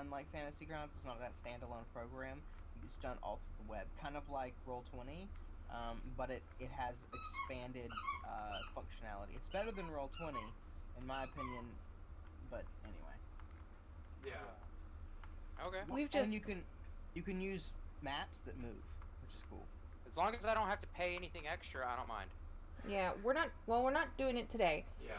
unlike Fantasy Grounds, it's not that standalone program. It's done all through the web, kind of like Roll20, but it has expanded functionality. It's better than Roll20, in my opinion, but anyway. Yeah. Okay. And you can use maps that move, which is cool. As long as I don't have to pay anything extra, I don't mind. Yeah, we're not doing it today. Yeah.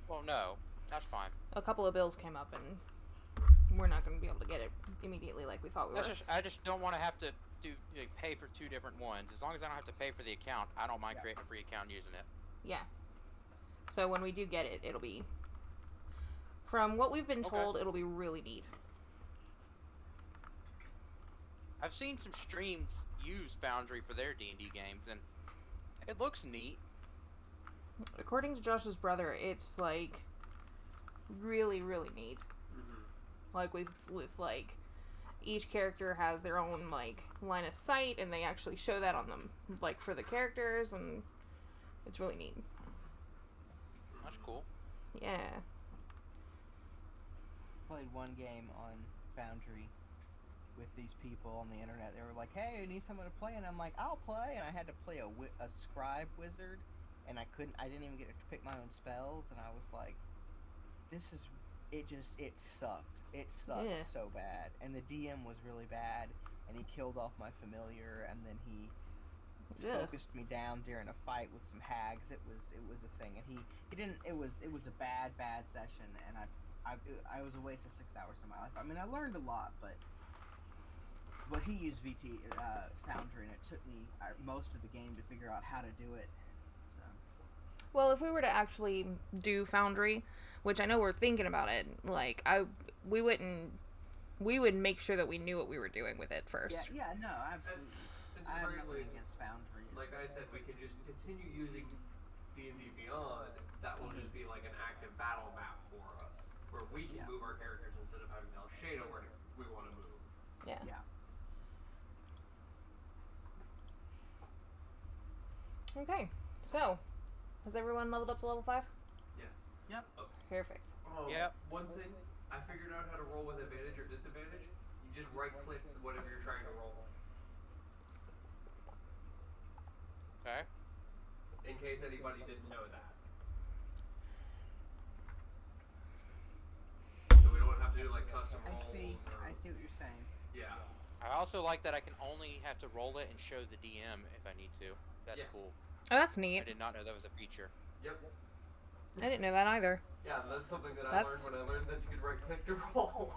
Well, no, that's fine. A couple of bills came up, and we're not going to be able to get it immediately like we thought we were. I just don't want to have to pay for two different ones. As long as I don't have to pay for the account, I don't mind creating a free account and using it. Yeah. So when we do get it, it'll be, from what we've been told, it'll be really neat. I've seen some streams use Foundry for their D&D games, and it looks neat. According to Josh's brother, it's like really, really neat. Mm-hmm. Like with like each character has their own like line of sight, and they actually show that on them, like for the characters, and it's really neat. That's cool. Yeah. Played one game on Foundry with these people on the internet. They were like, "Hey, I need someone to play," and I'm like, "I'll play." And I had to play a scribe wizard, and I didn't even get to pick my own spells, and I was like, it sucked. It sucked so bad, and the DM was really bad, and he killed off my familiar, and then he focused me down during a fight with some hags. It was a thing, and he didn't. It was a bad session, and I was a waste of 6 hours of my life. I mean, I learned a lot, but he used Foundry, and it took me most of the game to figure out how to do it. So. Well, if we were to actually do Foundry, which I know we're thinking about it, like we would make sure that we knew what we were doing with it first. Yeah, no, absolutely. I have nothing against Foundry. Like I said, we can just continue using D&D Beyond. That will just be like an active battle map for us, where we can move our characters instead of having to tell Shadow where we want to move. Yeah. Okay, so has everyone leveled up to level 5? Yes. Yep. Perfect. Yep. One thing, I figured out how to roll with advantage or disadvantage. You just right-click whatever you're trying to roll. Okay. In case anybody didn't know that. So we don't have to do like custom rolls. I see what you're saying. Yeah. I also like that I can only have to roll it and show the DM if I need to. That's cool. Oh, that's neat. I did not know that was a feature. Yep. I didn't know that either. Yeah, that's something that I learned when I learned that you could right-click to roll.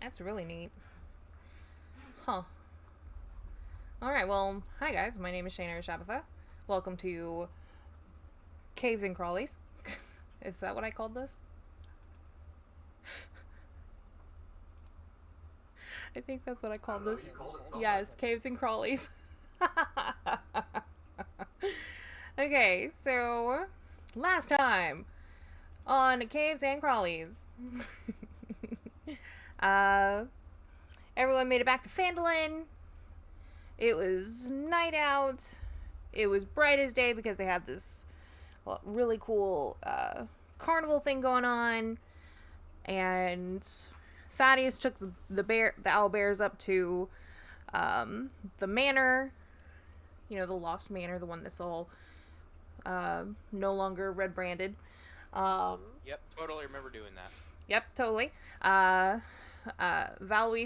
That's really neat. Huh. Alright, well, hi guys. My name is Shana Shabbatha. Welcome to Caves and Crawlies. Is that what I called this? I think that's what I called this. You called it yes, Caves and Crawlies. Okay, so last time on Caves and Crawlies, everyone made it back to Phandelver. It was night out. It was bright as day because they had this really cool carnival thing going on, and Thaddeus took the owlbears up to the manor. You know, the lost manor, the one that's all no longer red branded. Yep, totally remember doing that. Yep, totally. Valweath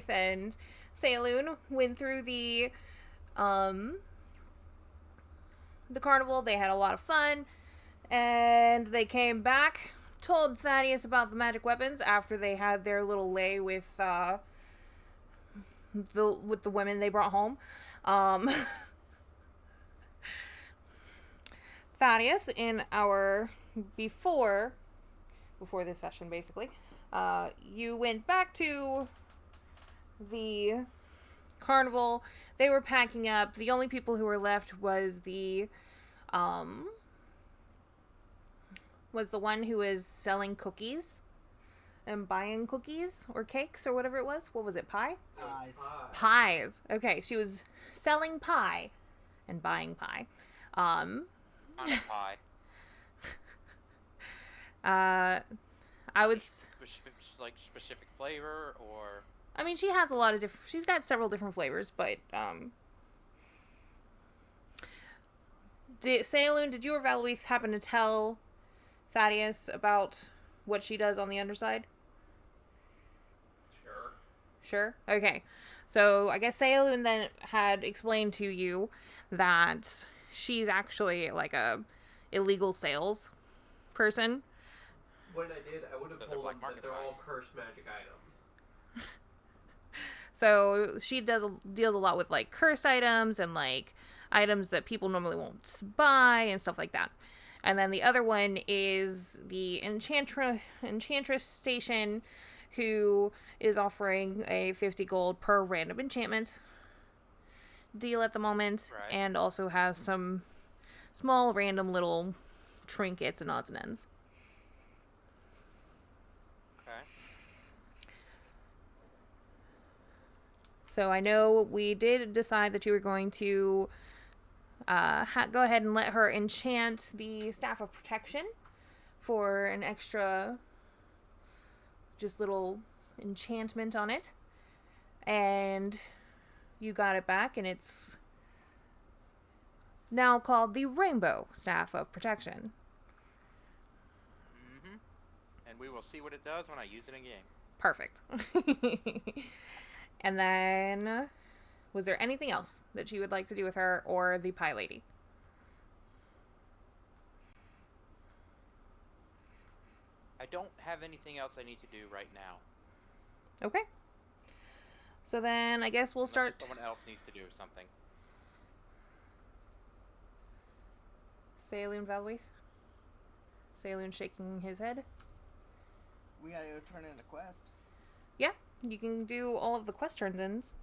and Saloon went through the carnival. They had a lot of fun, and they came back, told Thaddeus about the magic weapons after they had their little lay with the women they brought home. Thaddeus, in our before this session, basically, you went back to the carnival. They were packing up. The only people who were left was the one who was selling cookies and buying cookies or cakes or whatever it was. What was it? Pie? Pies. Okay, she was selling pie and buying pie. On a pie. I would. Like specific flavor or. I mean, she has a lot of different. She's got several different flavors, but Saloon, did you or Valuith happen to tell Thaddeus about what she does on the underside? Sure. Sure. Okay. So I guess Saloon then had explained to you that she's actually like a illegal sales person. When I did, I would have They're told black them that they're all market cursed magic items. So she deals a lot with like cursed items and like items that people normally won't buy and stuff like that. And then the other one is the Enchantress Station, who is offering a 50 gold per random enchantment deal at the moment, Right. and also has some small random little trinkets and odds and ends. Okay. So I know we did decide that you were going to go ahead and let her enchant the Staff of Protection for an extra just little enchantment on it. And you got it back, and it's now called the Rainbow Staff of Protection. Mm-hmm. And we will see what it does when I use it in game. Perfect. And then, was there anything else that you would like to do with her or the Pie Lady? I don't have anything else I need to do right now. Okay. So then, I guess we'll Unless start. Someone else needs to do something. Saloon Valweath? Saloon shaking his head. We gotta go turn in a quest. Yeah, you can do all of the quest turns-ins.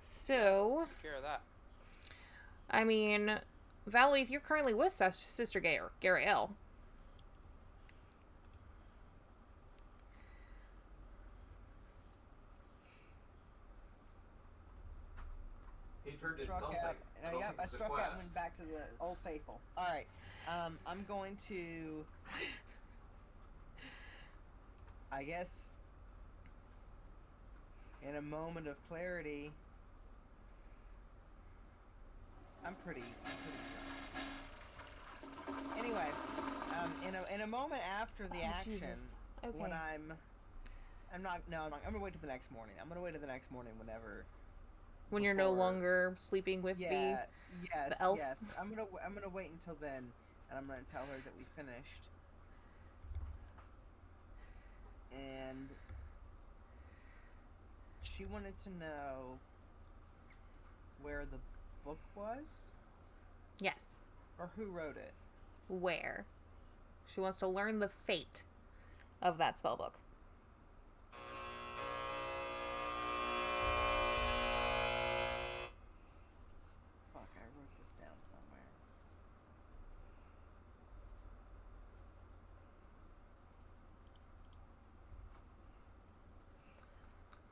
So, Take care of that. I mean, Valweath, you're currently with Sister Garael. He turned in Struck something. out. I don't Yep, think I it's a struck out and quest. went back to the Old Faithful. All right. I'm going to. I guess. In a moment of clarity. I'm pretty drunk. Anyway, in a moment after the action, Jesus. Okay. when I'm gonna wait till the next morning. I'm gonna wait till the next morning whenever. When you're no before- longer sleeping with yes, the elf? yes. I'm gonna wait until then, and I'm gonna tell her that we finished. And she wanted to know where the book was, Yes. or who wrote it. Where? She wants to learn the fate of that spellbook. Fuck, I wrote this down somewhere.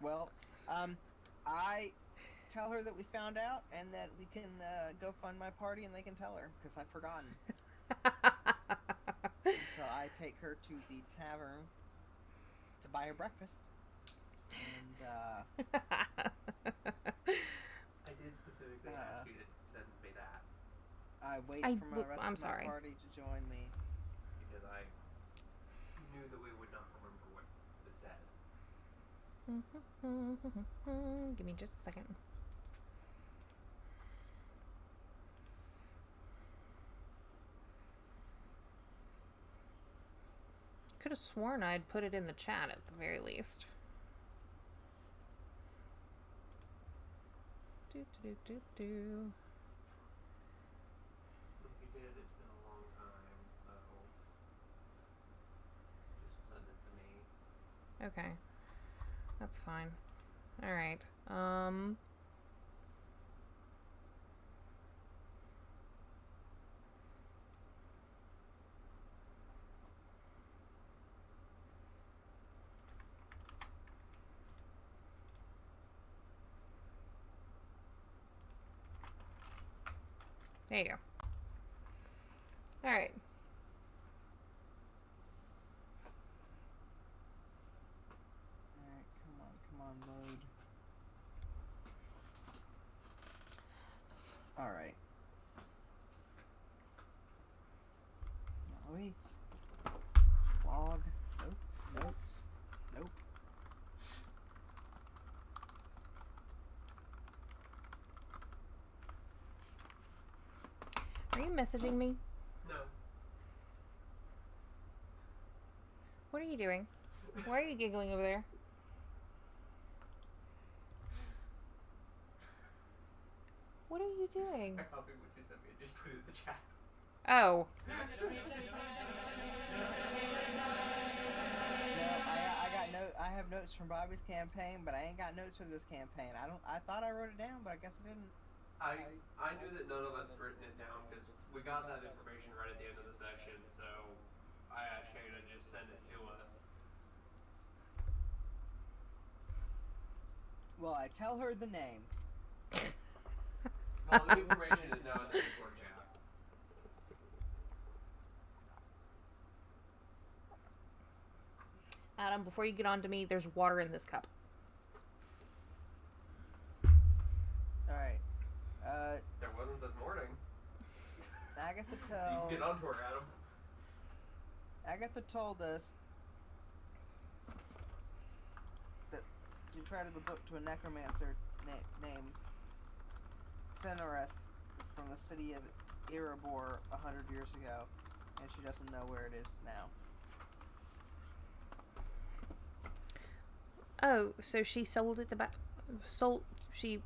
Well, I tell her that we found out and that we can go fund my party, and they can tell her because I've forgotten. And so I take her to the tavern to buy her breakfast. And I did specifically ask you to send me that I wait for my rest I'm of sorry. my party to join me. because I knew that we would not remember what was said. Give me just a second. Could have sworn I'd put it in the chat at the very least. Do. If you did, it's been a long time, so just send it to me. Okay. That's fine. Alright. There you go. Alright. messaging me? No. What are you doing? Why are you giggling over there? What are you doing? I copied what you sent me and just put it in the chat. Oh. No, I have notes from Bobby's campaign, but I ain't got notes for this campaign. I thought I wrote it down, but I guess I didn't. I knew that none of us had written it down because we got that information right at the end of the session, so I asked Shayna to just send it to us. Well, I tell her the name. Well, the information is now in the Discord chat. Adam, before you get on to me, there's water in this cup. Alright. There wasn't this morning. Agatha So tells... you can get onto her, Adam. Agatha told us that she tried the book to a necromancer named Senoreth from the city of Erebor 100 years ago, and she doesn't know where it is now. Oh, so she sold it to she...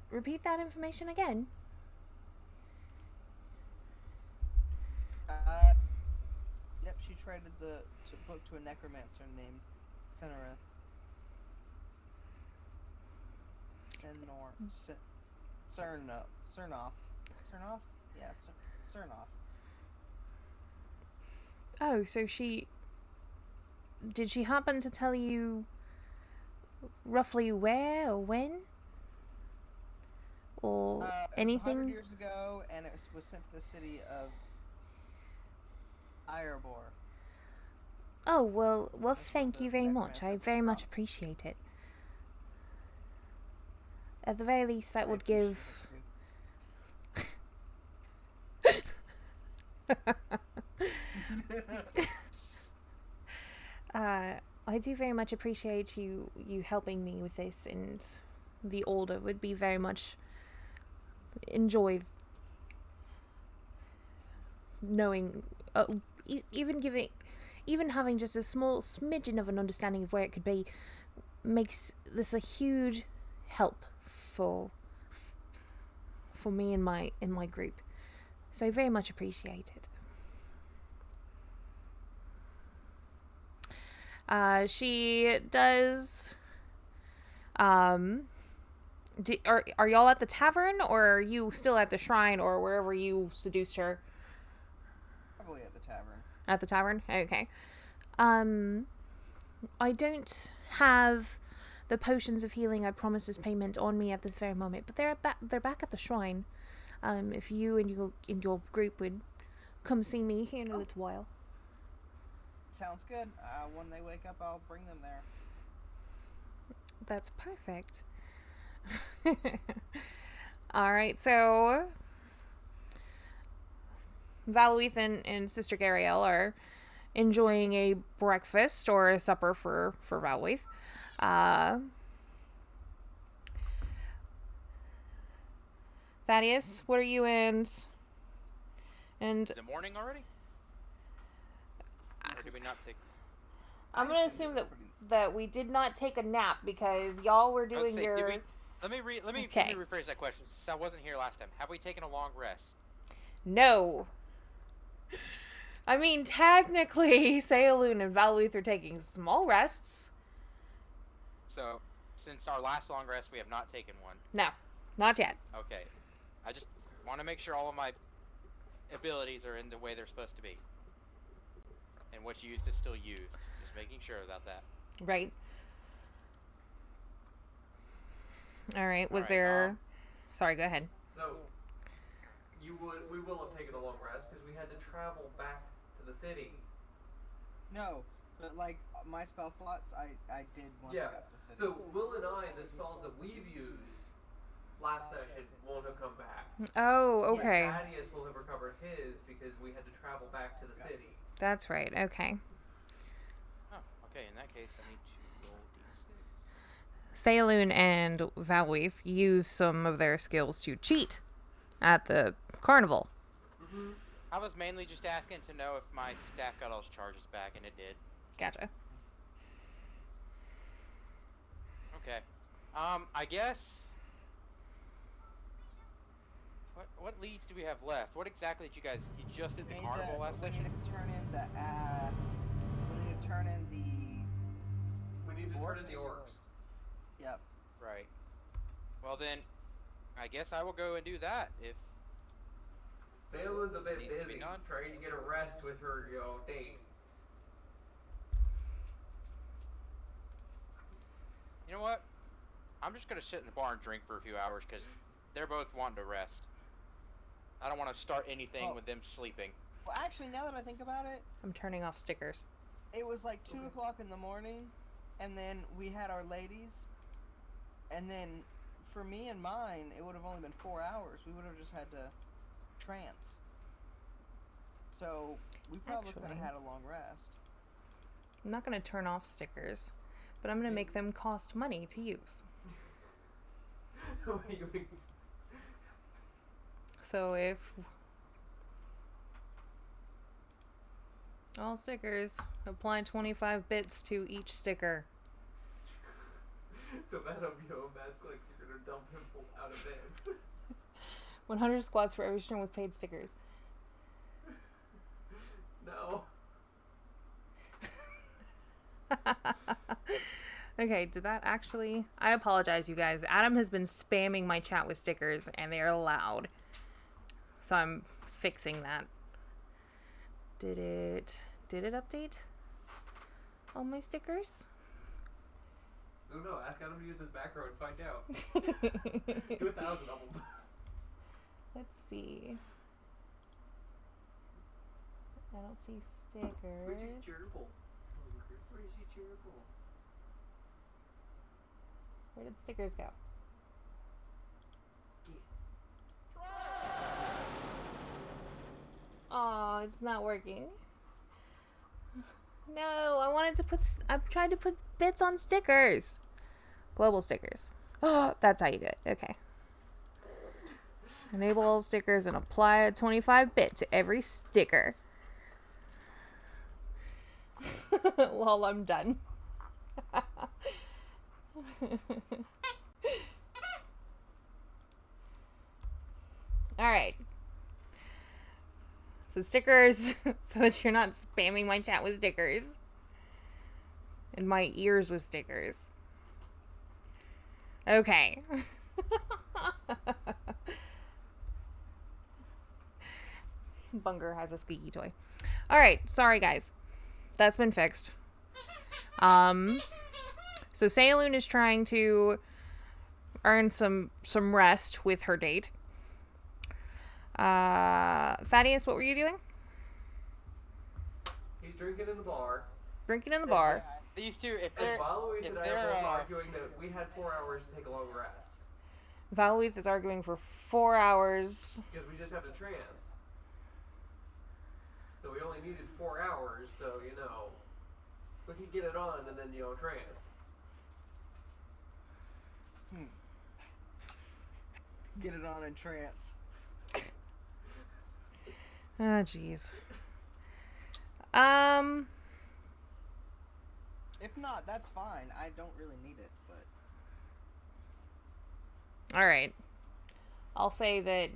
Repeat that information again? Yep, she traded the book to a necromancer named Senoreth. Cernoff? Yeah, Cernoff. Oh, so she... Did she happen to tell you roughly where or when? Or anything? It was 100 years ago, and it was sent to the city of Erebor. Oh, well, That's thank what you the very much. necromancer I was very much from. appreciate it. At the very least, that I would appreciate give... it I do very much appreciate you helping me with this, and the Order would be very much enjoy knowing, even having just a small smidgen of an understanding of where it could be makes this a huge help for me and my group. So I very much appreciate it. She does. Are y'all at the tavern, or are you still at the shrine, or wherever you seduced her? Probably at the tavern. At the tavern? Okay. I don't have the potions of healing I promised as payment on me at this very moment, but they're back at the shrine. If you and your group would come see me here in a little while. Sounds good. When they wake up, I'll bring them there. That's perfect. Alright, so Valuith and Sister Gariel are enjoying a breakfast or a supper for Valuith. Thaddeus, what are you and Is it morning already? Or did we not take... I'm gonna assume that we did not take a nap because y'all were doing Let's see, your... Let me rephrase that question since I wasn't here last time. Have we taken a long rest? No. I mean, technically, Sayaloon and Valuith are taking small rests. So, since our last long rest, we have not taken one. No, not yet. Okay. I just want to make sure all of my abilities are in the way they're supposed to be. And what's used is still used. Just making sure about that. Right. Alright, was Alright, there... Sorry, go ahead. So, we will have taken a long rest because we had to travel back to the city. No, but like my spell slots, I did once I got to the city. So Will and I, the spells that we've used last session won't have come back. Oh, okay. Thaddeus will have recovered his because we had to travel back to the city. That's right, okay. Oh, okay. In that case, I need to roll d6. Sayaloon and Valuith use some of their skills to cheat at the carnival. Mm-hmm. I was mainly just asking to know if my staff got all its charges back, and it did. Gotcha. Okay. I guess. What leads do we have left? What exactly did you guys? You just did the carnival last we session. need to turn in the we need to turn in the. We need to turn in the Orcs. orcs. Yep. Right. Well then, I guess I will go and do that if. Phelan's a bit Needs to be busy done. trying to get a rest with her, date. You know what? I'm just gonna sit in the bar and drink for a few hours because they're both wanting to rest. I don't want to start anything Oh. with them sleeping. Well, actually, now that I think about it, I'm turning off stickers. it was like 2 o'clock in the morning, and then we had our ladies, and then for me and mine, it would have only been 4 hours. We would have just had to trance. So we probably could have Actually- had a long rest. I'm not going to turn off stickers, but I'm going to make them cost money to use. What do you mean? So if all stickers apply 25 bits to each sticker. So Madam Math clicks, you're gonna dump him out of beds. 100 squats for every stream with paid stickers. No. Okay, did that actually... I apologize, you guys. Adam has been spamming my chat with stickers, and they are loud. So I'm fixing that. Did it update all my stickers? No, ask Adam to use his macro and find out. Do 1,000 of them. Let's see. I don't see Where's your stickers. gerbil? Where's your gerbil? Where did stickers go? Oh, it's not working. No, I wanted to put... I'm trying to put bits on stickers. Global stickers. Oh, that's how you do it. Okay. Enable all stickers and apply a 25 bit to every sticker. Well, I'm done. Alright. So stickers, so that you're not spamming my chat with stickers. And my ears with stickers. Okay. Bunger has a squeaky toy. Alright, sorry guys. That's been fixed. So Sayaloon is trying to earn some rest with her date. Thaddeus, what were you doing? He's drinking in the bar. Drinking in the bar. These two, if And they're Valois if and I they're are both arguing that we had 4 hours to take a long rest. Valoith is arguing for 4 hours. Because we just have to trance. So we only needed 4 hours, so, we could get it on and then, trance. Get it on in trance. Oh, jeez. If not, that's fine. I don't really need it, but Alright. I'll say that...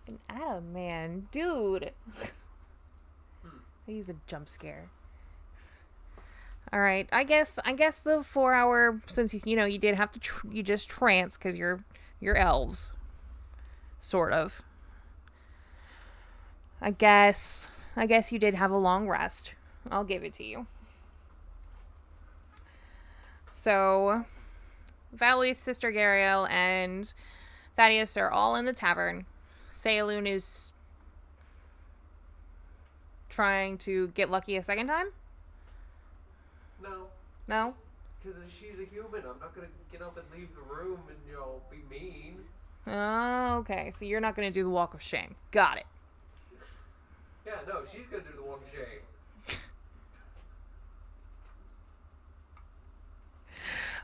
An Adam, man. Dude. I use a jump scare. Alright, I guess the 4 hour, since, you did have to, you just trance, because you're elves. Sort of. I guess you did have a long rest. I'll give it to you. So, Valley, Sister Gariel, and Thaddeus are all in the tavern. Sayaloon is trying to get lucky a second time? No. No? Because she's a human. I'm not going to get up and leave the room and, be mean. Oh, okay. So you're not going to do the walk of shame. Got it. Yeah, no, she's going to do the walk of shame.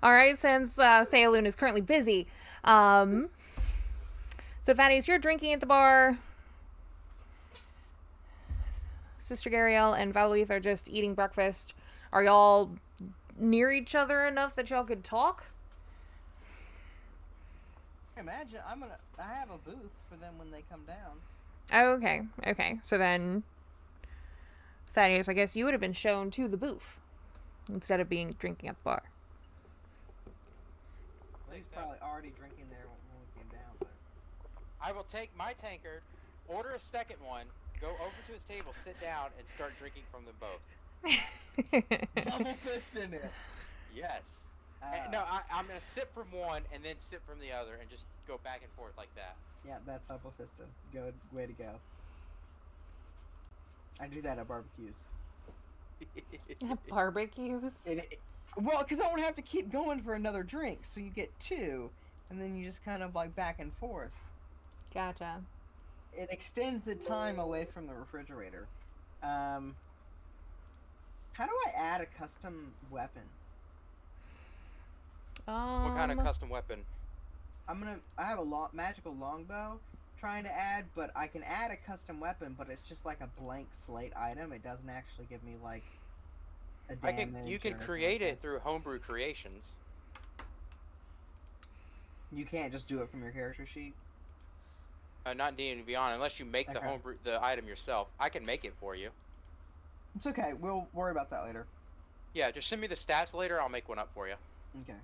All right, since Sayaloon is currently busy. So, Thaddeus, you're drinking at the bar. Sister Gariel and Valoith are just eating breakfast. Are y'all near each other enough that y'all could talk? Imagine I have a booth for them when they come down. Oh, okay. Okay. So then, Thaddeus, I guess you would have been shown to the booth instead of drinking at the bar. He's probably already drinking there when we came down, but I will take my tankard, order a second one, go over to his table, sit down, and start drinking from them both. double fist in it. Yes. No, I'm gonna sip from one and then sip from the other and just go back and forth like that. Yeah, that's double fisted. Good way to go. I do that at barbecues. Barbecues? Well, because I don't have to keep going for another drink, so you get two, and then you just kind of like back and forth. Gotcha. It extends the time away from the refrigerator. How do I add a custom weapon? What kind of custom weapon? I have a magical longbow trying to add, but I can add a custom weapon, but it's just like a blank slate item. It doesn't actually give me like a damage. You can create it through homebrew creations. You can't just do it from your character sheet. Not in D&D Beyond, unless you make the item yourself. I can make it for you. It's okay. We'll worry about that later. Yeah, just send me the stats later. I'll make one up for you. Okay.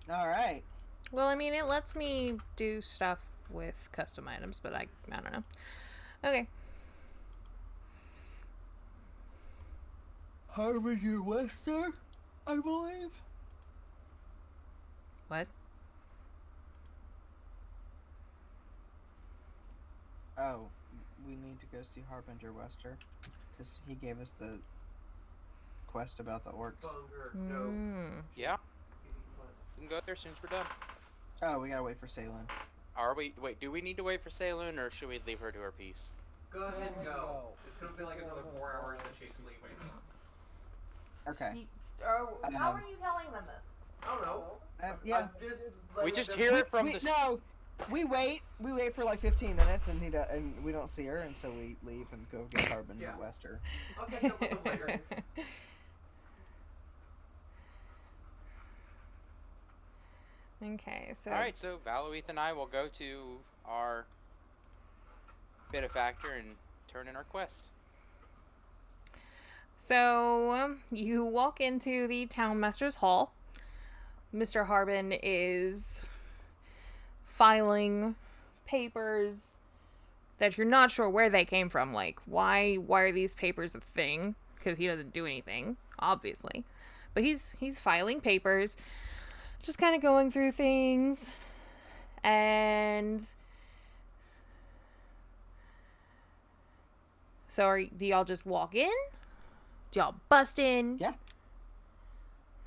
All right. Well, I mean, it lets me do stuff with custom items, but I don't know. Okay. Harbinger Wester, I believe. What? Oh, we need to go see Harbinger Wester, because he gave us the quest about the orcs. Bunker, Mm. no. Yeah. We can go there as soon as we're done. Oh, we gotta wait for Salem. Are we? Wait, do we need to wait for Sayloon, or should we leave her to her piece? Go ahead and go. It's gonna be like another 4 hours that she's sleeping. Okay. How are you telling them this? I don't know. Yeah. We just hear it from the. No, we wait. We wait for like 15 minutes, and and we don't see her, and so we leave and go get Harbinger Wester. I'll catch up with them later. Okay, so... Alright, so Valoith and I will go to our benefactor and turn in our quest. So, you walk into the townmaster's hall. Mr. Harbin is filing papers that you're not sure where they came from. Like, why are these papers a thing? Because he doesn't do anything, obviously. But he's filing papers, just kind of going through things. And so do y'all just walk in? Do y'all bust in? Yeah.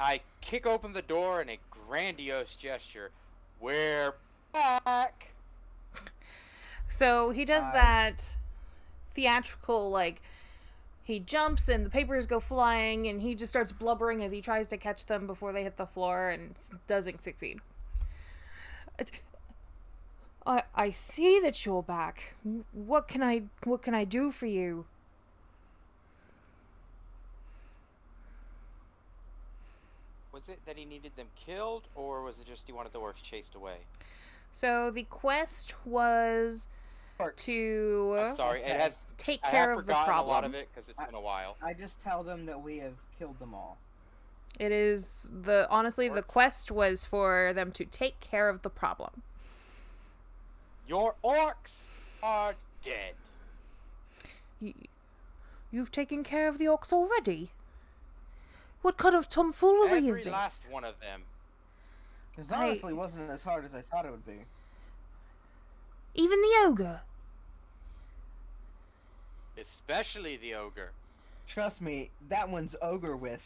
I kick open the door in a grandiose gesture. We're back! So he does that theatrical, like, he jumps and the papers go flying and he just starts blubbering as he tries to catch them before they hit the floor and doesn't succeed. I see that you're back. What can I do for you? Was it that he needed them killed, or was it just he wanted the orcs chased away? So the quest was to I'm sorry, it has. take I care have of the forgotten problem. a lot of it because it's been a while. I just tell them that we have killed them all. It is honestly the quest was for them to take care of the problem. Your orcs are dead. You've taken care of the orcs already? What kind of tomfoolery is Every this? last one of them. Because honestly, it wasn't as hard as I thought it would be. Even the ogre? Especially the ogre. Trust me, that one's ogre with.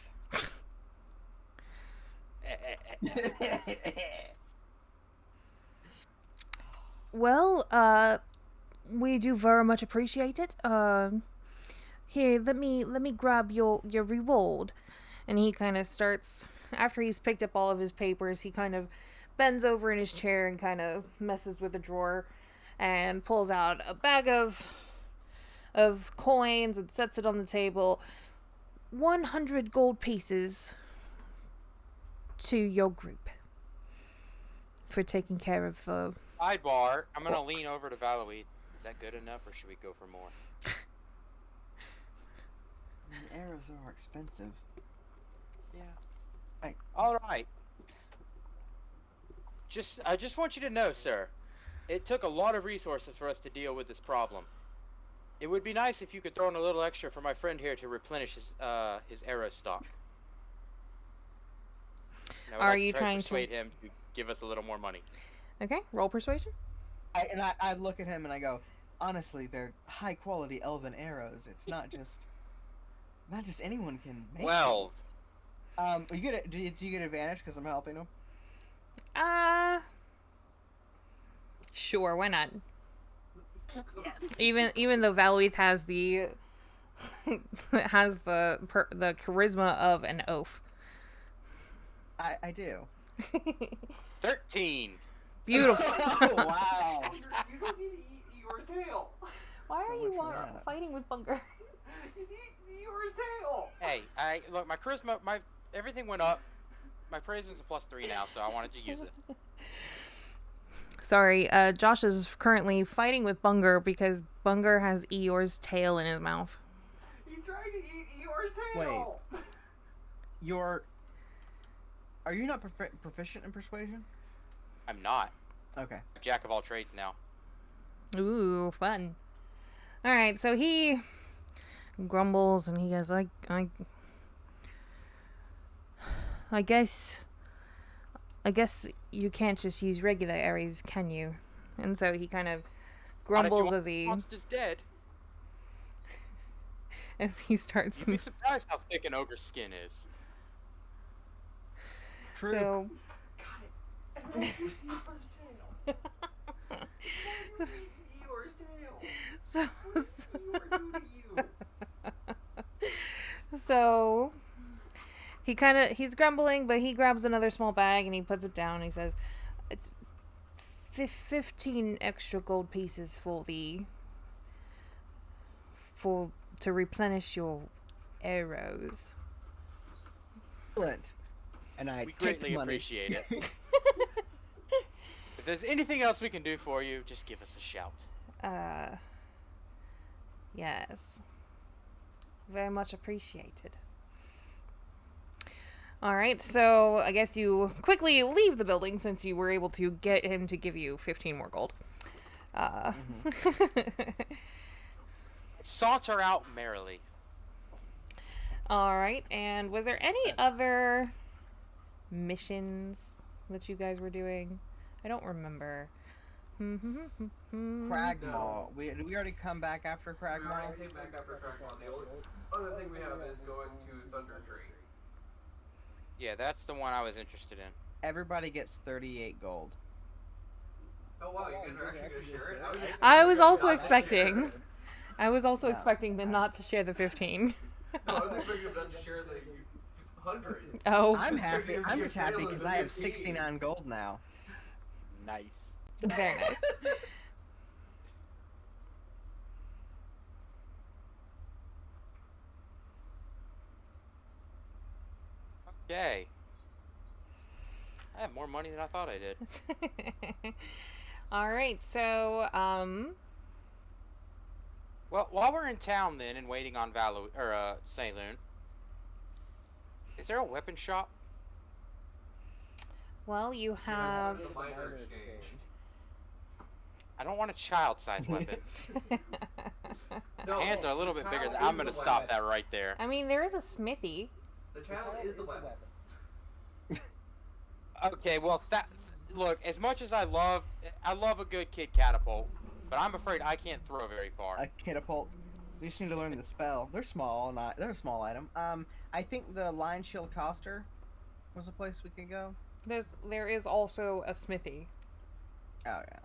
Well, we do very much appreciate it. Here, let me grab your reward. And he kind of starts, after he's picked up all of his papers, he kind of bends over in his chair and kind of messes with a drawer and pulls out a bag of coins and sets it on the table. 100 gold pieces to your group for taking care of the Sidebar, I'm gonna books. lean over to Valois. Is that good enough, or should we go for more? Arrows are expensive. Yeah. All right. I just want you to know, sir, it took a lot of resources for us to deal with this problem. It would be nice if you could throw in a little extra for my friend here to replenish his arrow stock. And I would Are like you try trying to- persuade him to give us a little more money? Okay, roll persuasion. I look at him and I go, honestly, they're high quality elven arrows. It's not just anyone can make 12. these. Do you get advantage because I'm helping him? Sure, why not? Yes. Even though Valoith has the the charisma of an oaf. I do. 13. Beautiful. Oh, wow. You don't need to eat Eeyore's tail. Why So are you much for that. fighting with Bunker? He's eating Eeyore's tail. Hey, look, my charisma, everything went up. My presence is +3 now, so I wanted to use it. Sorry, Josh is currently fighting with Bunger because Bunger has Eeyore's tail in his mouth. He's trying to eat Eeyore's tail. Are you not proficient in persuasion? I'm not. Okay. Jack of all trades now. Ooh, fun. All right, so he grumbles and he goes, I guess you can't just use regular arrows, can you? And so he kind of grumbles as he Monster's dead. starts. You'd be surprised how thick an ogre's skin is. True. So Got it. Eeyore's tail. Eeyore's tail. so What's Eeyore do to you? so he's grumbling, but he grabs another small bag and he puts it down and he says, "It's 15 extra gold pieces to replenish your arrows." Excellent. And I We take the greatly money. appreciate it. If there's anything else we can do for you, just give us a shout. Yes. Very much appreciated. Alright, so I guess you quickly leave the building since you were able to get him to give you 15 more gold. Saunter out merrily. Alright, and was there any other missions that you guys were doing? I don't remember. Crag Mall. Did we already come back after Crag We Mall? already came back after Crackmall. The only other thing we have is going to Thunder Tree. Yeah, that's the one I was interested in. Everybody gets 38 gold. Oh wow, you guys are actually gonna share it? I was also not to share expecting it. them No. not to share the 15. No, I was expecting them not to share the 100. Oh, I'm Just happy. figured I'm you just said happy it because was I have 15. 69 gold now. Nice. very nice. Okay. I have more money than I thought I did. Alright, so, Well, while we're in town then and waiting on Saloon, is there a weapon shop? well, you have... The minor exchange. I don't want a child-sized weapon. No, My hands are a little the bit bigger. child I'm is gonna the stop weapon. that right there. I mean, there is a smithy. The child is the weapon. Okay, well, look. As much as I love a good kid catapult, but I'm afraid I can't throw very far. A catapult. We just need to learn the spell. They're small, they're a small item. I think the Lion Shield Coster was a place we could go. There is also a smithy. Oh yeah.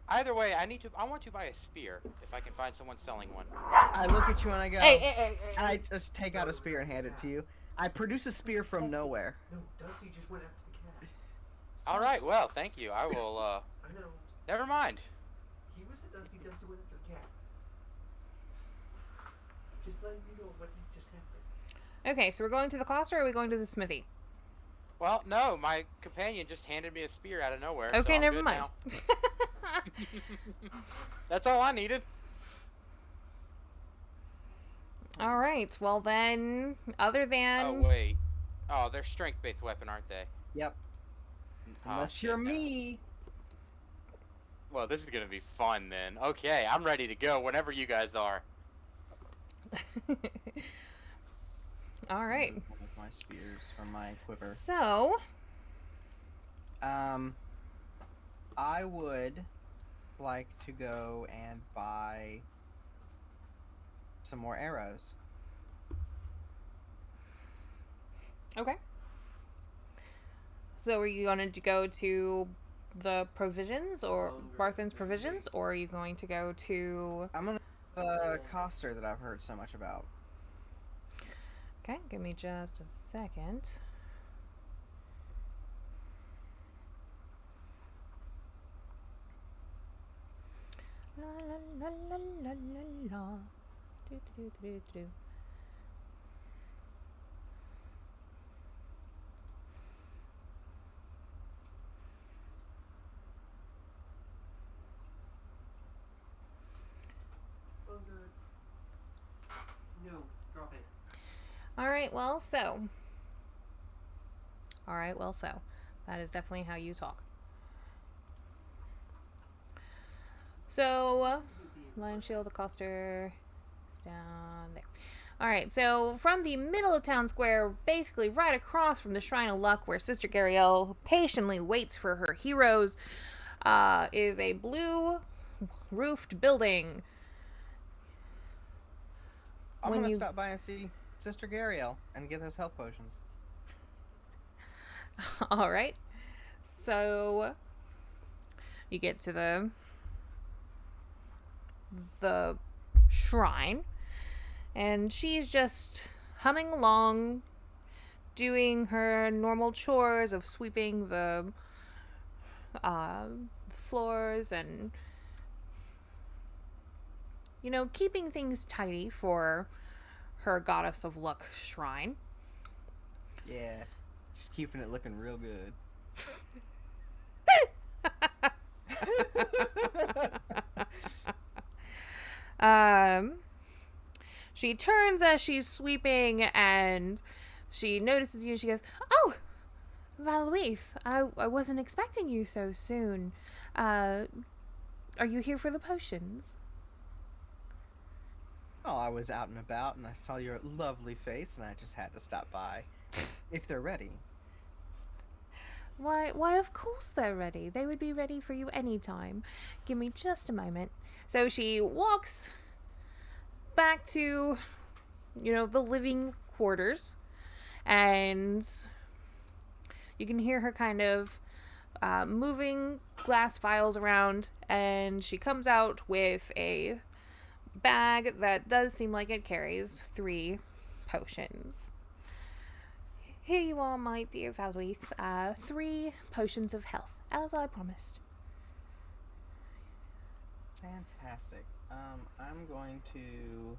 Either way, I want to buy a spear if I can find someone selling one. I look at you and I go. Hey. I just take out a spear and hand it to you. I produce a spear from nowhere. No, Dusty just went after the cat. All right, well, thank you. I will. I know. Never mind. He was the Dusty. Dusty went after the cat. Just letting you know what just happened. Okay, so we're going to the Costa or are we going to the smithy? Well, no, my companion just handed me a spear out of nowhere. Okay, so I'm never good mind. now. That's all I needed. All right. Well then, other than Oh wait. Oh, they're strength-based weapon, aren't they? Yep. Oh, Unless shit, you're no. me. Well, this is gonna be fun then. Okay, I'm ready to go whenever you guys are. All right. One of my spears from my quiver. So, I would like to go and buy some more arrows. okay. So, are you going to go to the provisions or Barthen's provisions, or are you going to go to? I'm gonna the coster that I've heard so much about. Okay, give me just a second. La la la la la la la. Do do do do do. Bugger. No, drop it. All right, well, so. All right, well, so. That is definitely how you talk. So, Lion Shield, Accoster, is down there. All right, so from the middle of town square, basically right across from the Shrine of Luck, where Sister Gariel patiently waits for her heroes, is a blue roofed building. I'm When gonna you- stop by and see Sister Gariel and get those health potions. All right. So you get to the shrine, and she's just humming along, doing her normal chores of sweeping the floors and, you know, keeping things tidy for her Goddess of Luck shrine. Yeah, just keeping it looking real good. She turns as she's sweeping and she notices you and she goes, "Oh, Valuith, I wasn't expecting you so soon. Are you here for the potions?" Oh, I was out and about and I saw your lovely face and I just had to stop by. If they're ready. Why, of course they're ready. They would be ready for you anytime. Give me just a moment. So she walks back to, you know, the living quarters, and you can hear her kind of moving glass vials around, and she comes out with a bag that does seem like it carries 3 potions. Here you are, my dear Valuith. 3 potions of health, as I promised. Fantastic. I'm going to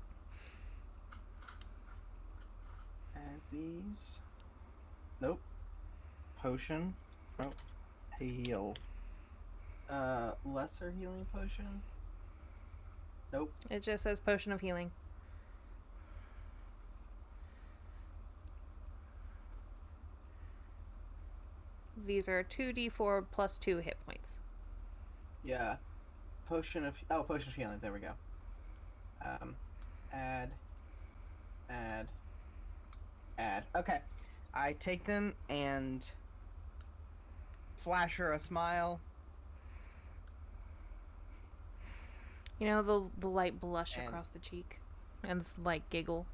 add these. Nope. Potion. Nope. Heal. Lesser healing potion. Nope. It just says potion of healing. These are 2d4 plus 2 hit points. Yeah. Potion of healing. There we go. Add. Okay. I take them and flash her a smile. You know, the light blush And- across the cheek. And the light giggle.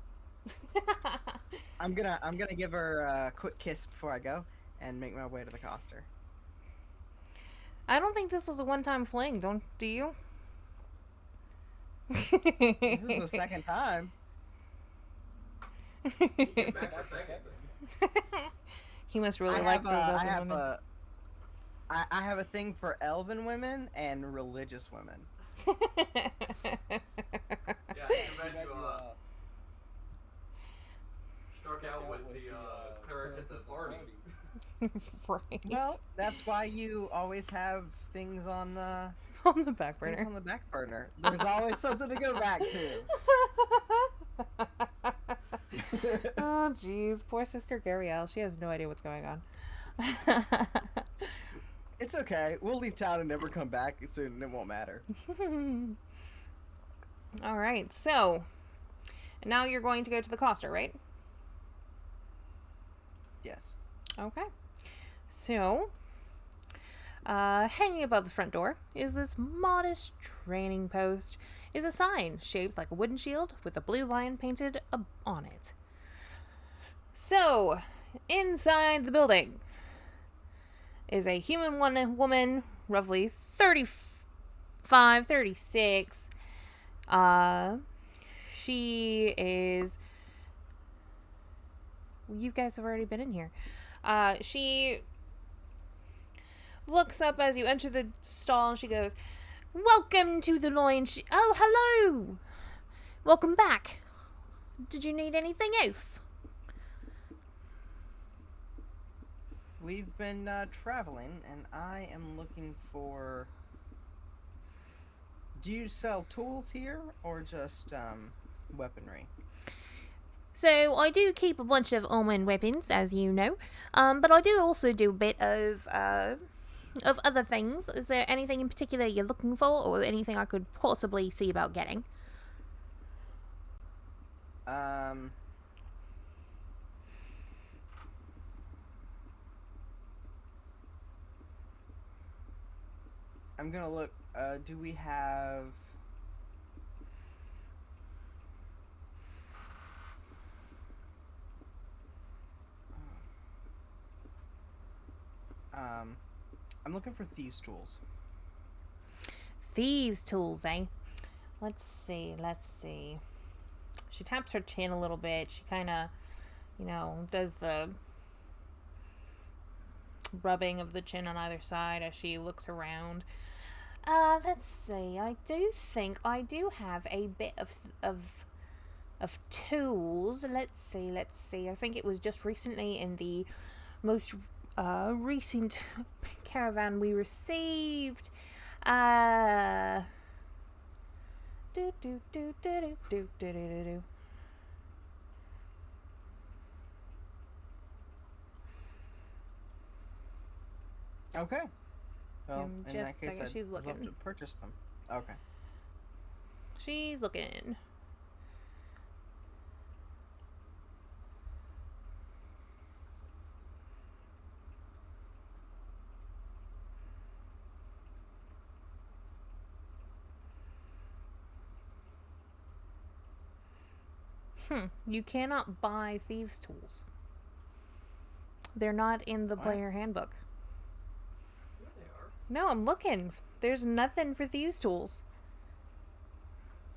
I'm gonna give her a quick kiss before I go and make my way to the coster. I don't think this was a one-time fling. Do you? This is the second time. You came back for seconds. He must really like those elven women. I have a thing for elven women and religious women. Yeah, I bet you struck out with the cleric at the party. Right. Well, that's why you always have things on On the back burner. things on the back burner. There's always something to go back to. Oh, jeez. Poor Sister Gariel. She has no idea what's going on. It's okay. We'll leave town and never come back soon, and it won't matter. All right. So, now you're going to go to the Costa, right? Yes. Okay. So, hanging above the front door is this modest training post. Is a sign shaped like a wooden shield with a blue lion painted on it. So, inside the building is a human woman, roughly 35, 36. She is... You guys have already been in here. She looks up as you enter the stall and she goes, "Welcome to the loin. Oh, hello. Welcome back. Did you need anything else?" We've been traveling, and I am looking for... Do you sell tools here, or just weaponry? So, I do keep a bunch of almond weapons, as you know. But I do also do a bit of other things. Is there anything in particular you're looking for, or anything I could possibly see about getting? I'm gonna look. Do we have... I'm looking for thieves' tools. Thieves' tools, eh? Let's see. She taps her chin a little bit. She kind of, does the rubbing of the chin on either side as she looks around. Let's see. I do think I do have a bit of tools. Let's see. I think it was just recently in the most recent caravan we received. Okay. Well, in Just that a case, second, she's I'd love looking. to purchase them. Okay. She's looking. You cannot buy thieves' tools. They're not in the player handbook. There they are. No, I'm looking. There's nothing for thieves' tools.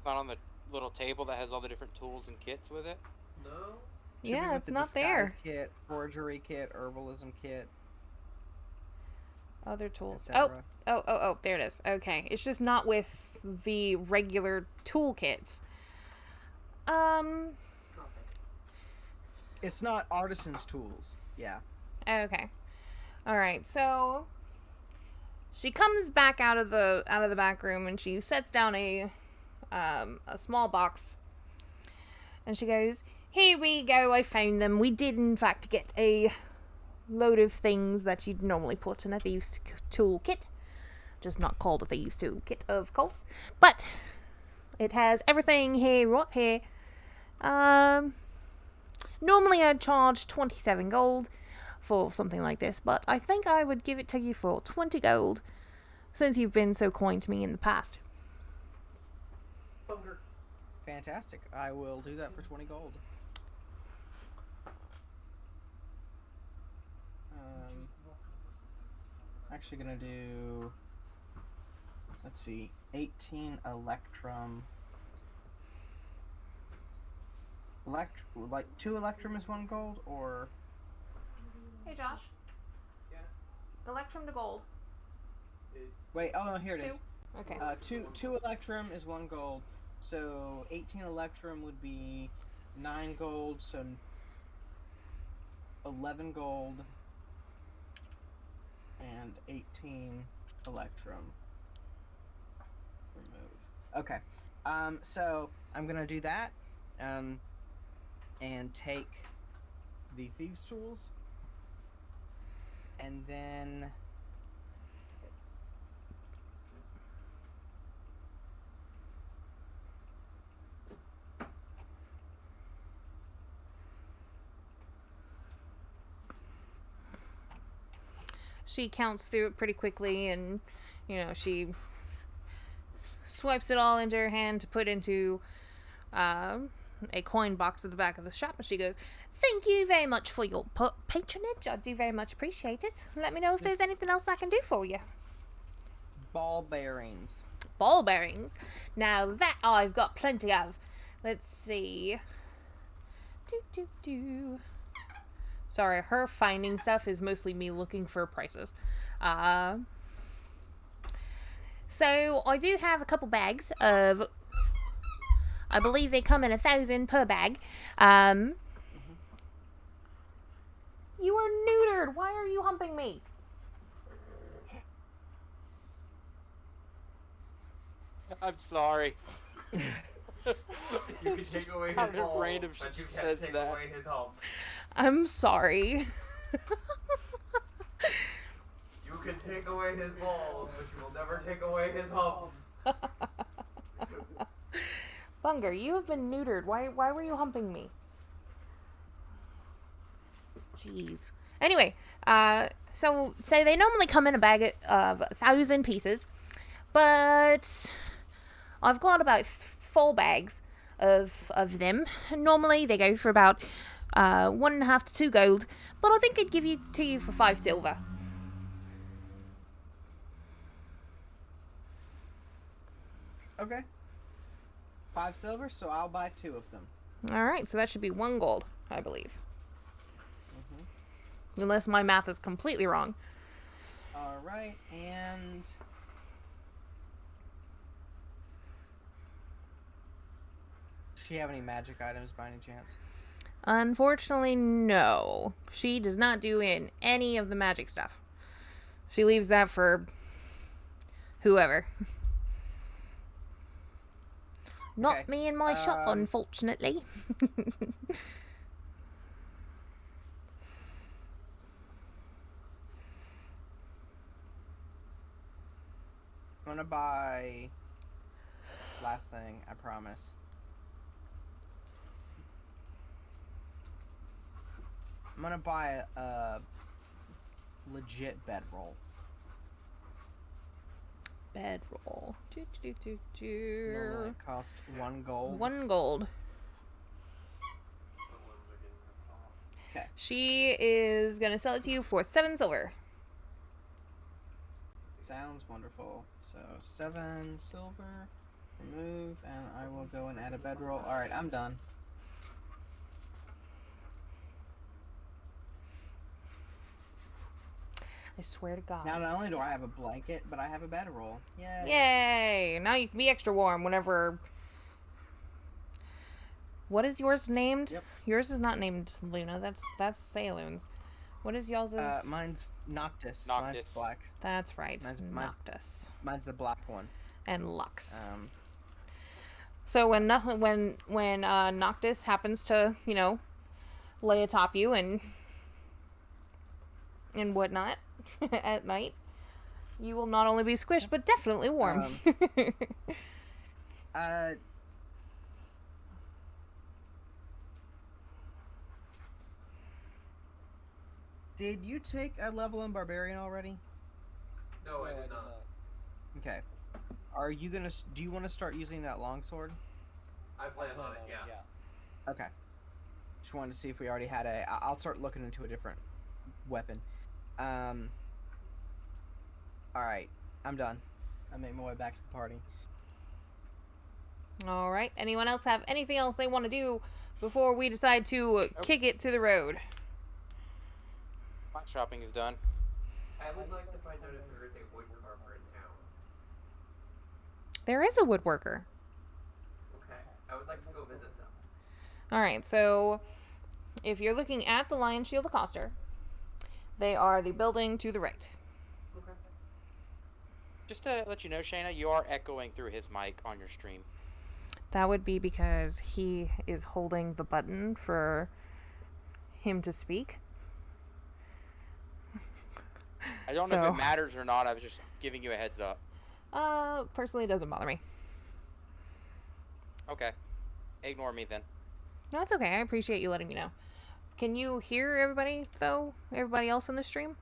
Not on the little table that has all the different tools and kits with it. No. Should be Yeah, with it's the not there. disguise kit, forgery kit, herbalism kit, Other tools. etc. Oh, there it is. Okay. It's just not with the regular toolkits. Drop it. It's not artisan's tools. Yeah. Okay. All right. So she comes back out of the back room and she sets down a small box. And she goes, "Here we go. I found them. We did in fact get a load of things that you'd normally put in a thieves' toolkit. Just not called a thieves' toolkit, of course. But it has everything here, right here. Normally I'd charge 27 gold for something like this, but I think I would give it to you for 20 gold, since you've been so kind to me in the past." Bunker. Fantastic. I will do that for 20 gold. actually gonna do. Let's see, 18 electrum. Like 2 electrum is 1 gold, or Hey, Josh. Yes. Electrum to gold. It's wait. Oh, no, here it is. Okay. Two electrum is 1 gold. So 18 electrum would be 9 gold. So 11 gold and 18 electrum. Remove. Okay. So I'm gonna do that. And take the thieves' tools, and then She counts through it pretty quickly, and she swipes it all into her hand to put into a coin box at the back of the shop, and she goes, "Thank you very much for your patronage. I do very much appreciate it. Let me know if there's anything else I can do for you." ball bearings. Ball bearings. Now that I've got plenty of. Let's see. Sorry, her finding stuff is mostly me looking for prices. So I do have a couple bags of. I believe they come in 1,000 per bag. You are neutered. Why are you humping me? I'm sorry. You can take away his sounded balls, random she but you just can't says take that. away his humps. I'm sorry. You can take away his balls, but you will never take away his humps. Bunger, you have been neutered. Why were you humping me? Jeez. Anyway, so they normally come in a bag of 1,000 pieces, but I've got about 4 bags of them. Normally they go for about 1.5 to 2 gold, but I think I'd give you to you for 5 silver. Okay. 5 silver, so I'll buy 2 of them. All right, so that should be 1 gold, I believe. Unless my math is completely wrong. All right, and does she have any magic items by any chance? Unfortunately, no. She does not do in any of the magic stuff. She leaves that for whoever. Not Okay, me and my shop, unfortunately. I'm gonna buy. Last thing, I promise. I'm gonna buy a legit bedroll. Bedroll. Normally it costs 1 gold. 1 gold. Someone's are getting ripped off. Okay. She is gonna sell it to you for 7 silver. Sounds wonderful. So 7 silver, remove, and I will go and add a bedroll. All right, I'm done. I swear to God. Now, not only do I have a blanket, but I have a bedroll. Yay! Yay! Now you can be extra warm whenever. What is yours named? Yep. Yours is not named Luna. That's Saloon's. What is y'all's? Mine's Noctis. Mine's Noctis. black. That's right. Mine's- Noctis Mine's the black one. and Lux. Um, So when Noctis happens to lay atop you and whatnot at night, you will not only be squished but definitely warm. Did you take a level in Barbarian already? No, I did not. Okay. Are you gonna? Do you want to start using that longsword? I plan on it, yes. Okay. Just wanted to see if we already had a. I'll start looking into a different weapon. Alright, I'm done. I make my way back to the party. All right. Anyone else have anything else they want to do before we decide to kick it to the road? My shopping is done. I would like to find out if there is a woodcarver in town. There is a woodworker. Okay. I would like to go visit them. All right. So if you're looking at the Lion Shield Accoster, they are the building to the right. Okay. Just to let you know, Shayna, you are echoing through his mic on your stream. That would be because he is holding the button for him to speak. I don't know if it matters or not. I was just giving you a heads up. Personally, it doesn't bother me. Okay. Ignore me then. No, it's okay. I appreciate you letting me know. Can you hear everybody, though? Everybody else in the stream?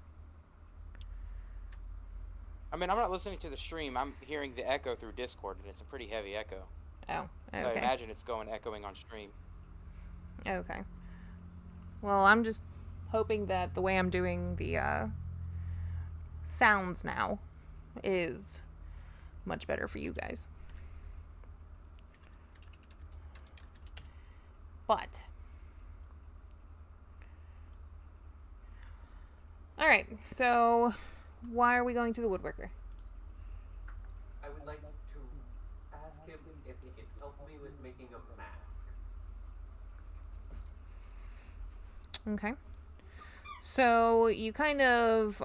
I mean, I'm not listening to the stream. I'm hearing the echo through Discord, and it's a pretty heavy echo. Oh, okay. So I imagine it's echoing on stream. Okay. Well, I'm just hoping that the way I'm doing the sounds now is much better for you guys. But all right, so why are we going to the woodworker? I would like to ask him if he can help me with making a mask. Okay. So you kind of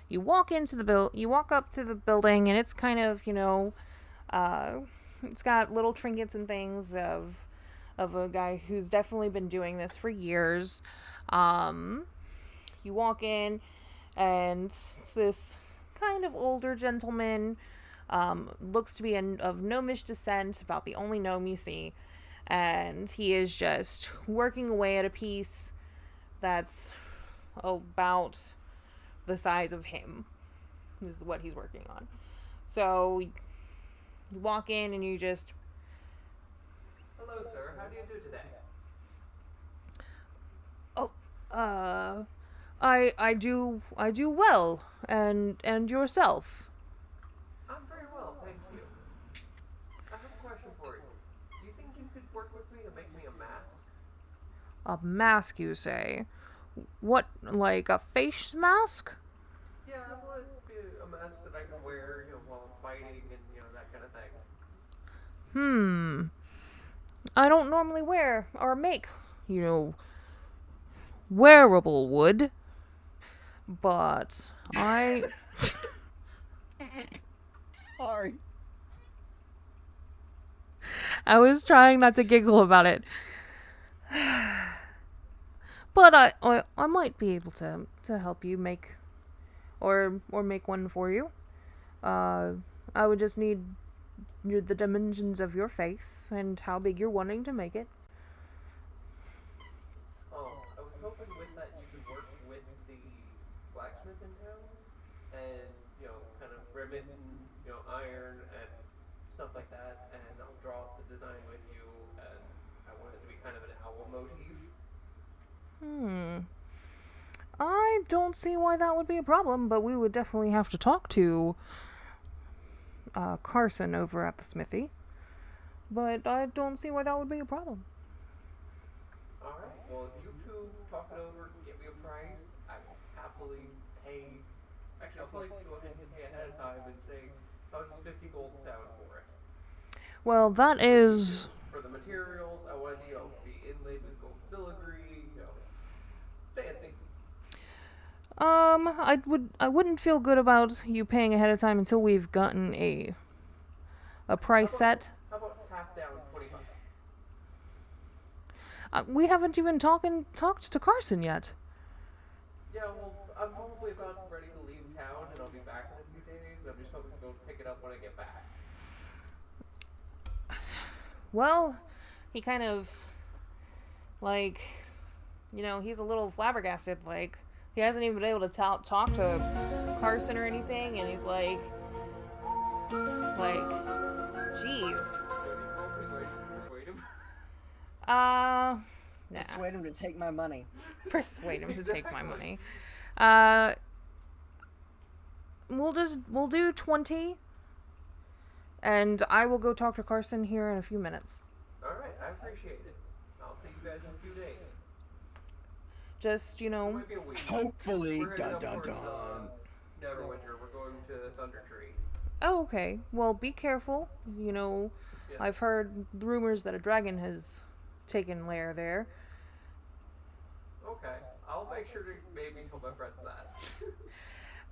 you walk up to the building, and it's kind of, it's got little trinkets and things of a guy who's definitely been doing this for years. You walk in, and it's this kind of older gentleman, looks to be of gnomish descent, about the only gnome you see, and he is just working away at a piece that's about the size of him, is what he's working on. So you walk in and you just... Hello, sir. How do you do today? I do well, and yourself. I'm very well, thank you. I have a question for you. Do you think you could work with me to make me a mask? A mask, you say? What, like a face mask? Yeah, I want it to be a mask that I can wear, while I'm fighting and, that kind of thing. I don't normally wear or make, wearable wood. But I... Sorry. I was trying not to giggle about it. But I might be able to help you make... Or make one for you. I would just need the dimensions of your face and how big you're wanting to make it. Oh, I was hoping with that you could work with the blacksmith in town and, kind of ribbon, iron and stuff like that, and I'll draw up the design with you, and I want it to be kind of an owl motif. I don't see why that would be a problem, but we would definitely have to talk to Carson over at the smithy. But I don't see why that would be a problem. Alright, well, if you two talk it over, get me a price, I will happily pay. Actually, I'll probably go ahead and pay ahead of time and say, how does 50 gold sound for it? Well, that is... For the materials, I want it to be inlaid with gold filigree, fancy. I wouldn't feel good about you paying ahead of time until we've gotten a price set. How about half down, 25? We haven't even talked to Carson yet. Yeah, well, I'm probably about ready to leave town, and I'll be back in a few days, and I'm just hoping to go pick it up when I get back. Well, he kind of, he's a little flabbergasted, he hasn't even been able to talk to Carson or anything, and he's like, jeez. Persuade him? Nah. Persuade him to take my money. Persuade him to take my money. we'll do 20. And I will go talk to Carson here in a few minutes. Alright, I appreciate it. I'll see you guys in a few days. Just, It might be a week. Hopefully, We're heading dun up dun towards, dun. Neverwinter. We're going to Thunder Tree. Oh, okay. Well, be careful. Yes. I've heard rumors that a dragon has taken lair there. Okay, I'll make sure to maybe tell my friends that.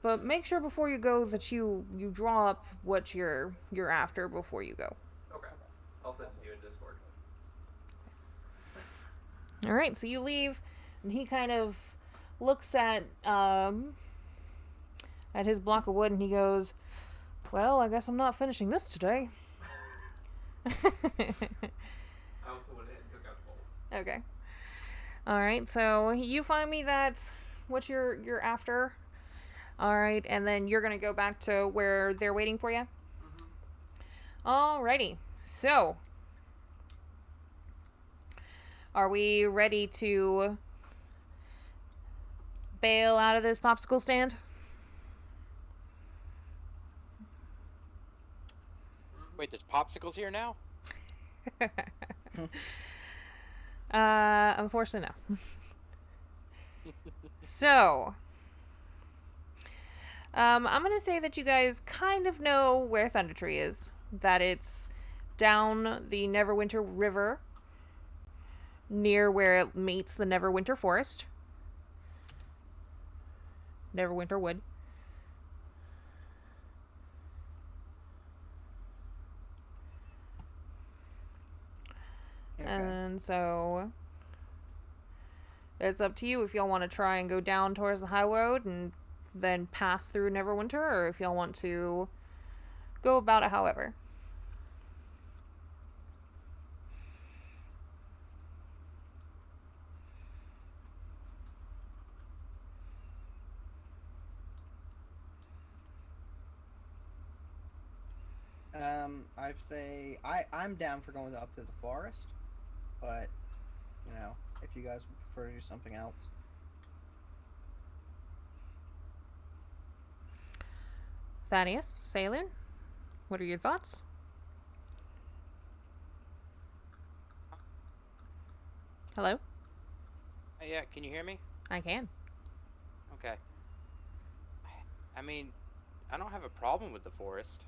But make sure before you go that you draw up what you're after before you go. Okay, I'll send it to you in Discord. All right, so you leave, and he kind of looks at his block of wood, and he goes, "Well, I guess I'm not finishing this today." I also went ahead and took out the bowl. Okay. All right, so you find me that what you're after. All right, and then you're gonna go back to where they're waiting for you. Alrighty, so are we ready to bail out of this popsicle stand? Wait, there's popsicles here now? Unfortunately, no. So, I'm gonna say that you guys kind of know where Thunder Tree is. That it's down the Neverwinter River, near where it meets the Neverwinter Forest. Neverwinter Wood. Okay. And so it's up to you if y'all want to try and go down towards the high road and then pass through Neverwinter, or if y'all want to go about it however. I'd say I'm down for going up to the forest, but if you guys would prefer to do something else. Thaddeus, Salin, what are your thoughts? Hello? Yeah, can you hear me? I can. Okay. I mean, I don't have a problem with the forest.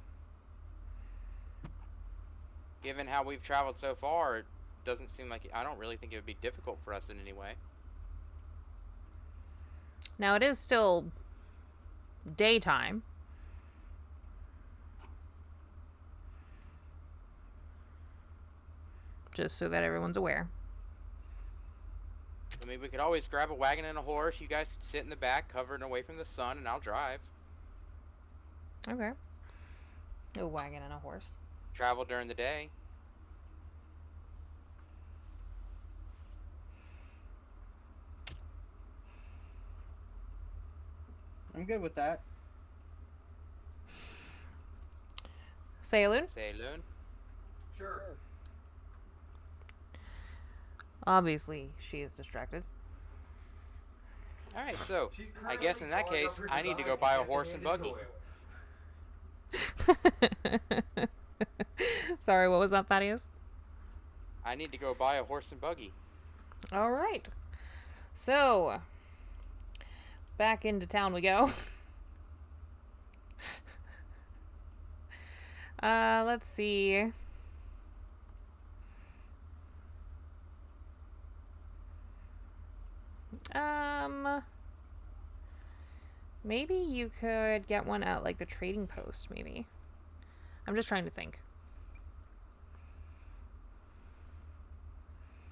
Given how we've traveled so far, it doesn't seem like... I don't really think it would be difficult for us in any way. Now, it is still daytime. Just so that everyone's aware. I mean, we could always grab a wagon and a horse. You guys could sit in the back, covered away from the sun, and I'll drive. Okay. A wagon and a horse. Travel during the day. I'm good with that. Saloon? Saloon. Sure. Obviously, she is distracted. Alright, so, She's I guess in that currently case, drawing up her I need to design go buy a and she horse has and to hand it buggy. to him. Sorry, what was that, Thaddeus? I need to go buy a horse and buggy. All right. So, back into town we go. Let's see. Maybe you could get one at, like, the trading post, maybe. I'm just trying to think.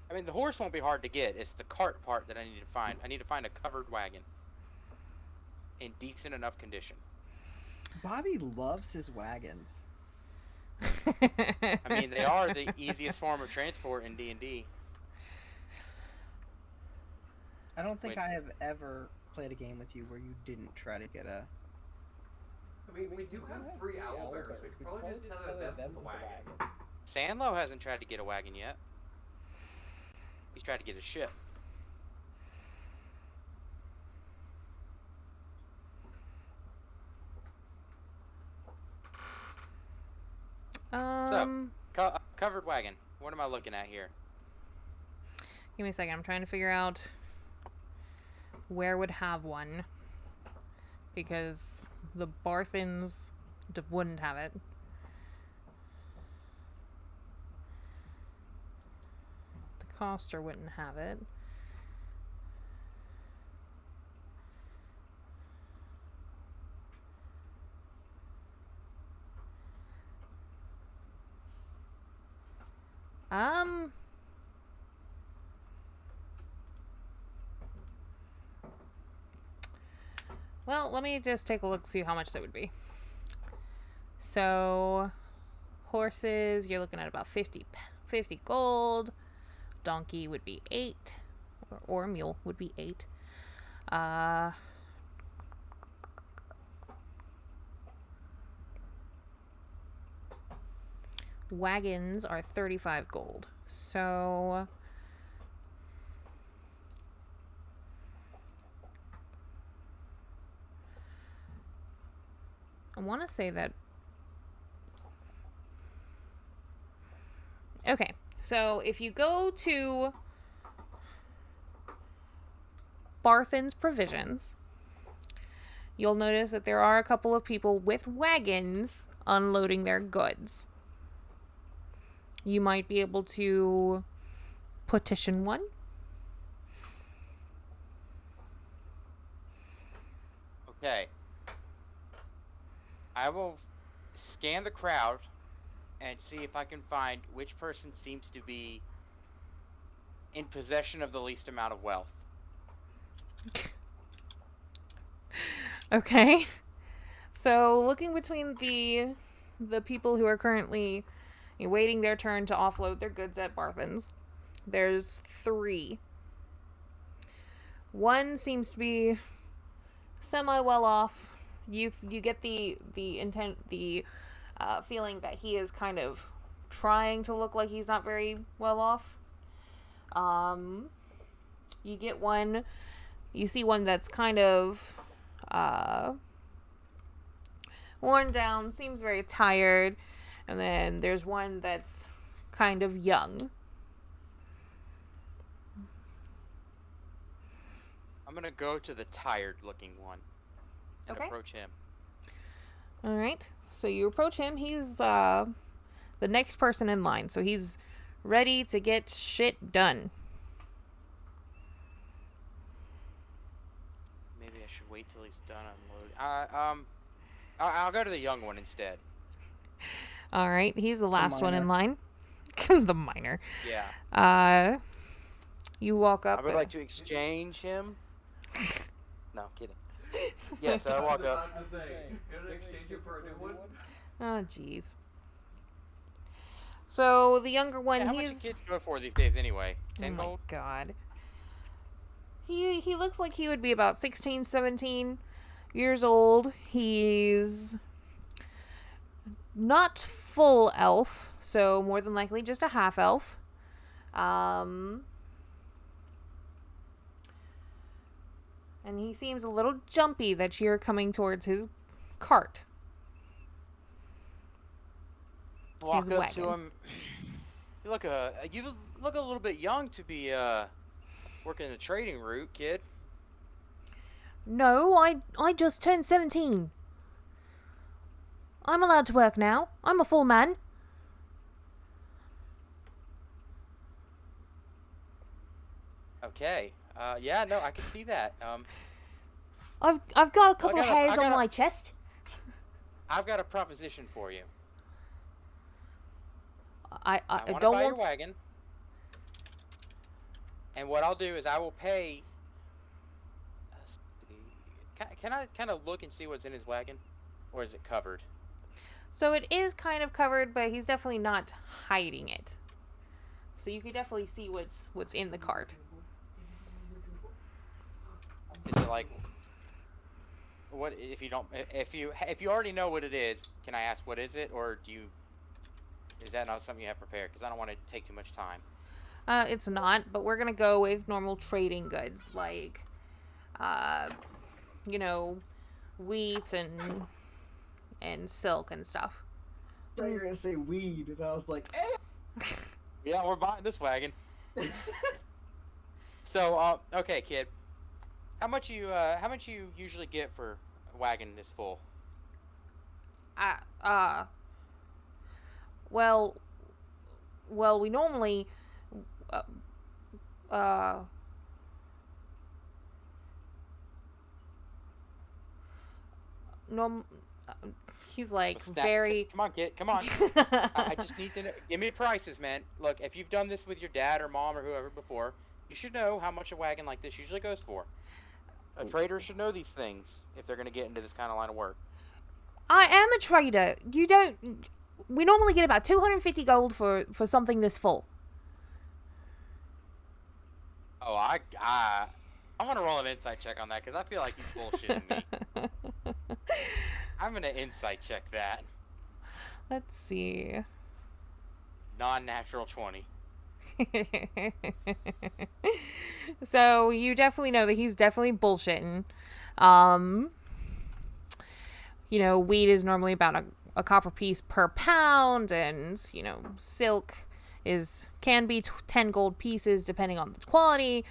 I mean, the horse won't be hard to get. It's the cart part that I need to find. I need to find a covered wagon. In decent enough condition. Bobby loves his wagons. I mean, they are the easiest form of transport in D&D. I don't think Wait. I have ever played a game with you where you didn't try to get a... I mean, we do have 3 owlbears. We could probably just tether them to the wagon. Sandlow hasn't tried to get a wagon yet. He's tried to get a ship. Covered wagon. What am I looking at here? Give me a second. I'm trying to figure out where would have one. Because the Barthens wouldn't have it. The Coster wouldn't have it. Well, let me just take a look, see how much that would be. So, horses, you're looking at about 50 gold. Donkey would be 8. Or mule would be 8. Wagons are 35 gold. So I want to say that. Okay, so if you go to Barthen's Provisions, you'll notice that there are a couple of people with wagons unloading their goods. You might be able to petition one. Okay. I will scan the crowd and see if I can find which person seems to be in possession of the least amount of wealth. Okay. So, looking between the people who are currently waiting their turn to offload their goods at Barthen's, there's 3. One seems to be semi well off. You get the feeling that he is kind of trying to look like he's not very well off. You get one. You see one that's kind of worn down, seems very tired, and then there's one that's kind of young. I'm gonna go to the tired-looking one and approach him. All right. So you approach him. He's the next person in line, so he's ready to get shit done. Maybe I should wait till he's done unloading. I'll go to the young one instead. All right. He's the last one in line. The minor. Yeah. You walk up. I would like to exchange him. No, I'm kidding. Yes, I walk up. I was about to say, gonna exchange it for a new one? Oh, jeez. So the younger one, Yeah, how much do kids go for these days anyway? 10 gold? Oh my god. He looks like he would be about 16, 17 years old. He's not full elf, so more than likely just a half elf. And he seems a little jumpy that you're coming towards his cart. Walk up to him. You look a little bit young to be working the trading route, kid. No, I just turned 17. I'm allowed to work now. I'm a full man. Okay. Yeah, no, I can see that. I've got a couple of hairs on my chest. I've got a proposition for you. I want to don't buy want your wagon. And what I'll do is I will pay. Can I kind of look and see what's in his wagon, or is it covered? So it is kind of covered, but he's definitely not hiding it. So you can definitely see what's in the cart. Is it like what if you don't if you already know what it is? Can I ask what is it, or is that not something you have prepared? Because I don't want to take too much time. It's not, but we're gonna go with normal trading goods like, wheat and silk and stuff. thought you were gonna say weed, and I was like, Yeah, we're buying this wagon. So, okay, kid. How much you usually get for a wagon this full? Well, we normally, norm. He's like very. Come on, kid. Come on. I just need to know. Give me prices, man. Look, if you've done this with your dad or mom or whoever before, you should know how much a wagon like this usually goes for. A trader should know these things if they're going to get into this kind of line of work. I am a trader. You don't. We normally get about 250 gold for something this full. Oh, I want to roll an insight check on that because I feel like he's bullshitting me. I'm going to insight check that. Let's see. Non-natural 20. So you definitely know that he's definitely bullshitting. You know, wheat is normally about a copper piece per pound, and you know, silk can be 10 gold pieces depending on the quality.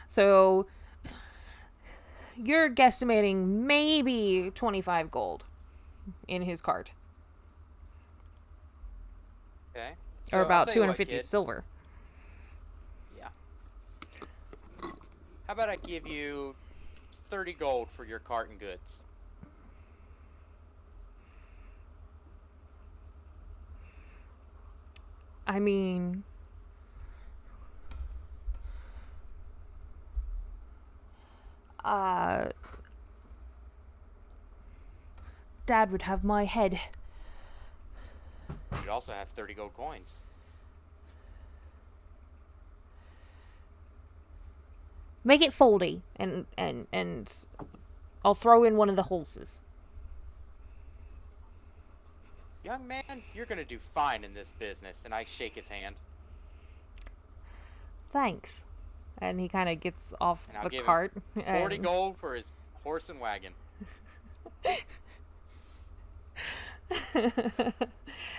So you're guesstimating maybe 25 gold in his cart. Okay. Or So, about I'll tell you what, 250 kid. silver. Yeah. How about I give you 30 gold for your cart and goods? I mean, Dad would have my head. You'd also have 30 gold coins. Make it foldy, and I'll throw in one of the horses. Young man, you're gonna do fine in this business. And I shake his hand. Thanks. And he kind of gets off And I'll the give him cart. 40 and- gold for his horse and wagon.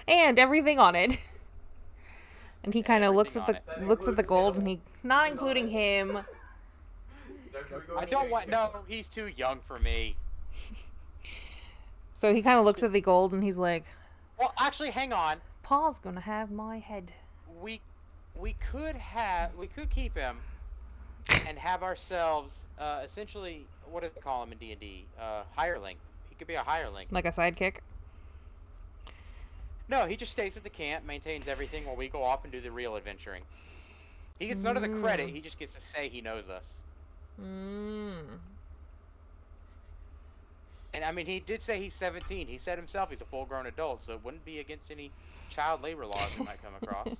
and everything on it. And he kind of looks at everything the on looks at the That gold, and includes he, not including him. Now, can we go I and don't shake want. hands? No, he's too young for me. So he kind of looks at the gold, and he's like, Well, actually, hang on. "Pa's gonna have my head." We could keep him and have ourselves essentially, what do they call him in D&D? Hireling. He could be a hireling. Like a sidekick. No, he just stays at the camp, maintains everything while we go off and do the real adventuring. He gets none of the credit. He just gets to say he knows us. And I mean, he did say he's 17. He said himself he's a full-grown adult, so it wouldn't be against any child labor laws we might come across.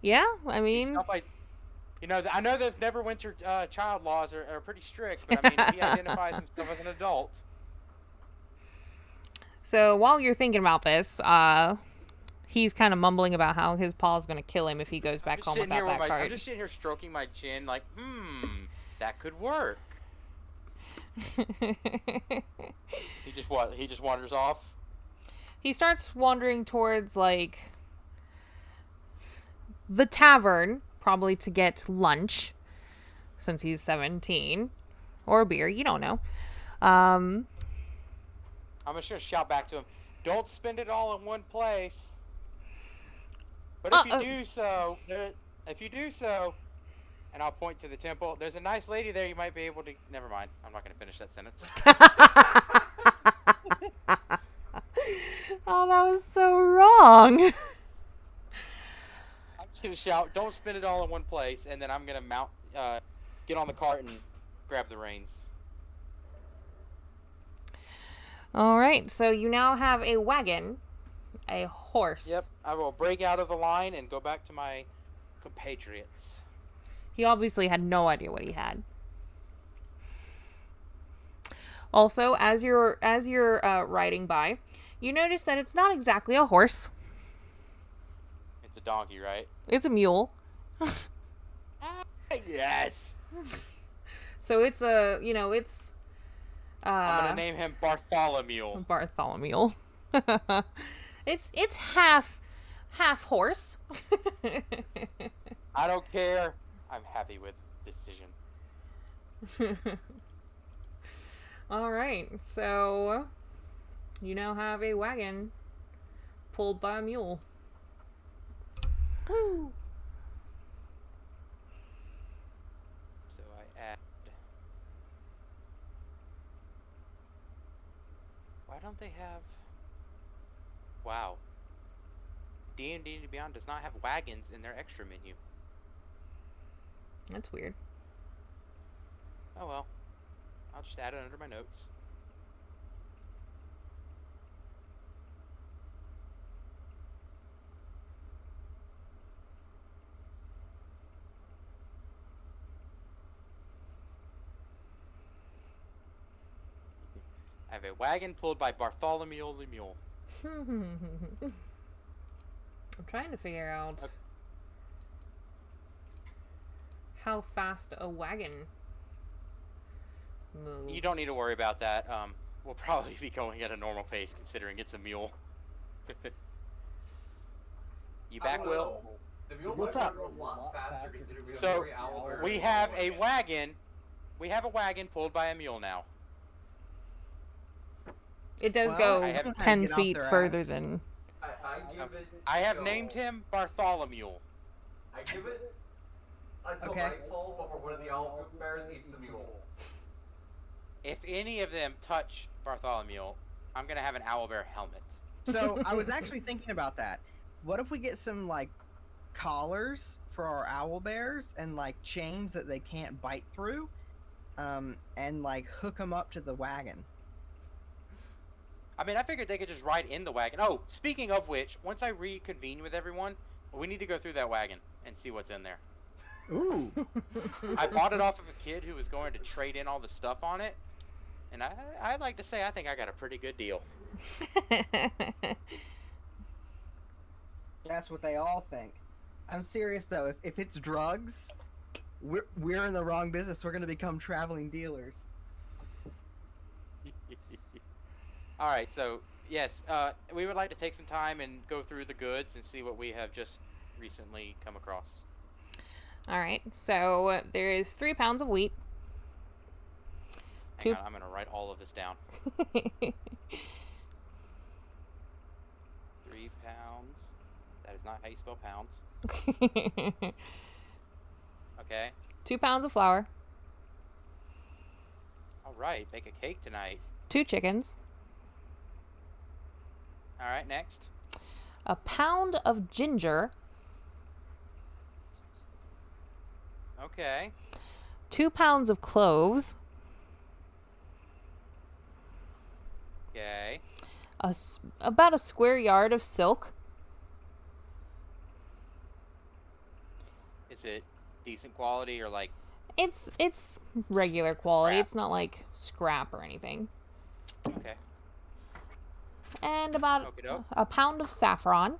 Yeah, I mean, Stuff like, you know, I know those Neverwinter child laws are pretty strict, but I mean, if he identifies himself as an adult. so while you're thinking about this, he's kind of mumbling about how his pa's gonna kill him if he goes back home without that I'm card. just sitting here stroking my chin, like, that could work. He just wanders off. He starts wandering towards, like, the tavern, probably to get lunch, since he's 17. Or beer, you don't know. I'm just gonna shout back to him, "Don't spend it all in one place." But if you do so, and I'll point to the temple, there's a nice lady there. You might be able to. Never mind. I'm not gonna finish that sentence. Oh, that was so wrong. I'm just gonna shout, "Don't spend it all in one place," and then I'm gonna get on the cart and grab the reins. All right, so you now have a wagon, a horse. Yep, I will break out of the line and go back to my compatriots. He obviously had no idea what he had. Also, as you're riding by, you notice that it's not exactly a horse. It's a donkey, right? It's a mule. Yes. So it's I'm gonna name him Bartholomew. Bartholomew. It's half horse. I don't care. I'm happy with the decision. All right, so you now have a wagon pulled by a mule. Woo! So I add. Why don't they have? Wow. D&D Beyond does not have wagons in their extra menu. That's weird. Oh well. I'll just add it under my notes. I have a wagon pulled by Bartholomew the Mule. I'm trying to figure out how fast a wagon moves. You don't need to worry about that. We'll probably be going at a normal pace considering it's a mule. You back, Will? The mule What's might up? run a lot faster considering we have So, 3 owlbears. we have a wagon. We have a wagon pulled by a mule now. It does Well, go I have- 10 Get off feet their further ass. than... I give it. I have till- named him Bartholomew. I give it until Okay. nightfall before one of the owlbears eats the mule. If any of them touch Bartholomew, I'm gonna have an owlbear helmet. So I was actually thinking about that. What if we get some like collars for our owl bears and like chains that they can't bite through, and like hook them up to the wagon? I mean, I figured they could just ride in the wagon. Oh, speaking of which, once I reconvene with everyone, we need to go through that wagon and see what's in there. Ooh. I bought it off of a kid who was going to trade in all the stuff on it, and I'd like to say I think I got a pretty good deal. That's what they all think. I'm serious though. If it's drugs, we're in the wrong business. We're gonna become traveling dealers. All right, so yes, we would like to take some time and go through the goods and see what we have just recently come across. All right, so there is 3 pounds of wheat. Hang on, I'm gonna write all of this down. 3 pounds. That is not how you spell pounds. Okay. 2 pounds of flour. All right, bake a cake tonight. 2 chickens. All right, next. A pound of ginger. Okay. 2 pounds of cloves. Okay. About a square yard of silk. Is it decent quality or like? It's regular quality. Scrap. It's not like scrap or anything. Okay. And about Okie-doke. a pound of saffron.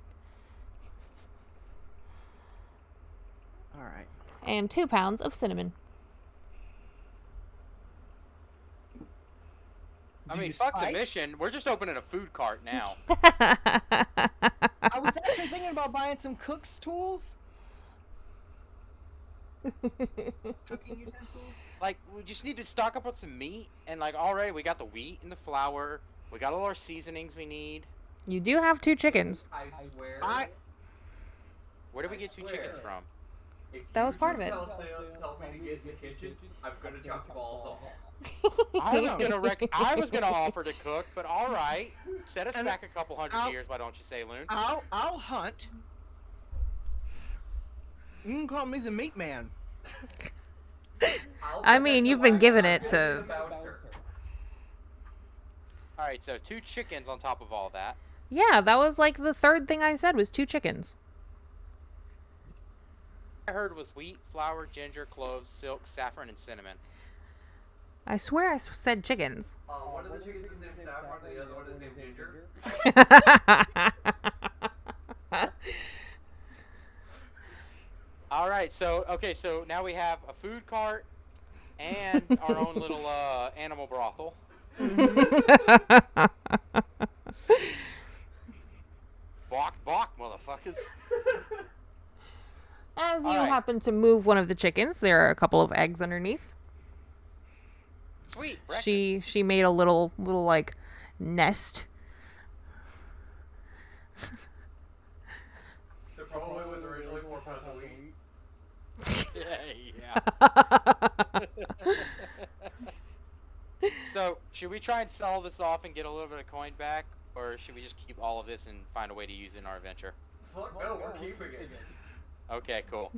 All right. And 2 pounds of cinnamon. I Do mean, you fuck the spice? mission. We're just opening a food cart now. I was actually thinking about buying some cook's tools, cooking utensils. Like, we just need to stock up on some meat, and like already we got the wheat and the flour. We got all our seasonings we need. You do have 2 chickens. I swear. Where did we I get 2 swear. chickens from? If That you was part two of it. Tell me to get in the kitchen, I'm gonna chop your balls off. I was gonna offer to cook, but all right. Set us And back a couple hundred I'll- years, why don't you say, Loon? I'll hunt. You can call me the meat man. I mean, you've been giving it to- All right, so 2 chickens on top of all that. Yeah, that was like the third thing I said was 2 chickens. I heard was wheat, flour, ginger, cloves, silk, saffron, and cinnamon. I swear I said chickens. One of the chickens is named Saffron, and the other one is named Ginger. All right, so okay, so now we have a food cart and our own little animal brothel. 'cause- As you All right. happen to move one of the chickens, there are a couple of eggs underneath. Sweet. Breakfast. She made a little like nest. The probably was originally 4 pounds a week. Yeah. So, should we try and sell this off and get a little bit of coin back, or should we just keep all of this and find a way to use it in our adventure? Fuck no, we're keeping it. Okay, cool.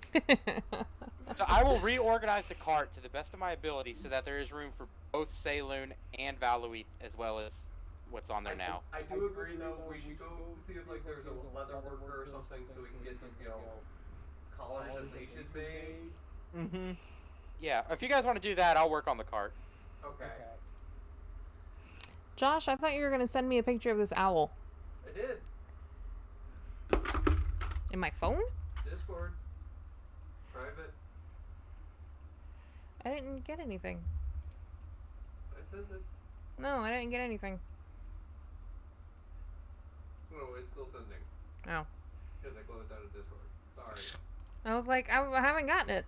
So I will reorganize the cart to the best of my ability so that there is room for both Saloon and Valuith as well as what's on there now. I do agree though, we should go see if like there's a leather worker or something so we can get some, collars and leashes made. Mm-hmm. Yeah, if you guys want to do that, I'll work on the cart. Okay. Josh, I thought you were gonna send me a picture of this owl. I did. In my phone? Discord. Private. I didn't get anything. I sent it. No, I didn't get anything. No, it's still sending. Oh. Because I closed out of Discord. Sorry. I was like, I haven't gotten it.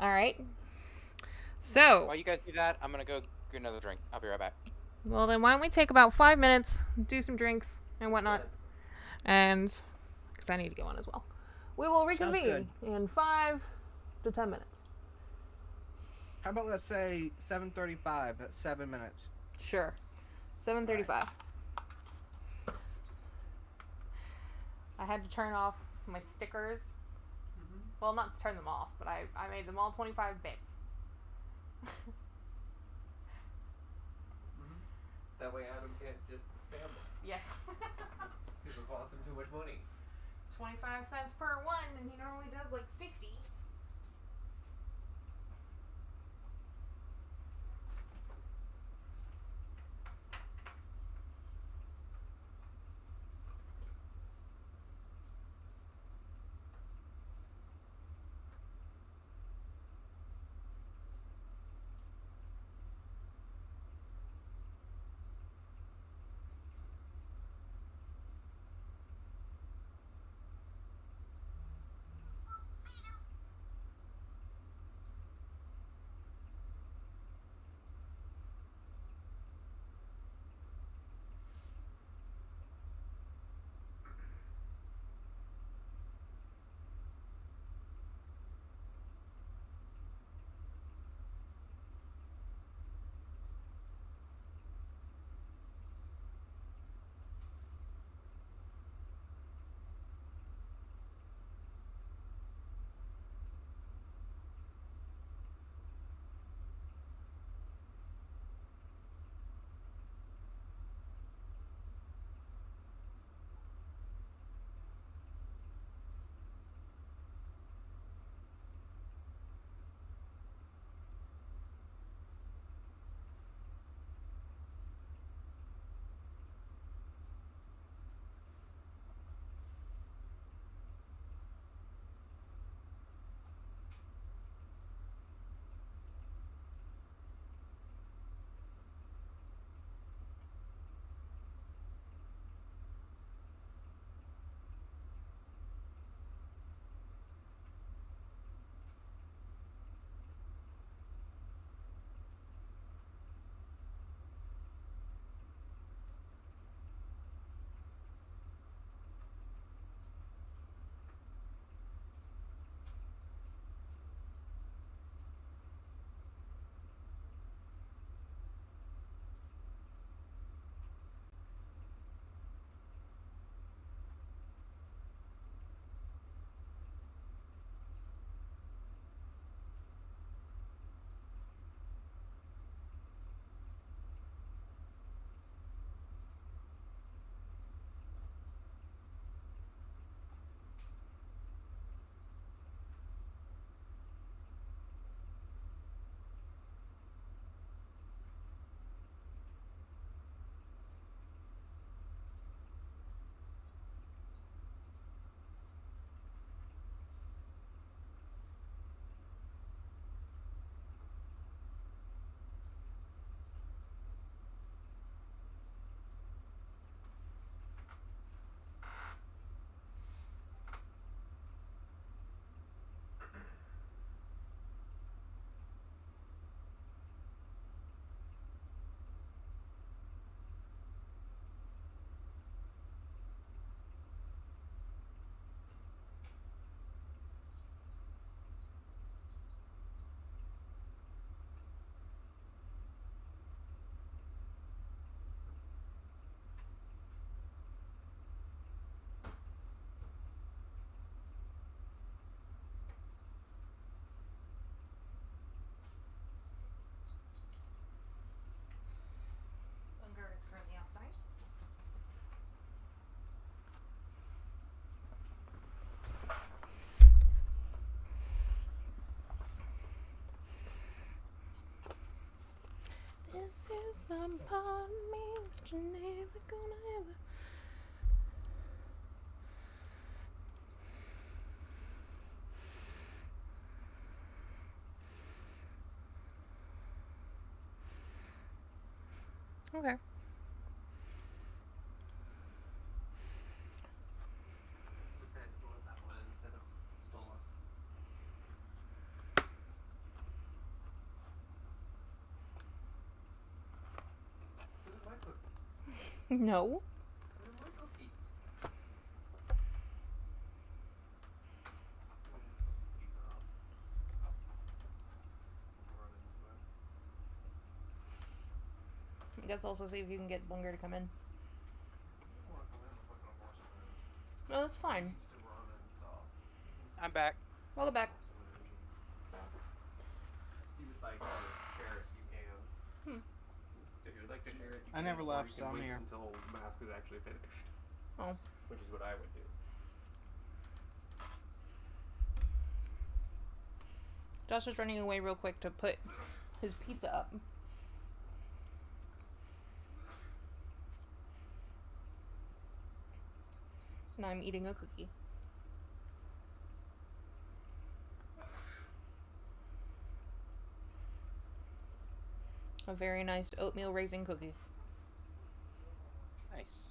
Alright. So, While you guys do that, I'm gonna go get another drink. I'll be right back. well then why don't we take about 5 minutes, do some drinks and whatnot, and, because I need to get one as well. We will reconvene in 5 to 10 minutes. How about let's say 7:35? That's 7 minutes. Sure. 7:35. I had to turn off my stickers. Mm-hmm. Well, not to turn them off, but I made them all 25 bits. Mm-hmm. That way Adam can't just spam them. Yeah. Because it'll cost him too much money. 25 cents per one, and he normally does like 50. This is the part of me that you're never gonna ever. Okay. Decided to go with that one instead of Stolas. Those are my cookies. No. Those are my cookies. Pizza up. Run into it. Let's also see if you can get Bunger to come in. I don't want to come in if I'm gonna force him in. No, that's He fine. needs to run and stuff. He needs I'm back. Welcome back. some energy. He would like to share it, you can. If you'd like to share it, you I can. never or left, you so can I'm wait here. until the mask is actually finished. Oh. Which is what I would do. Josh is running away real quick to put his pizza up. And I'm eating a cookie. A very nice oatmeal raisin cookie. Nice.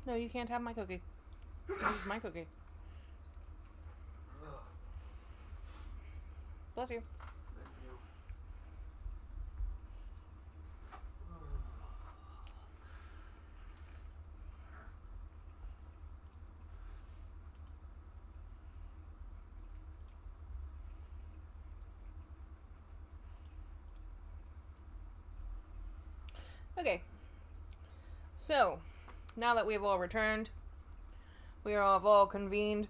No, you can't have my cookie. This is my cookie. Bless you. Thank you. Okay. So, now that we've all returned, we have all convened.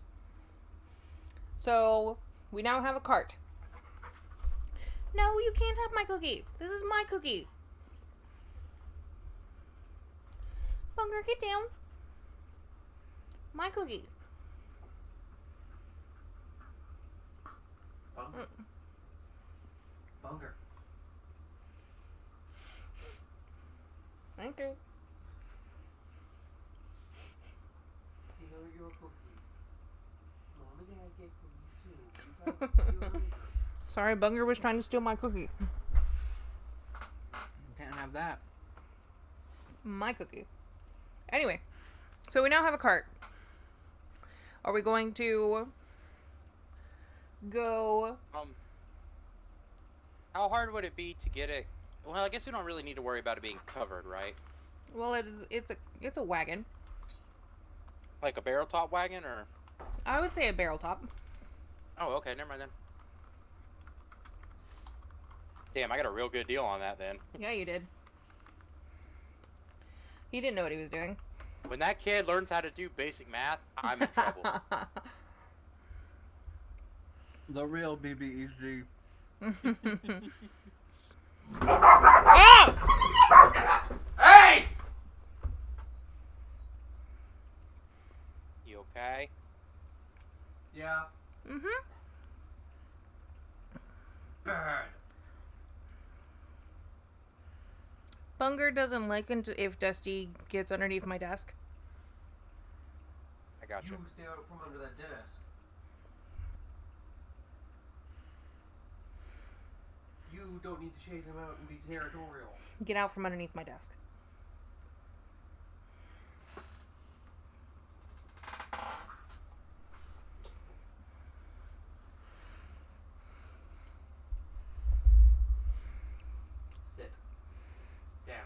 So, we now have a cart. No, you can't have my cookie. This is my cookie. Bunger, get down. My cookie. Bunger. Bunger. Thank you. These are your cookies. Mom and Dad get cookies too. You got you later. Sorry, Bunger was trying to steal my cookie. Can't have that. My cookie. Anyway, so we now have a cart. Are we going to go? How hard would it be to get it? Well, I guess we don't really need to worry about it being covered, right? Well, it's a wagon. Like a barrel top wagon, or? I would say a barrel top. Oh, okay, never mind then. Damn, I got a real good deal on that then. Yeah, you did. He didn't know what he was doing. When that kid learns how to do basic math, I'm in trouble. The real BBEG. Ah! Hey! You okay? Yeah. Mm-hmm. Bad. Bunger doesn't like if Dusty gets underneath my desk. I got you. You stay out from under that desk. You don't need to chase him out and be territorial. Get out from underneath my desk. Sit. Down.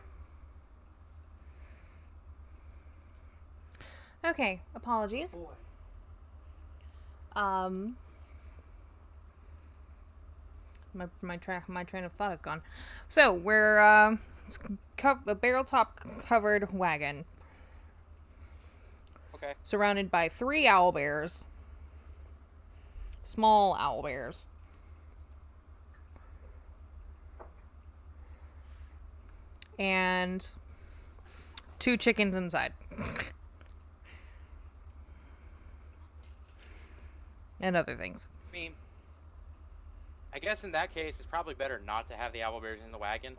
Okay, apologies. Boy. My train of thought is gone. So we're it's a barrel top covered wagon Okay. surrounded by 3 owl bears, small owl bears, and 2 chickens inside. And other things. I mean, I guess in that case, it's probably better not to have the owlbears in the wagon,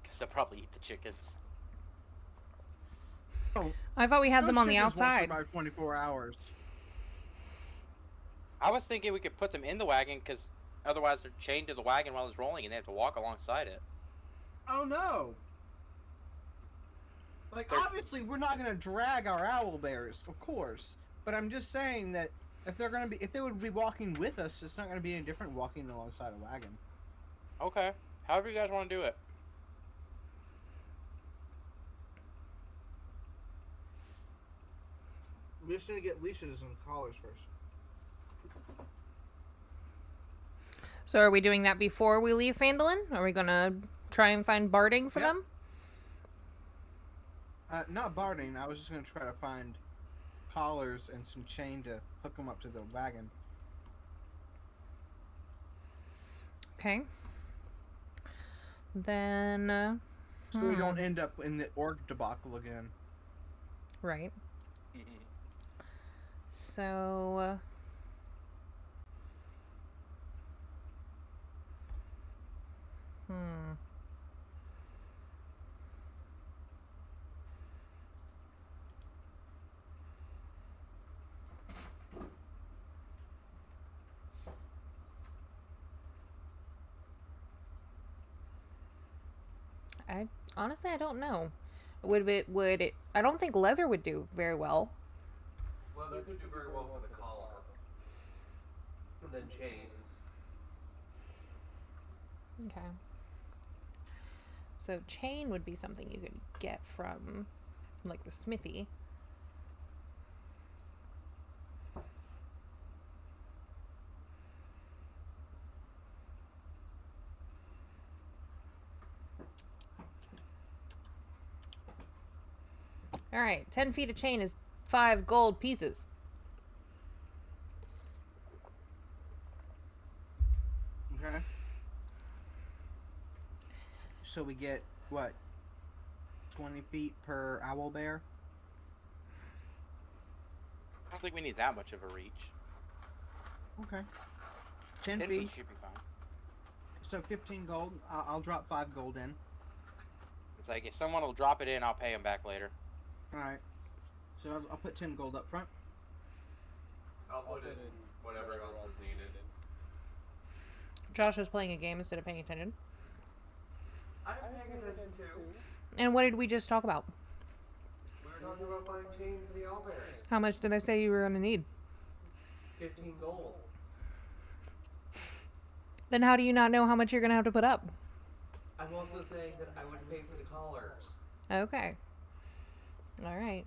because they'll probably eat the chickens. Oh, I thought we had them those on the chickens won't outside. survive 24 hours. I was thinking we could put them in the wagon, because otherwise they're chained to the wagon while it's rolling, and they have to walk alongside it. Oh no! Like, They're- obviously, we're not gonna drag our owl bears, of course. But I'm just saying that if they would be walking with us, it's not gonna be any different walking alongside a wagon. Okay. However you guys want to do it. We just need to get leashes and collars first. So are we doing that before we leave Phandelin? Are we gonna try and find barding for Yep. them? Not barding. I was just gonna try to find collars and some chain to hook them up to the wagon. Okay. Then, So we don't end up in the orc debacle again. right. So, honestly, I don't know. Would it, I don't think leather would do very well. Leather could do very well for the collar. And then chains. Okay. So chain would be something you could get from, like, the smithy. All right, 10 feet of chain is 5 gold pieces. Okay. So we get what? 20 feet per owl bear. I don't think we need that much of a reach. Okay. 10 10 feet. feet should be fine. So 15 gold. I'll drop 5 gold in. It's like, if someone will drop it in, I'll pay them back later. Alright. So I'll put 10 gold up front. I'll put it in whatever else is needed. Josh was playing a game instead of paying attention. I'm paying attention too. And what did we just talk about? We were talking about buying chain for the owlbears. How much did I say you were going to need? 15 gold. Then how do you not know how much you're going to have to put up? I'm also saying that I would pay for the collars. Okay. All right.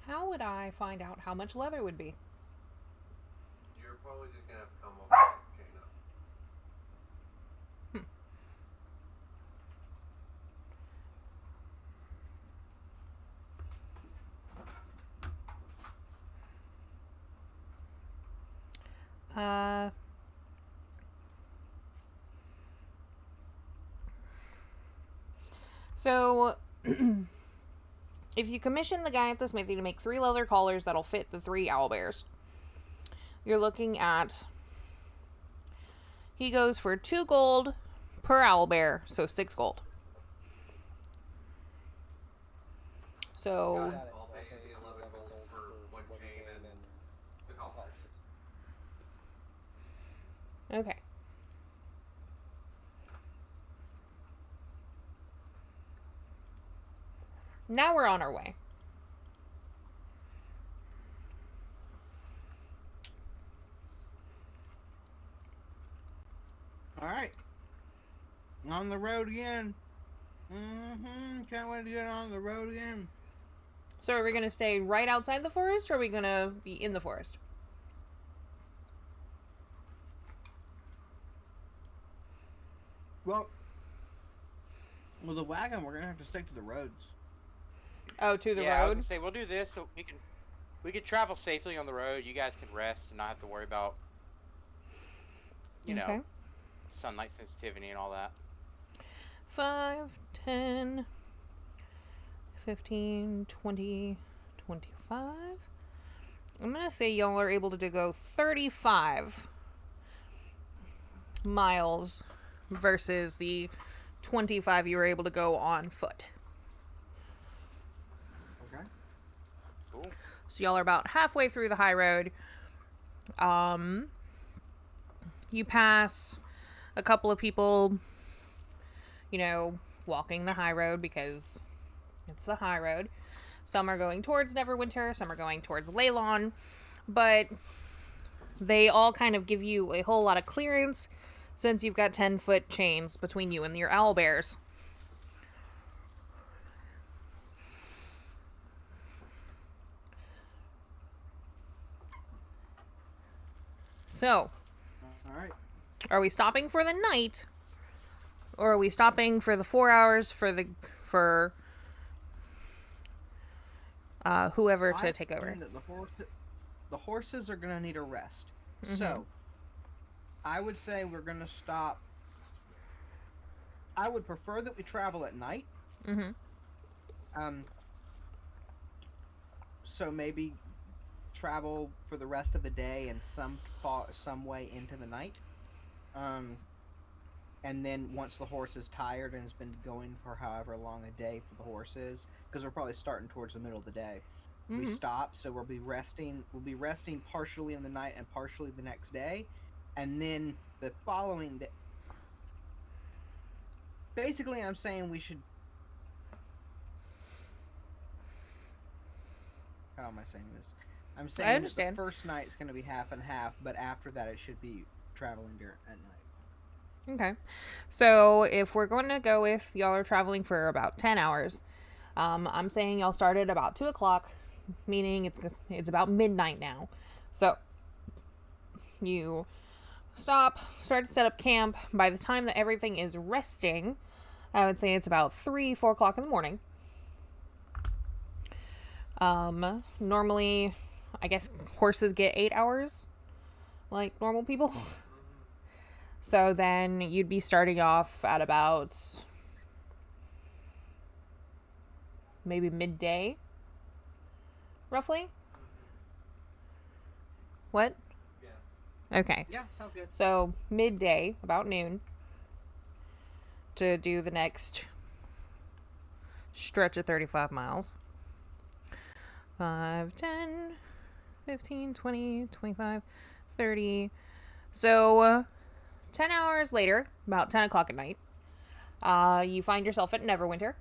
How would I find out how much leather would be? You're probably just gonna have to come up with chain up. So, if you commission the guy at the smithy to make 3 leather collars that'll fit the 3 owlbears, you're looking at... He goes for 2 gold per owlbear, so 6 gold. So, I'll pay the 11 gold for one chain and the collars. okay. Now we're on our way. Alright. On the road again. Can't wait to get on the road again. So are we going to stay right outside the forest, or are we going to be in the forest? Well, with the wagon, we're going to have to stick to the roads. Oh, to the yeah, I was road? gonna say we'll do this so we can travel safely on the road. You guys can rest and not have to worry about, you Okay. know, sunlight sensitivity and all that. 5, 10, 15, 20, 25. I'm going to say y'all are able to go 35 miles versus the 25 you were able to go on foot. Okay. Cool. So y'all are about halfway through the high road. You pass a couple of people, you know, walking the high road because it's the high road. Some are going towards Neverwinter, some are going towards Leylon, but they all kind of give you a whole lot of clearance since you've got 10-foot chains between you and your owlbears. So, All right. are we stopping for the night, or are we stopping for the 4 hours for whoever to take over? Find that the horses are gonna need a rest. So, I would say we're gonna stop. I would prefer that we travel at night. So maybe travel for the rest of the day and some way into the night. And then once the horse is tired and has been going for however long a day for the horse is, because we're probably starting towards the middle of the day, we stop. So we'll be resting. We'll be resting partially in the night and partially the next day, and then the following day. Basically, I'm saying we should. How am I saying this? I'm saying that understand. the first night is going to be half and half, but after that it should be traveling at night. Okay. So if we're going to go with y'all are traveling for about 10 hours, I'm saying y'all started about 2 o'clock, meaning it's about midnight now. So you start to set up camp. By the time that everything is resting, I would say it's about 3, 4 o'clock in the morning. Normally, I guess horses get 8 hours, like normal people. So then you'd be starting off at about maybe midday, roughly. What? Yes. Okay. Yeah, sounds good. So midday, about noon, to do the next stretch of 35 miles. 5, 10, 15, 20, 25, 30. So 10 hours later, about 10 o'clock at night, you find yourself at Neverwinter.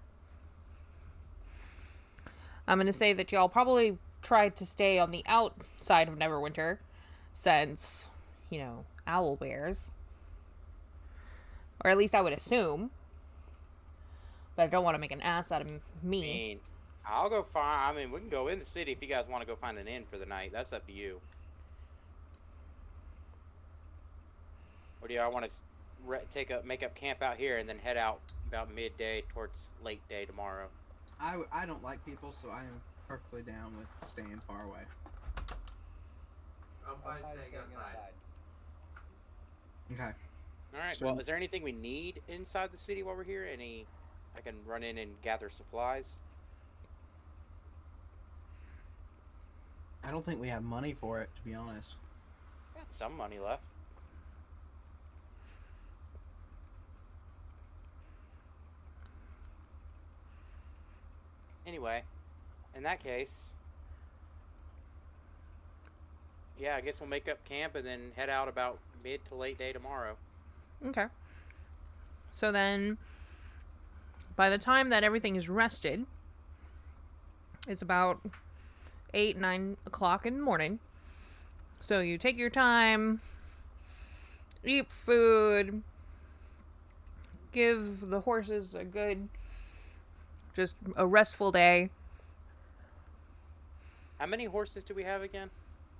I'm going to say that y'all probably tried to stay on the outside of Neverwinter since, you know, owl bears. Or at least I would assume. But I don't want to make an ass out of me. I'll go find. I mean, we can go in the city if you guys want to go find an inn for the night. That's up to you. Or do y'all want to make up camp out here and then head out about midday towards late day tomorrow? I don't like people, so I am perfectly down with staying far away. I'm fine staying outside. Okay. All right. So- Well, is there anything we need inside the city while we're here? I can run in and gather supplies. I don't think we have money for it, to be honest. Got some money left. Anyway, in that case, yeah, I guess we'll make up camp and then head out about mid to late day tomorrow. Okay. So then, by the time that everything is rested, it's about 8, 9 o'clock in the morning. So you take your time, eat food, give the horses just a restful day. How many horses do we have again?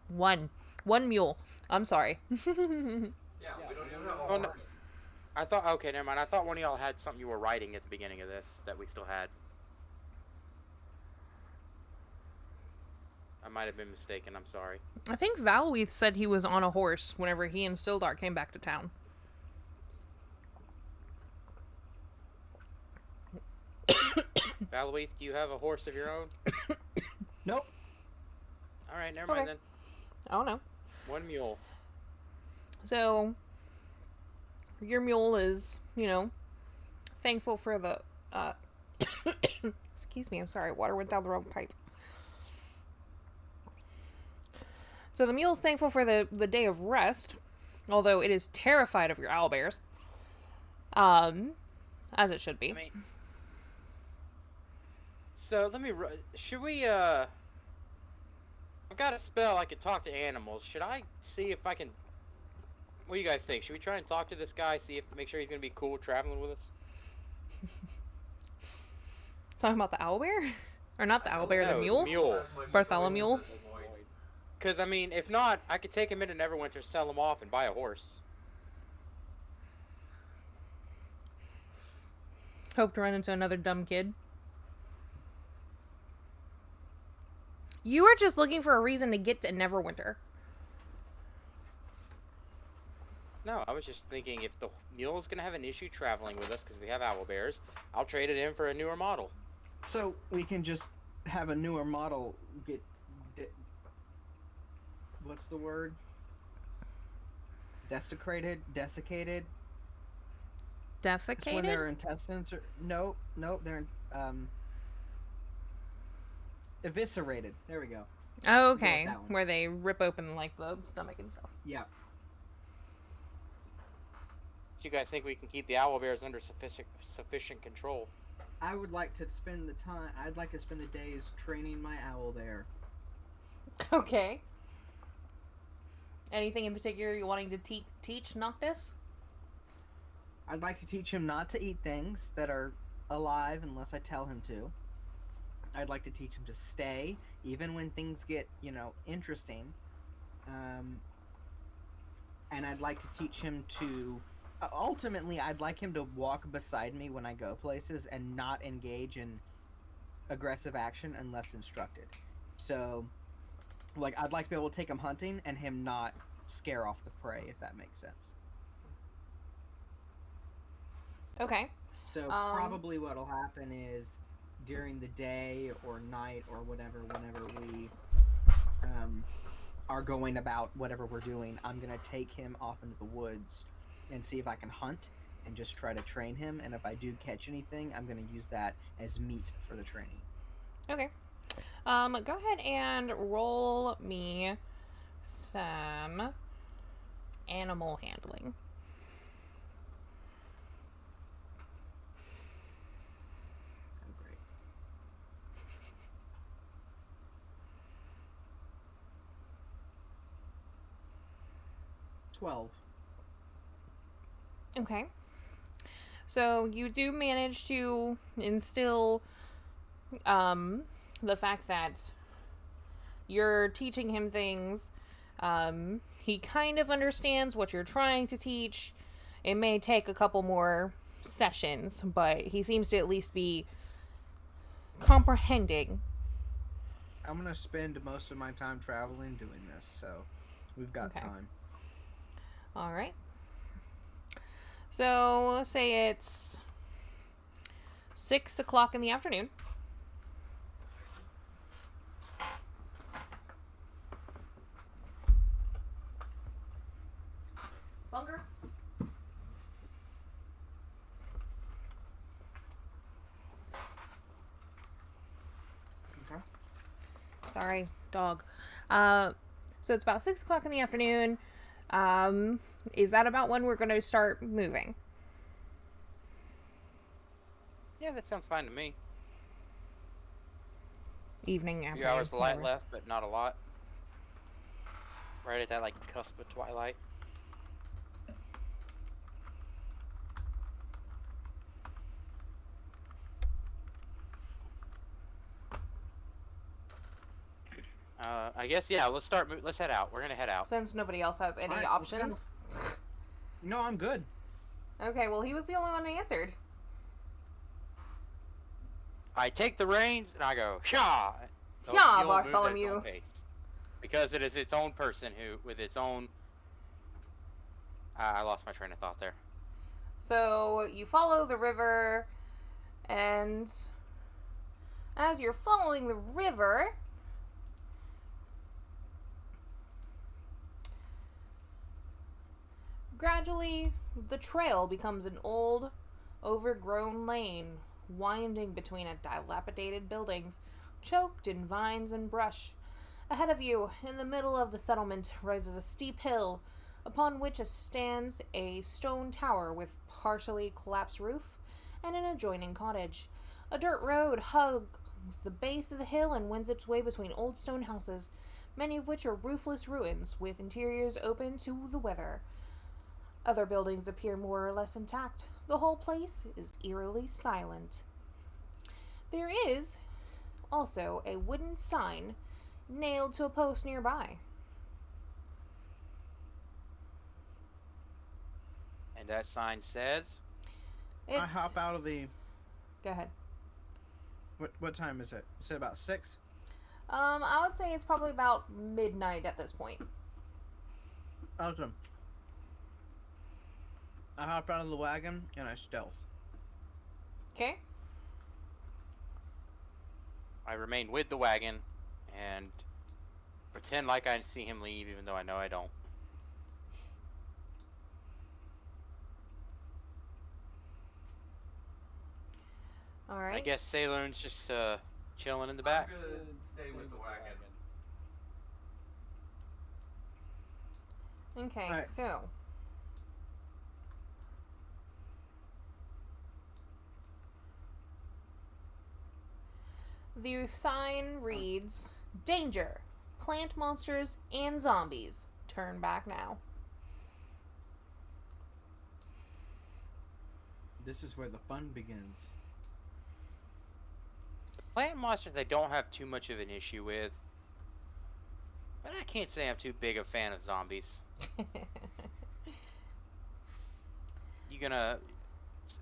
One mule. I'm sorry. Yeah, we don't even have a Oh, no. horse. I thought, okay, never mind. I thought one of y'all had something you were writing at the beginning of this that we still had. I might have been mistaken. I'm sorry. I think Valweath said he was on a horse whenever he and Sildar came back to town. Valweath, do you have a horse of your own? Nope. All right, never mind then. I don't know. One mule. So, your mule is, thankful for the, excuse me, I'm sorry, water went down the wrong pipe. So the mule's thankful for the day of rest, although it is terrified of your owlbears. As it should be. I mean, so should we, I've got a spell I could talk to animals. Should I see if I can, what do you guys think? Should we try and talk to this guy, make sure he's going to be cool traveling with us? Talking about the owlbear? Or not the owlbear, No, the mule? Mule. Bartholomew? Because, I mean, if not, I could take him into Neverwinter, sell him off, and buy a horse. Hope to run into another dumb kid. You were just looking for a reason to get to Neverwinter. No, I was just thinking if the mule is going to have an issue traveling with us because we have owlbears, I'll trade it in for a newer model. So we can just have a newer model get... what's the word? Desecrated? Desiccated? That's when Defecated? their intestines are... Nope, they're... eviscerated. There we go. Oh, okay. that one. Where they rip open, like, the stomach and stuff. Yeah. Do you guys think we can keep the owlbears under sufficient control? I would like to spend the time... I'd like to spend the days training my owl there. Okay. Anything in particular you're wanting to teach Noctis? I'd like to teach him not to eat things that are alive unless I tell him to. I'd like to teach him to stay, even when things get, interesting. And I'd like to teach him to... ultimately, I'd like him to walk beside me when I go places and not engage in aggressive action unless instructed. So, like, I'd like to be able to take him hunting and him not scare off the prey, if that makes sense. Okay. So probably what'll happen is during the day or night or whatever, whenever we are going about whatever we're doing, I'm gonna take him off into the woods and see if I can hunt and just try to train him. And if I do catch anything, I'm gonna use that as meat for the training. Okay. Go ahead and roll me some animal handling. Oh, great. $12. Okay. So you do manage to instill the fact that you're teaching him things. He kind of understands what you're trying to teach. It may take a couple more sessions, but he seems to at least be comprehending. I'm gonna spend most of my time traveling doing this, so we've got time. All right. So say it's 6 o'clock in the afternoon. Bunker? Okay. Sorry, dog. So it's about 6 o'clock in the afternoon. Is that about when we're going to start moving? Yeah, that sounds fine to me. Evening, A afternoon. few hours of light whatever. left, but not a lot. Right at that, cusp of twilight. I guess, yeah, let's head out. We're gonna head out. Since nobody else has any Alright, let's go. options. No, I'm good. Okay, well, he was the only one who answered. I take the reins, and I go, Shah! The Yeah, mule moves at its Bartholomew. own pace. Because it is its own person who, with its own... I lost my train of thought there. So you follow the river, and as you're following the river, gradually the trail becomes an old, overgrown lane winding between dilapidated buildings, choked in vines and brush. Ahead of you, in the middle of the settlement, rises a steep hill, upon which stands a stone tower with partially collapsed roof and an adjoining cottage. A dirt road hugs the base of the hill and wends its way between old stone houses, many of which are roofless ruins with interiors open to the weather. Other buildings appear more or less intact. The whole place is eerily silent. There is also a wooden sign nailed to a post nearby. And that sign says... I hop out of the... Go ahead. What time is it? You said about 6? I would say it's probably about midnight at this point. Awesome. I hop out of the wagon and I stealth. Okay. I remain with the wagon and pretend like I see him leave, even though I know I don't. All right. I guess Saloon's just chilling in the back. I'm gonna stay with the wagon. Okay, Alright. so the sign reads, "Danger! Plant monsters and zombies. Turn back now." This is where the fun begins. Plant monsters I don't have too much of an issue with. But I can't say I'm too big a fan of zombies. You gonna...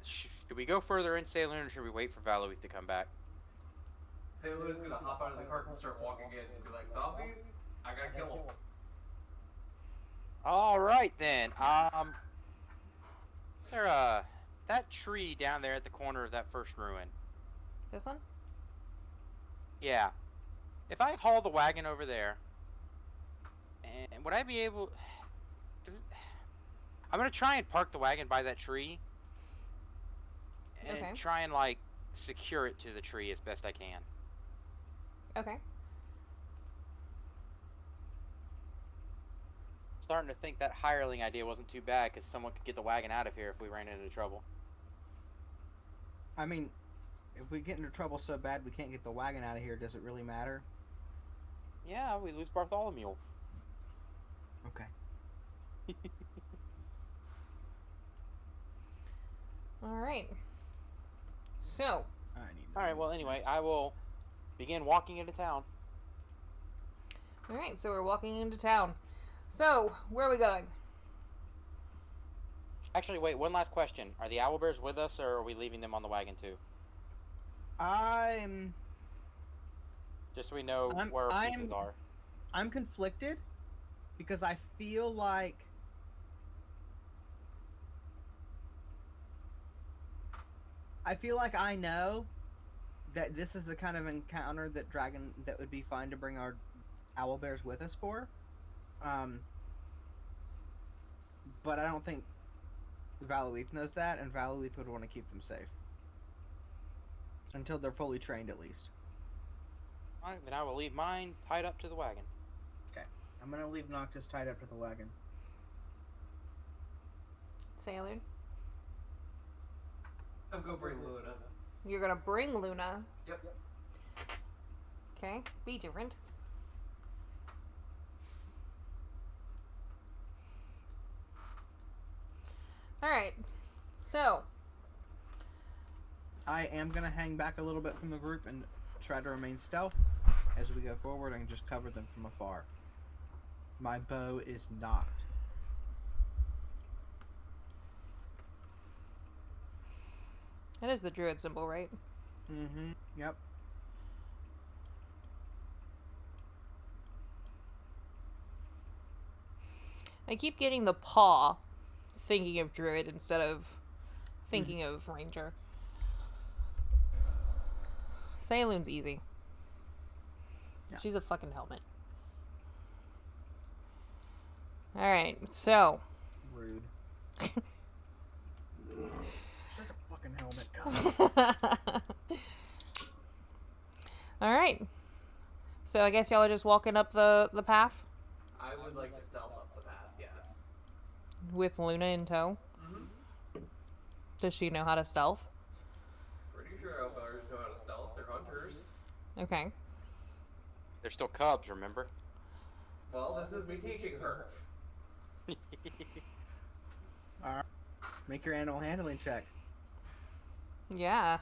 Should we go further in Saloon, or should we wait for Valouith to come back? Saloon's gonna hop out of the cart and start walking in and be like, zombies? I gotta kill them. Alright then, is there that tree down there at the corner of that first ruin? This one? Yeah. If I haul the wagon over there, and would I be able... I'm gonna try and park the wagon by that tree, and Okay. try and, like, secure it to the tree as best I can. Okay. Starting to think that hireling idea wasn't too bad, because someone could get the wagon out of here if we ran into trouble. I mean, if we get into trouble so bad we can't get the wagon out of here, does it really matter? Yeah, we lose Bartholomew. Okay. All right. So, I need to Alright, well, anyway, I will begin walking into town. all right. So we're walking into town. So, where are we going? Actually, wait, one last question. Are the owlbears with us, or are we leaving them on the wagon, too? I'm Just so we know where our pieces are. I'm conflicted because I feel like I know that this is the kind of encounter that would be fine to bring our owl bears with us for. But I don't think Valouith knows that, and Valouith would want to keep them safe. Until they're fully trained, at least. Alright, then I will leave mine tied up to the wagon. Okay. I'm gonna leave Noctis tied up to the wagon. Sailor? I'm gonna bring Luna. You're gonna bring Luna. Yep. Okay. Be different. All right. So, I am gonna hang back a little bit from the group and try to remain stealth as we go forward and just cover them from afar. My bow is knocked. that is the druid symbol, right? Mm-hmm. Yep. I keep getting the paw, thinking of druid instead of thinking of ranger. Saloon's easy. Yeah. She's a fucking helmet. Alright, so. Rude. Such a fucking helmet. God. Alright. So I guess y'all are just walking up the path I would like to stealth up the path, yes. with Luna in tow. Mm-hmm. Does she know how to stealth? Pretty sure elfars know how to stealth. They're hunters. Okay. They're still cubs, remember? Well, this is me teaching her. Alright. Make your animal handling check. Yeah.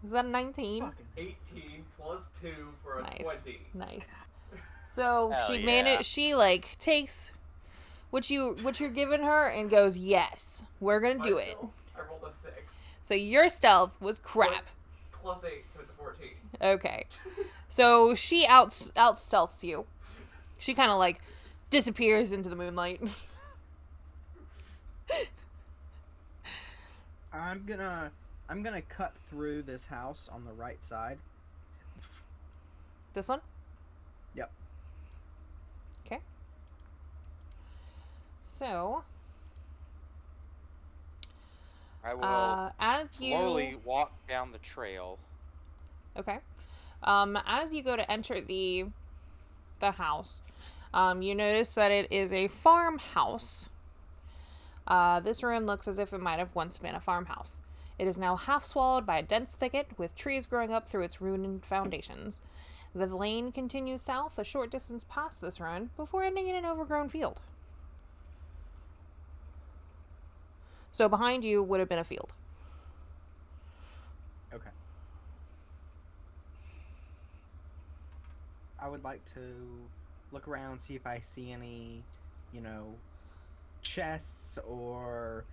Is that a 19? Fucking 18 plus 2 for a Nice. 20. Nice. So Hell she yeah. managed. She like takes what you're giving her and goes, "Yes, we're gonna do it." I rolled a 6. So your stealth was crap. Plus 8, so it's a 14. Okay. So she out stealths you. She kind of like disappears into the moonlight. I'm gonna cut through this house on the right side. This one? Yep. Okay. So, I will as you slowly walk down the trail. Okay. As you go to enter the house, you notice that it is a farmhouse. This ruin looks as if it might have once been a farmhouse. It is now half swallowed by a dense thicket with trees growing up through its ruined foundations. The lane continues south a short distance past this ruin before ending in an overgrown field. So behind you would have been a field. Okay. I would like to look around, see if I see any, chests or,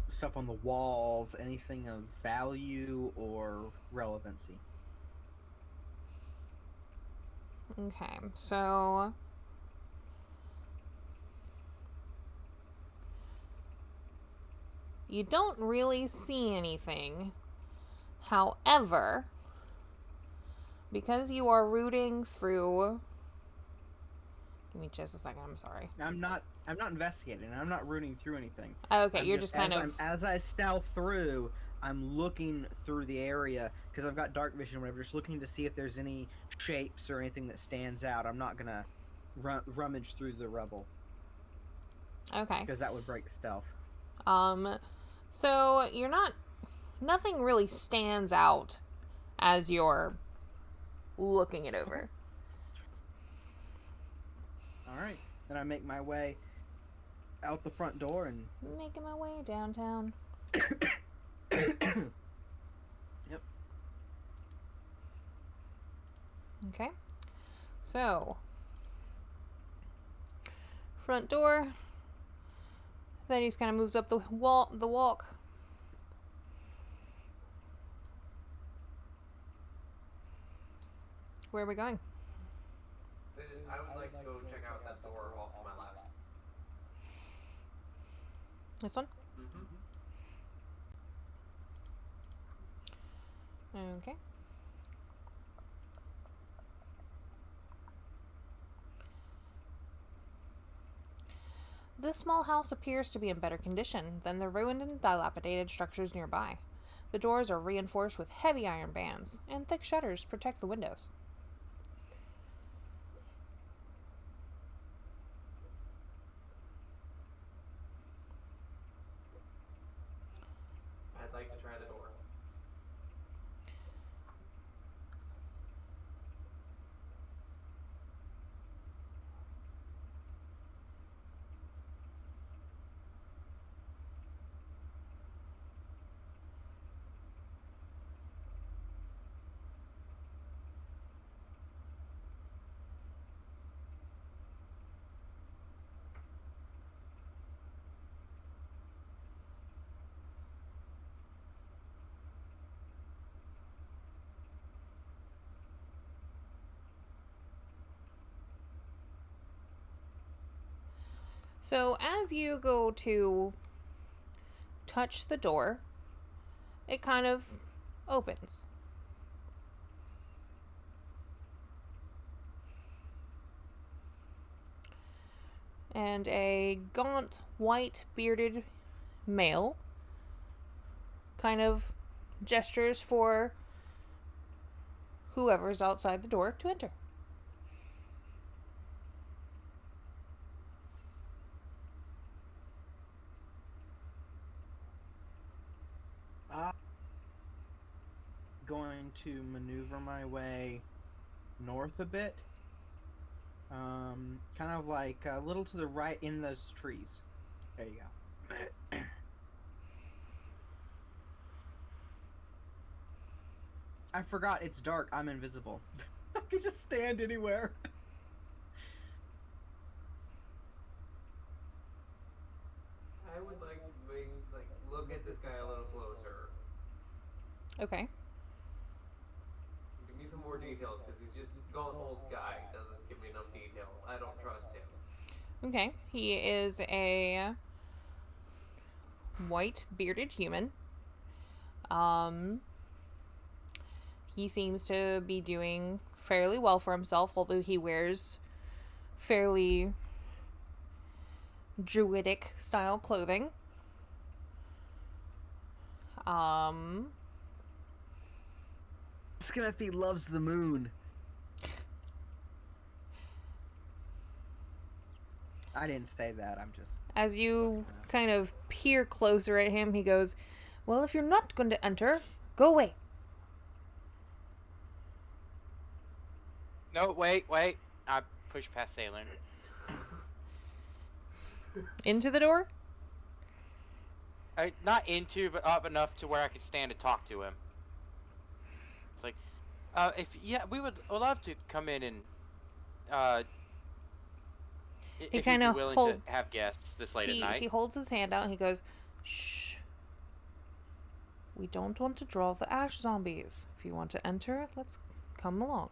stuff on the walls, anything of value or relevancy. Okay, so you don't really see anything. However, because you are rooting through... Give me just a second, I'm sorry. I'm not investigating. I'm not rooting through anything. Okay, you're just kind of... As I stealth through, I'm looking through the area because I've got dark vision or whatever, just looking to see if there's any shapes or anything that stands out. I'm not gonna rummage through the rubble Okay. because that would break stealth. So you're not... Nothing really stands out as you're looking it over. All right, then I make my way out the front door and Making my way downtown. Yep. Okay. So, front door. Then he kind of moves up the walk. Where are we going? So I would like to go check out that door off to my left. This one? Mm-hmm. Okay. This small house appears to be in better condition than the ruined and dilapidated structures nearby. The doors are reinforced with heavy iron bands, and thick shutters protect the windows. I'd like to try the door. So as you go to touch the door, it kind of opens. And a gaunt, white, bearded male kind of gestures for whoever's outside the door to enter. Going to maneuver my way north a bit. Kind of like a little to the right in those trees. There you go. I forgot it's dark. I'm invisible. I can just stand anywhere. I would like to look at this guy a little closer. Okay. Give me some more details, because he's just gone old guy. Doesn't give me enough details. I don't trust him. Okay. He is a white, bearded human. He seems to be doing fairly well for himself, although he wears fairly druidic style clothing. Skinnafi loves the moon. I didn't say that. I'm just... As you kind of peer closer at him, he goes, "Well, if you're not going to enter, go away." No, wait. I push past Salem. Into the door? Not into, but up enough to where I could stand and talk to him. It's like, we would love to come in and, if you'd be willing to have guests this late at night. He holds his hand out and he goes, "Shh. We don't want to draw the ash zombies. If you want to enter, let's come along."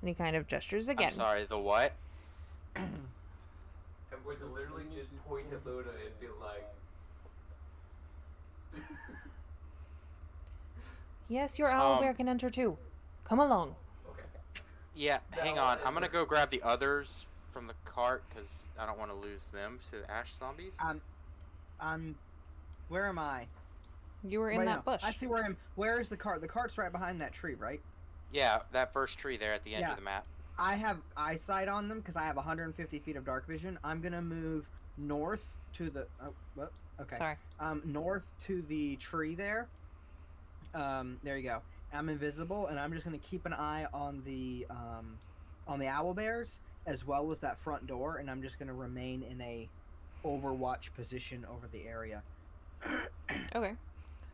And he kind of gestures again. I'm sorry, the what? I'm going to literally just point at Luna and be like... "Yes, your owlbear can enter too. Come along." Okay. Yeah, hang on. I'm gonna go grab the others from the cart, because I don't want to lose them to ash zombies. Where am I? You were in that bush. I see where I am. Where is the cart? The cart's right behind that tree, right? Yeah, that first tree there at the edge of the map. I have eyesight on them because I have 150 feet of dark vision. I'm gonna move north to the... okay. Sorry. North to the tree there. There you go. I'm invisible, and I'm just gonna keep an eye on the owl bears as well as that front door, and I'm just gonna remain in a overwatch position over the area. Okay.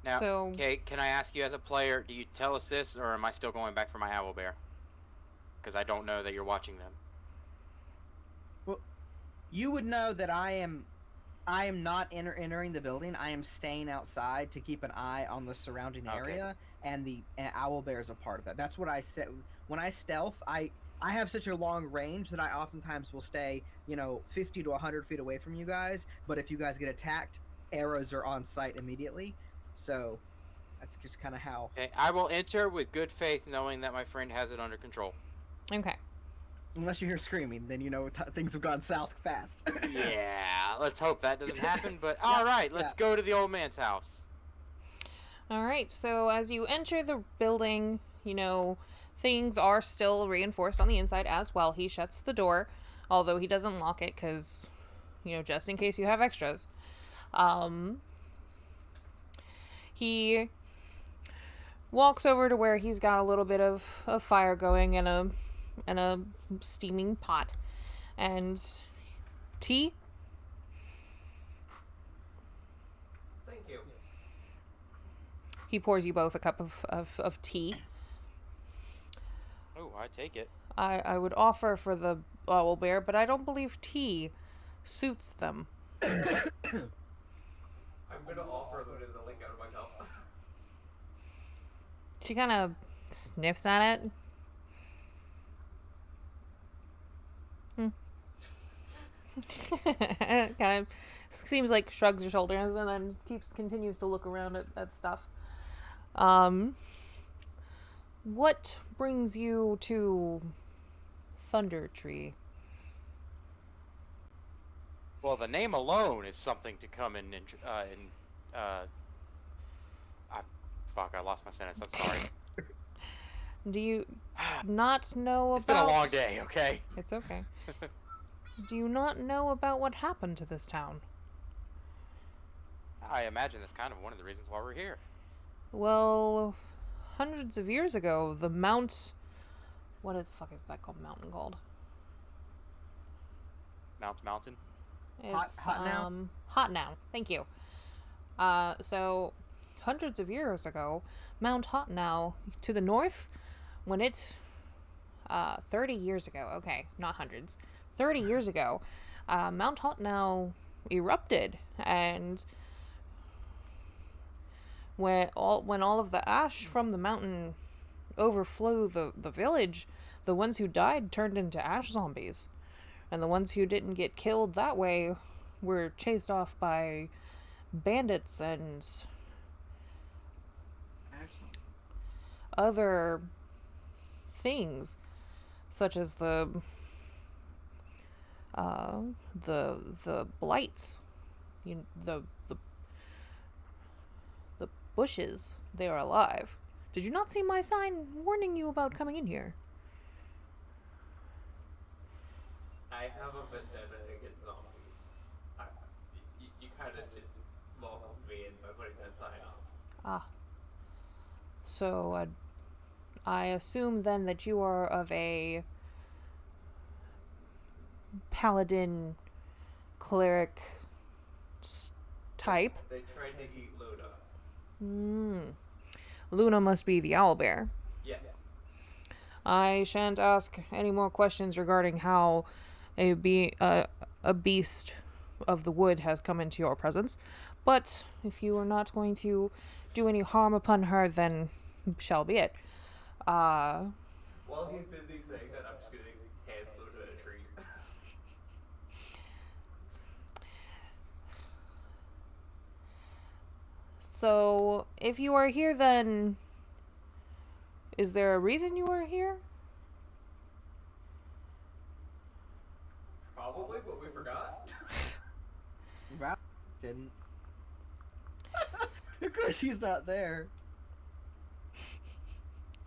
Now, So- okay, can I ask you as a player, do you tell us this, or am I still going back for my owlbear? Because I don't know that you're watching them. Well, you would know that I am not entering the building. I am staying outside to keep an eye on the surrounding area, and the owlbear is a part of that. That's what I said. When I stealth, I have such a long range that I oftentimes will stay, 50 to 100 feet away from you guys. But if you guys get attacked, arrows are on sight immediately. So that's just kind of how. Okay, I will enter with good faith, knowing that my friend has it under control. Okay. Unless you hear screaming, then things have gone south fast. Yeah, let's hope that doesn't happen. But all right, let's go to the old man's house. All right. So as you enter the building, things are still reinforced on the inside as well. He shuts the door, although he doesn't lock it because, just in case you have extras. He walks over to where he's got a little bit of fire going and a steaming pot. And tea? Thank you. He pours you both a cup of tea. Oh, I take it. I would offer for the owlbear, but I don't believe tea suits them. I'm going to offer Luna the link out of my cup. She kind of sniffs at it. Kind of seems like shrugs her shoulders and then continues to look around at stuff. What brings you to Thunder Tree? Well, the name alone is something to come in. I lost my sentence. I'm sorry. Do you not know about... It's been a long day, okay? It's okay. Do you not know about what happened to this town? I imagine that's kind of one of the reasons why we're here. Well, hundreds of years ago, the Mount... What the fuck is that called? Mountain called? Mountain? It's, Hot Now? Hot Now. Thank you. So, hundreds of years ago, Mount Hot Now to the north, when it... 30 years ago. Okay, not hundreds. 30 years ago, Mount Hot Now erupted, and when all of the ash from the mountain overflew the village, the ones who died turned into ash zombies, and the ones who didn't get killed that way were chased off by bandits and other things, such as the blights, the bushes. They are alive. Did you not see my sign warning you about coming in here? I have a vendetta against zombies. You kind of just welcomed me in by putting that sign up. Ah. So, I assume then that you are of a paladin cleric type. They tried to eat Luna. Luna must be the owlbear. Yes. I shan't ask any more questions regarding how a beast of the wood has come into your presence, but if you are not going to do any harm upon her, then shall be it. While he's busy saying that, I'm just going to hand Luna a treat. So, if you are here, then is there a reason you are here? Probably, but we forgot. Rap didn't. Of course he's not there.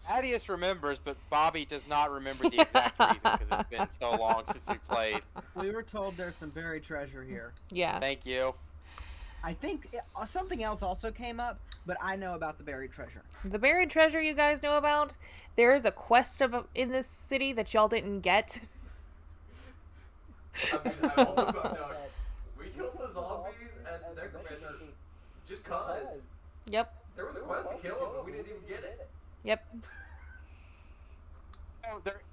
Adius remembers, but Bobby does not remember the exact reason because it's been so long since we played. We were told there's some buried treasure here. Yeah. Thank you. I think something else also came up, but I know about the buried treasure. The buried treasure you guys know about? There is a quest in this city that y'all didn't get. I mean, I also found out we killed the zombies and the necromancer just cause. Yep. There was a quest to kill him, but we didn't even get it. Yep.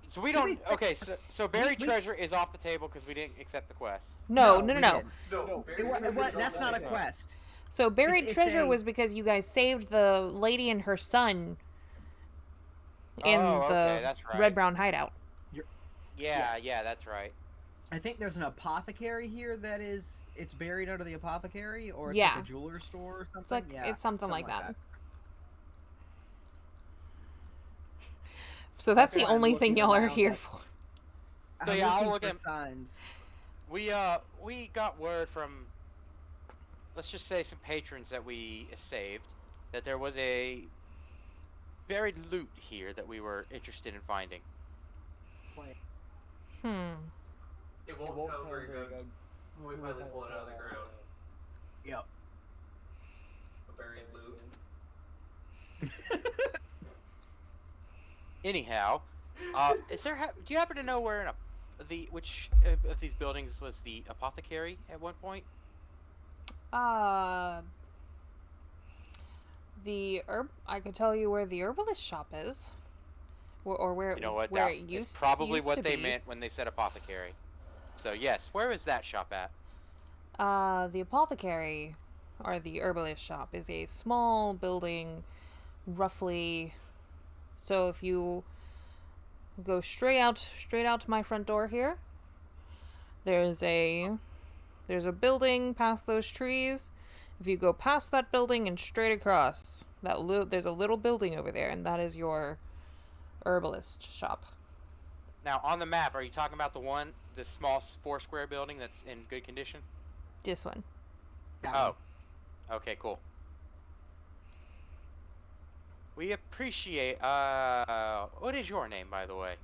So we don't. Okay, so buried treasure is off the table because we didn't accept the quest. No. we didn't. No, That's not a quest. So buried It's treasure a- was because you guys saved the lady and her son in okay, the that's right. red-brown hideout. Yeah, that's right. I think there's an apothecary here that it's buried under the apothecary, or it's Yeah. like a jeweler store or something. It's like it's something like that. So that's the why I'm only thing looking y'all are around here at- for. So I'm yeah, I'll looking look for at- signs. We got word from, let's just say, some patrons that we saved, that there was a buried loot here that we were interested in finding. It won't sound very good when we finally pull it out of the ground. Yep. A buried loot. Anyhow, do you happen to know where which of these buildings was the apothecary at one point? I could tell you where the herbalist shop is, or where You know what? where That it is used probably used what to they be. meant when they said apothecary. So yes, where is that shop at? The apothecary, or the herbalist shop, is a small building, roughly. So if you go straight out to my front door here, There's a building past those trees. If you go past that building and straight across, there's a little building over there, and that is your herbalist shop. Now, on the map, are you talking about the small 4-square building that's in good condition? This one. That Oh. Okay, cool. We appreciate, what is your name, by the way?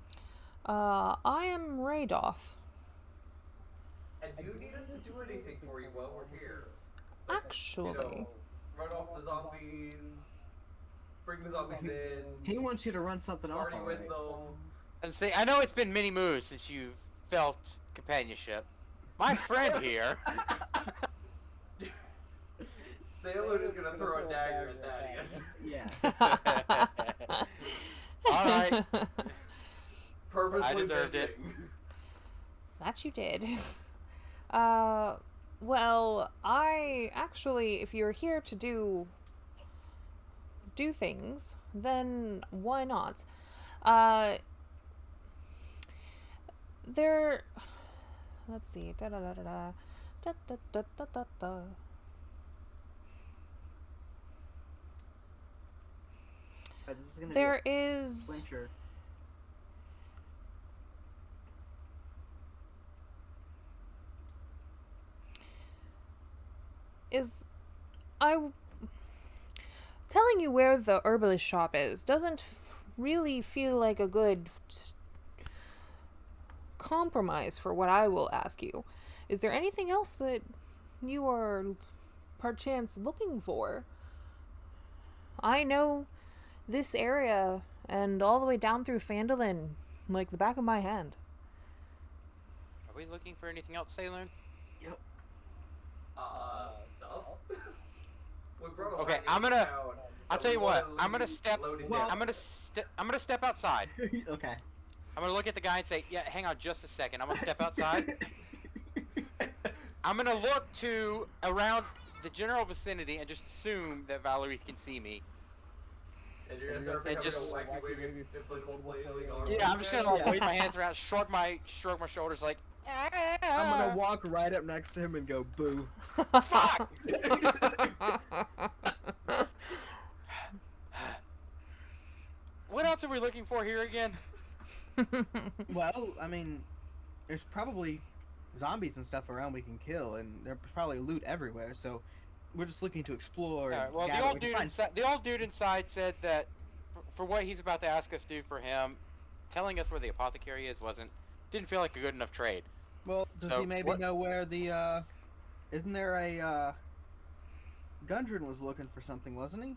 I am Radoff. And do you need us to do anything for you while we're here? Actually. Run off the zombies, bring the zombies in, He wants you to run something off party with already. them. And say, I know it's been many moons since you've felt companionship. My friend here. Sailor is gonna throw a dagger at Thaddeus. Yeah. All right. Purposely I deserved it. missing. That you did. Well, I actually, if you're here to do things, then why not? Let's see. Da da da da da. Da da da da da da. This is gonna There be is. clincher. Telling you where the herbalist shop is doesn't really feel like a good compromise for what I will ask you. Is there anything else that you are perchance looking for? I know this area and all the way down through Phandelver like the back of my hand. Are we looking for anything else, Sailor? Yep. Stuff? We brought a Okay, wagon I'm gonna- to town I'll that tell you we what. wanted I'm gonna to step. load it Well- down. I'm gonna step outside. Okay. I'm gonna look at the guy and say, "Yeah, hang on just a second. I'm gonna step outside. I'm gonna look to around the general vicinity and just assume that Valerie can see me. And you're gonna start And picking just- up a wacky waving inflatable flailing arm. Yeah, I'm just gonna like Yeah. wave my hands around, shrug my shoulders like. I'm gonna walk right up next to him and go boo. Fuck! What else are we looking for here again? Well, I mean, there's probably zombies and stuff around we can kill, and there's probably loot everywhere. So we're just looking to explore. Alright, And well, gather the what old we can dude find. inside, said that for what he's about to ask us to do for him, telling us where the apothecary is didn't feel like a good enough trade. Well, does So, he maybe what- know where the? Isn't there a? Gundren was looking for something, wasn't he?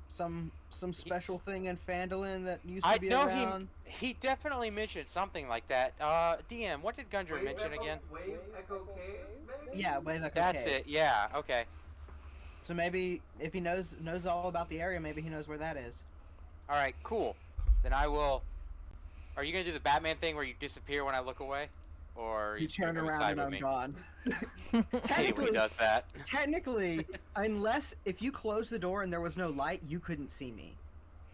Some special thing in Phandelver that used to I be know around. he definitely mentioned something like that. DM, what did Gundren mention again? Wave Echo Cave, maybe? Yeah, way back. That's okay. it. Yeah. Okay. So maybe if he knows all about the area, maybe he knows where that is. All right. Cool. Then I will. Are you gonna do the Batman thing where you disappear when I look away, or are You just gonna turn go around inside and with I'm me? gone. I hate when he Technically, does that. technically, unless if you closed the door and there was no light, you couldn't see me.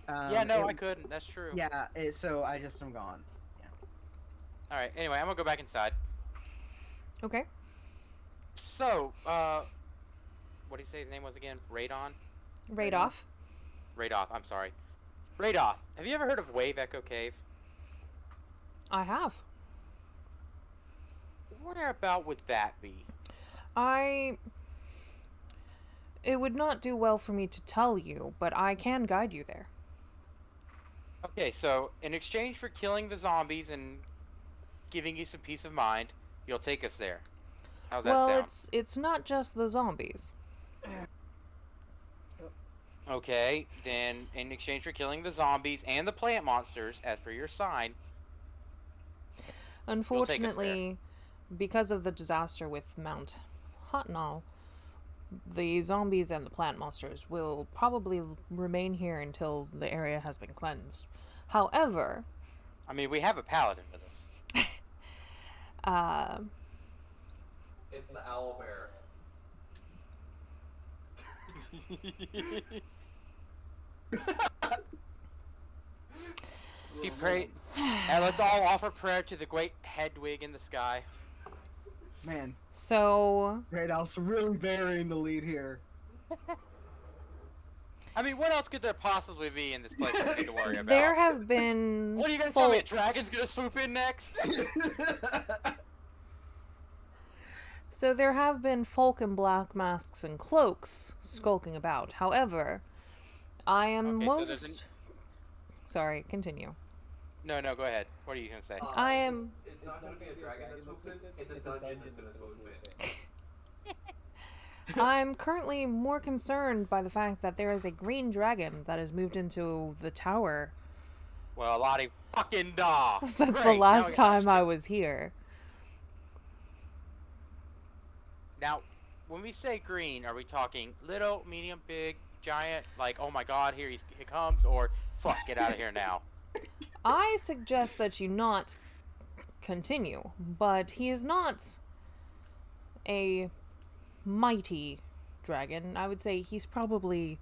Yeah. No, I couldn't. That's true. Yeah, so I just am gone. All right. Anyway, I'm gonna go back inside. Okay. So, what did he say his name was again? Radon? Radoff. Radoff. I'm sorry. Radoff. Have you ever heard of Wave Echo Cave? I have. Where about would that be? It would not do well for me to tell you, but I can guide you there. Okay, so in exchange for killing the zombies and giving you some peace of mind, you'll take us there. How's that Well, sound? it's not just the zombies. Okay, then in exchange for killing the zombies and the plant monsters, as per your sign, Unfortunately, because of the disaster with Mount Hotnall, the zombies and the plant monsters will probably remain here until the area has been cleansed. However, I mean, we have a paladin with us. It's the owl bear. Be pray. And let's all offer prayer to the great Hedwig in the sky. Man, So, Great Al's really burying the lead here. I mean, what else could there possibly be in this place that we need to worry about? there have been What are you gonna tell me? A dragon's gonna swoop in next? So there have been folk in black masks and cloaks skulking about. However, I am Okay, so there's most... Sorry, continue. No, go ahead. What are you gonna say? I am... It's not going to be a dragon that swoops in. It's a dungeon that's going to swoop in. I'm currently more concerned by the fact that there is a green dragon that has moved into the tower Well, Lottie fucking da. since the Great, last now I time I understand. was here. Now, when we say green, are we talking little, medium, big, giant? Like, oh my god, here he comes, or fuck, get out of here now. I suggest that you not continue, but he is not a mighty dragon. I would say he's probably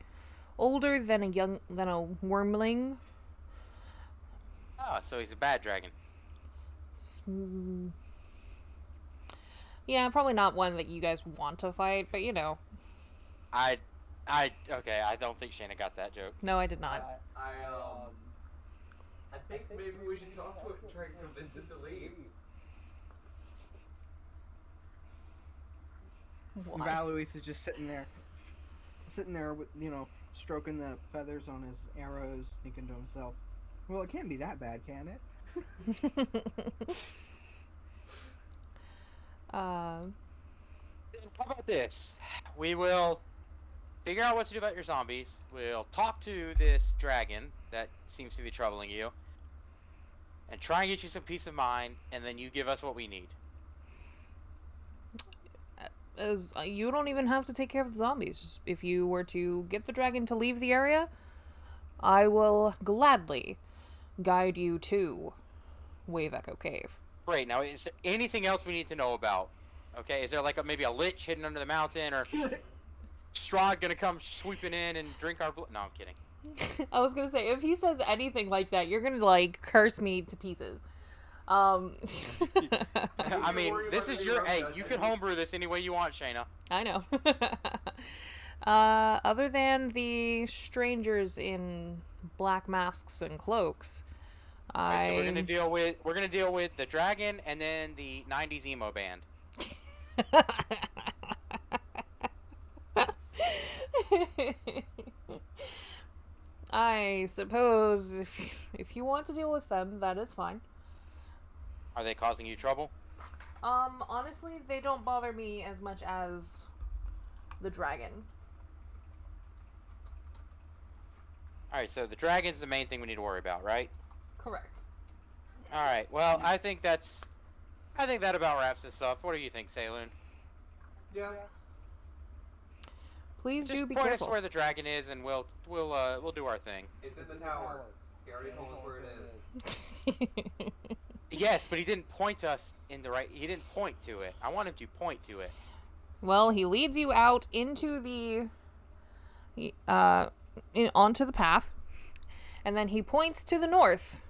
older than a wormling. Oh, so he's a bad dragon. Yeah, probably not one that you guys want to fight, but you know. Okay, I don't think Shayna got that joke. No, I did not. I think maybe we should talk to it and try and convince it to leave. And Valuith is just sitting there with, stroking the feathers on his arrows, thinking to himself, well, it can't be that bad, can it? How about this? We will figure out what to do about your zombies. We'll talk to this dragon that seems to be troubling you. And try and get you some peace of mind, and then you give us what we need. As you don't even have to take care of the zombies. Just if you were to get the dragon to leave the area, I will gladly guide you to Wave Echo Cave. Great. Now, is there anything else we need to know about? Okay, is there like maybe a lich hidden under the mountain, or Strahd gonna come sweeping in and drink our blood? No, I'm kidding. I was gonna say, if he says anything like that, you're gonna like curse me to pieces. I mean, this is your... Hey, you can homebrew this any way you want, Shayna. I know. Other than the strangers in black masks and cloaks, Right, so we're gonna deal with the dragon and then the '90s emo band. I suppose if you want to deal with them, that is fine. Are they causing you trouble? Honestly, they don't bother me as much as the dragon. Alright, so the dragon's the main thing we need to worry about, right? Correct. Alright, well, I think that about wraps this up. What do you think, Saloon? Yeah. Please Just do be point careful. us where the dragon is, and we'll do our thing. It's in the tower. He already told us where it is. Yes, but he didn't point us in the right. He didn't point to it. I want him to point to it. Well, he leads you out into the onto the path, and then he points to the north,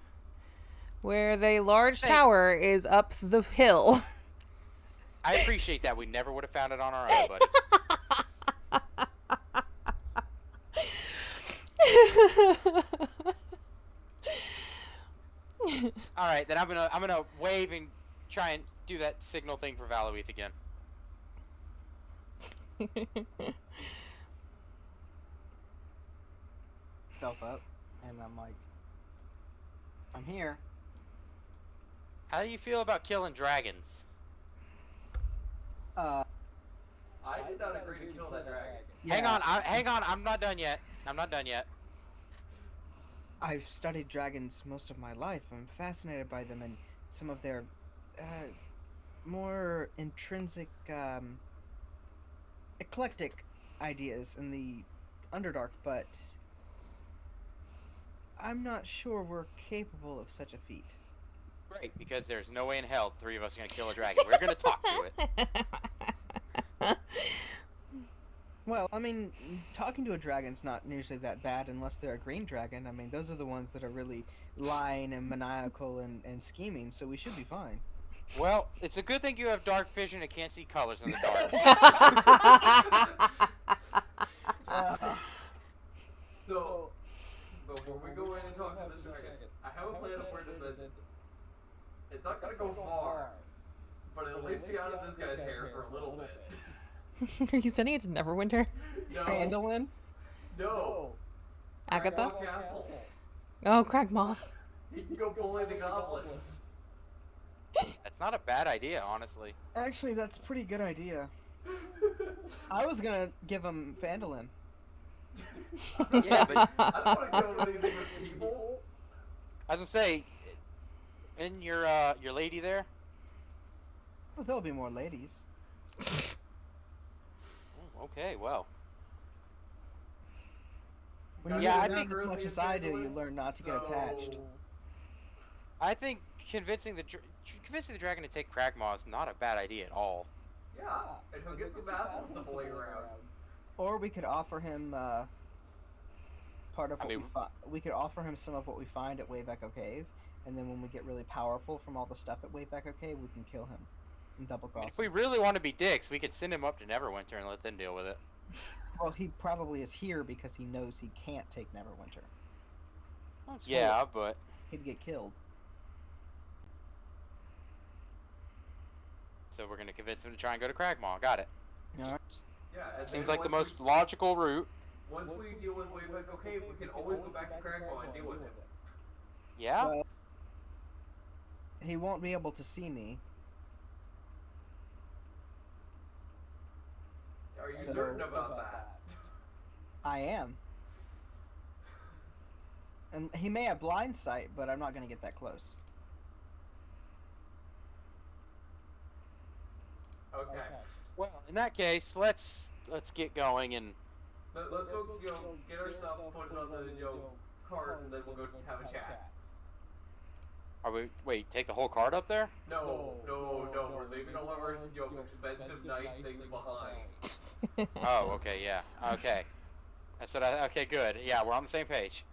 where the large tower is up the hill. I appreciate that. We never would have found it on our own, buddy. All right, then I'm gonna wave and try and do that signal thing for Valuith again. Stealth up, and I'm like, I'm here. How do you feel about killing dragons? I did not agree to kill that dragon. Hang on. I'm not done yet. I've studied dragons most of my life. I'm fascinated by them and some of their more intrinsic, eclectic ideas in the Underdark, but I'm not sure we're capable of such a feat. Great, because there's no way in hell the three of us are gonna kill a dragon. We're gonna talk to it. Well, I mean, talking to a dragon's not usually that bad unless they're a green dragon. I mean, those are the ones that are really lying and maniacal and scheming, so we should be fine. Well, it's a good thing you have dark vision and can't see colors in the dark. So, before we go in and talk to this dragon, I have a plan of where this is. It's not gonna go far, but it'll at least be out of this guy's hair for a little bit. Are you sending it to Neverwinter? No. Phandelver? No. Agatha? Cragmaw Castle. Oh, Cragmaw. He can go bully the goblins. That's not a bad idea, honestly. Actually, that's a pretty good idea. I was gonna give him Phandelver. Yeah, but I don't want to go anything with people. I was gonna say, isn't your lady there? Well, there'll be more ladies. Oh, okay, well. When you Yeah, I learn think as much as I do, you learn not to get attached. I think convincing the dragon to take Cragmaw is not a bad idea at all. Yeah, and he'll get some vassals to bully around. Or we could offer him part of what we could offer him some of what we find at Wayback Cave, and then when we get really powerful from all the stuff at Wayback Cave, we can kill him and double cross If we him. really want to be dicks, we could send him up to Neverwinter and let them deal with it. Well, he probably is here because he knows he can't take Neverwinter. Yeah, but He'd get killed. so we're gonna convince him to try and go to Cragmaw. Got it. Alright. Yeah, and Seems then like the once most logical route. Once we deal with Wayback Cave, we can always go back to Cragmaw and deal with him. Yeah. Well, he won't be able to see me. Are you So- certain about that? I am. And he may have blind sight, but I'm not going to get that close. Okay. Well, in that case, let's get going and. Let's go, get our stuff, put it on the, cart, and then we'll go have a chat. Are we? Wait, take the whole card up there? No, we're leaving all of our, expensive, nice things behind. Oh, okay, yeah, okay. That's what I. Okay, good. Yeah, we're on the same page.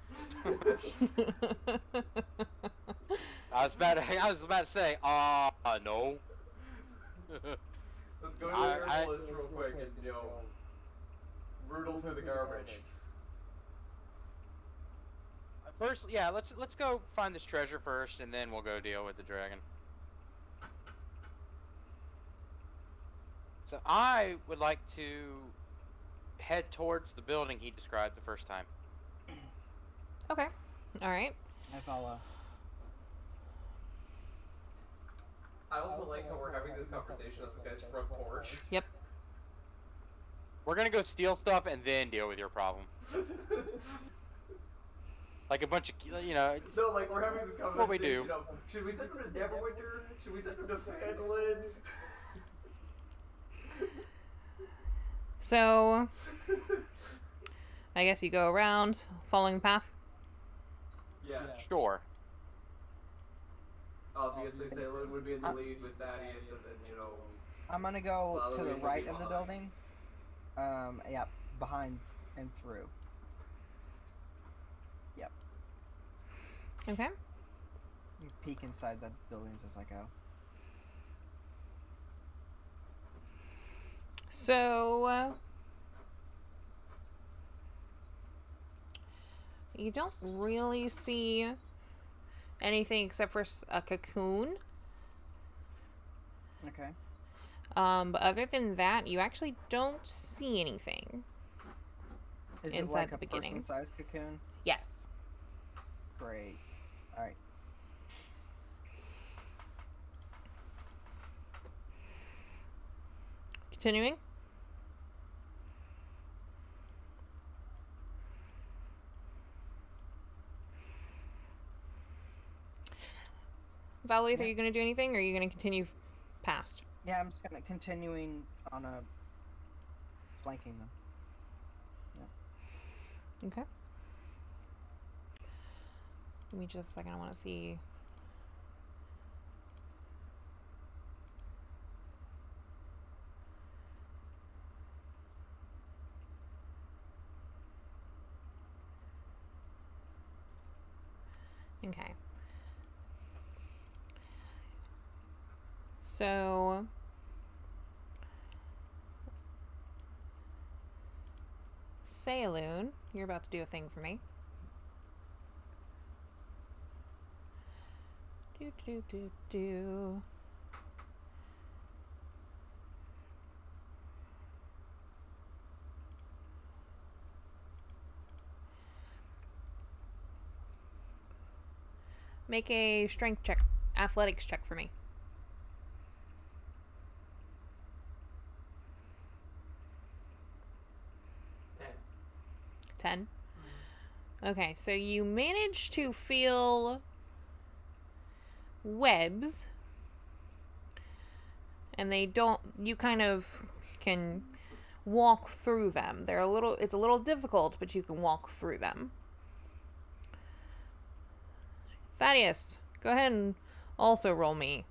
I was about to say, no. Let's go to the herbalist real quick and, rootle through the garbage. First, yeah, let's go find this treasure first, and then we'll go deal with the dragon. So I would like to head towards the building he described the first time. Okay. All right. I follow. I also like how we're having this conversation on this guy's front porch. Yep. We're gonna go steal stuff and then deal with your problem. Like a bunch of, No, like we're having this conversation what we do. of, should we send them to Neverwinter? Should we send them to Phandelver? So, I guess you go around following the path. Yes. Sure. Obviously, Salem would be in the lead with Thaddeus, and then, I'm going to go to Following the would right be of the behind. building. Yeah, behind and through. Yep. Okay. Peek inside the buildings as I go. So, you don't really see anything except for a cocoon. Okay. But other than that, you actually don't see anything. Is it Inside like the a beginning. person-sized cocoon? Yes. Great. Alright. Continuing. Valerie, are you going to do anything, or are you going to continue past? Yeah, I'm just gonna continuing on a flanking them. Okay. Give me just a second. I want to see. Okay. So Saloon, you're about to do a thing for me. Do. Make a strength check, athletics check for me. 10. Okay, so you manage to feel webs, and you kind of can walk through them. It's a little difficult, but you can walk through them. Thaddeus, go ahead and also roll me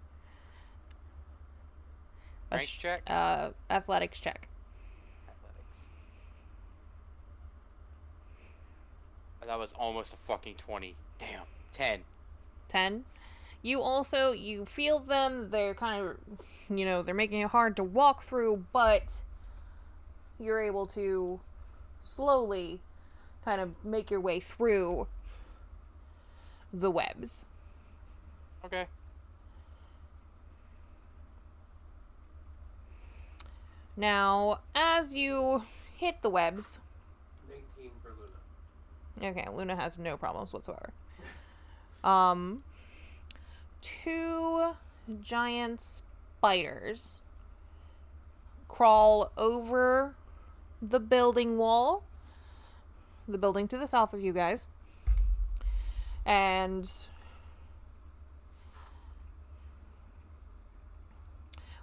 a Strength check? athletics check. Athletics. That was almost a fucking 20. Damn. 10. 10. You feel them. They're kind of, they're making it hard to walk through, but you're able to slowly kind of make your way through the webs. Okay. Now, as you hit the webs... 19 for Luna. Okay, Luna has no problems whatsoever. 2 giant spiders crawl over the building wall. The building to the south of you guys. And...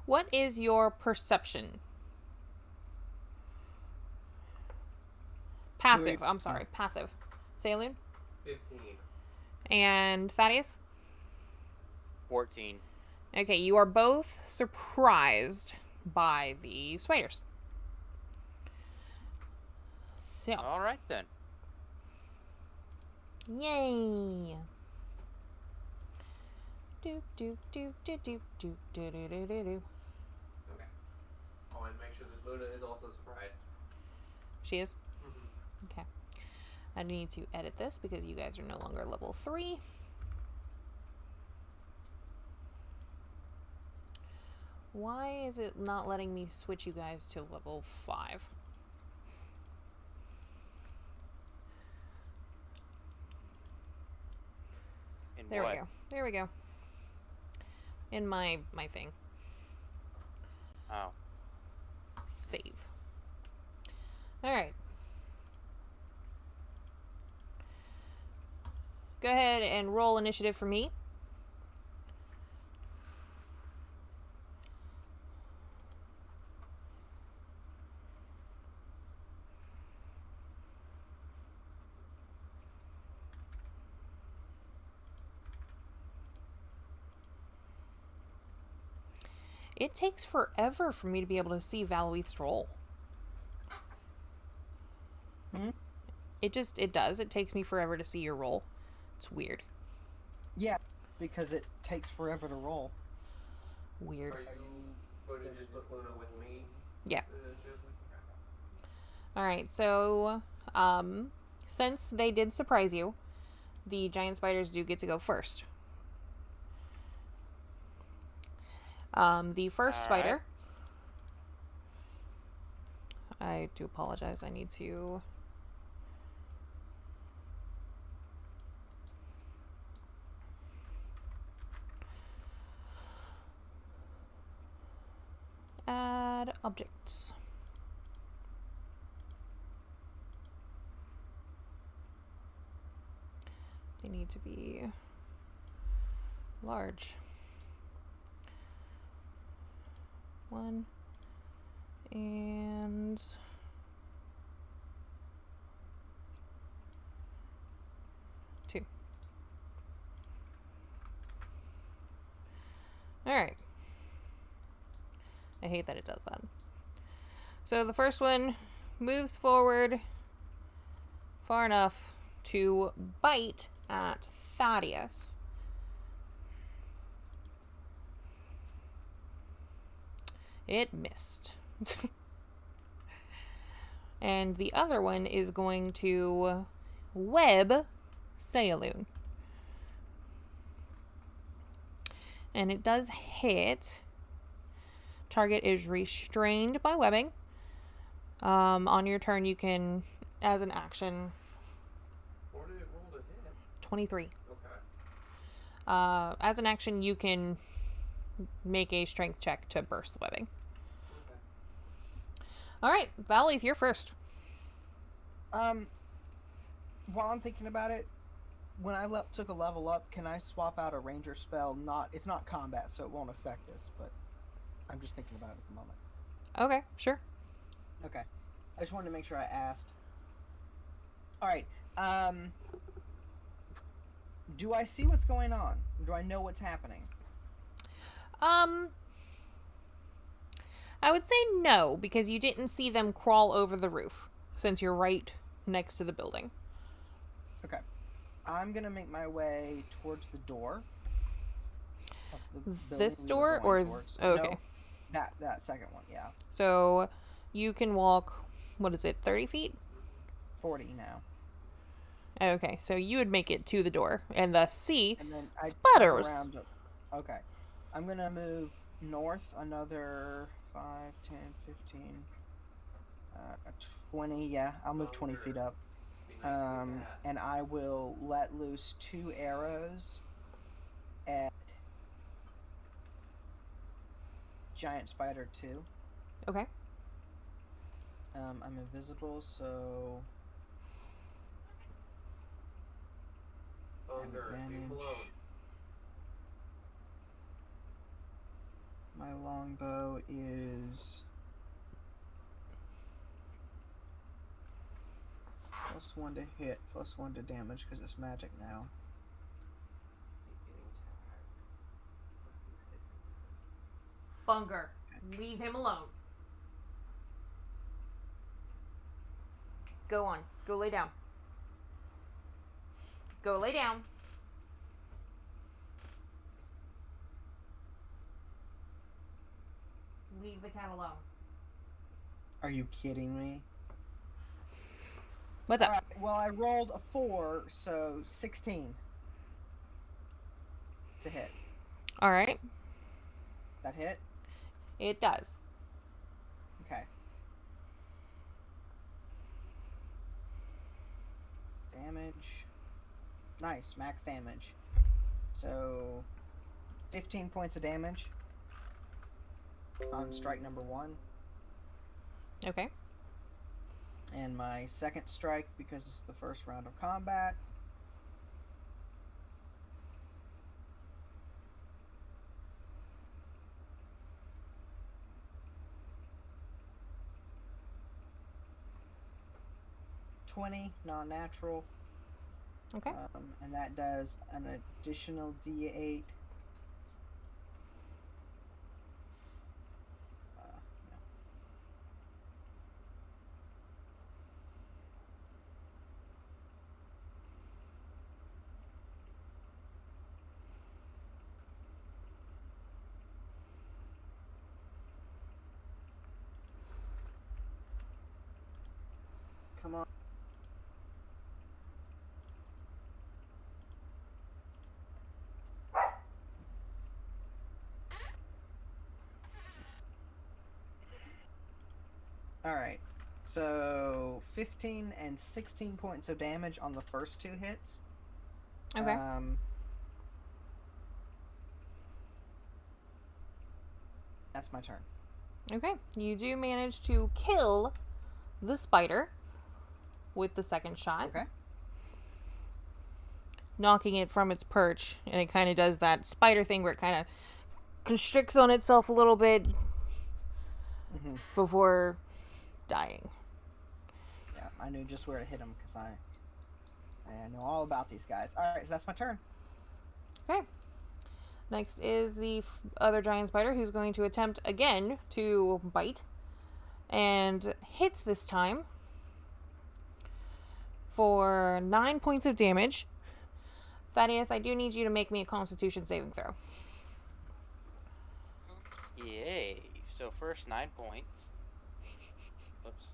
what is your perception? Passive. I'm sorry. Passive. Saloon? 15. And Thaddeus? 14. Okay, you are both surprised by the spiders. So. All right, then. Yay. Do do do do do do do do do do. Okay. I want to make sure that Luna is also surprised. She is? Mm-hmm. Okay. I need to edit this because you guys are no longer level 3. Why is it not letting me switch you guys to level 5? There we go. There we go. In my thing. Oh. Save. Alright. Go ahead and roll initiative for me. It takes forever for me to be able to see Valuith's roll. Hmm? It does. It takes me forever to see your roll. It's weird. Yeah, because it takes forever to roll. Weird. Are you going to just put Luna with me? Yeah. Alright, so, since they did surprise you, the giant spiders do get to go first. The first spider... I do apologize. I need to... add objects. They need to be large. 1 and 2. Alright. I hate that it does that. So the first one moves forward far enough to bite at Thaddeus. It missed. And the other one is going to web Sayaloon. And it does hit. Target is restrained by webbing. On your turn, you can, as an action, What did it roll to hit? 23. Okay. As an action, you can make a strength check to burst the webbing. Okay. All right, Valleith, you're first. While I'm thinking about it, when I took a level up, can I swap out a ranger spell? It's not combat, so it won't affect this, but I'm just thinking about it at the moment. Okay, sure. Okay. I just wanted to make sure I asked. All right. Do I see what's going on? Do I know what's happening? I would say no, because you didn't see them crawl over the roof, since you're right next to the building. Okay. I'm going to make my way towards the door. Of the building This we were door, going or... towards. Okay. No, that second one, yeah. So, you can walk, what is it, 30 feet? 40 now. Okay, so you would make it to the door, and thus see And then I sputters. around. Okay. I'm going to move north another 5, 10, 15, 20. Yeah, I'll move 20 feet up. Be nice to see that. And I will let loose 2 arrows at Giant Spider 2. Okay. I'm invisible, so Thunder, leave him advantage. alone. My longbow is +1 to hit, +1 to damage because it's magic now. He's getting tired. What's his hissing? Bunger, leave him alone. Go on. Go lay down. Go lay down. Leave the cat alone. Are you kidding me? What's up? Alright, well, I rolled a 4, so 16 to hit. All right. That hit? It does. Okay. Damage. Nice, max damage. So, 15 points of damage on strike number 1. Okay. And my second strike, because it's the first round of combat. $20, non-natural. Okay. And that does an additional D8. No. Come on. Alright, so 15 and 16 points of damage on the first 2 hits. Okay. That's my turn. Okay. You do manage to kill the spider with the second shot, Okay. knocking it from its perch, and it kind of does that spider thing where it kind of constricts on itself a little bit Mm-hmm. before dying. Yeah, I knew just where to hit him because I know all about these guys. Alright, so that's my turn. Okay. Next is the other giant spider, who's going to attempt again to bite, and hits this time for 9 points of damage. Thaddeus, I do need you to make me a Constitution saving throw. Yay. So first 9 points. Oops.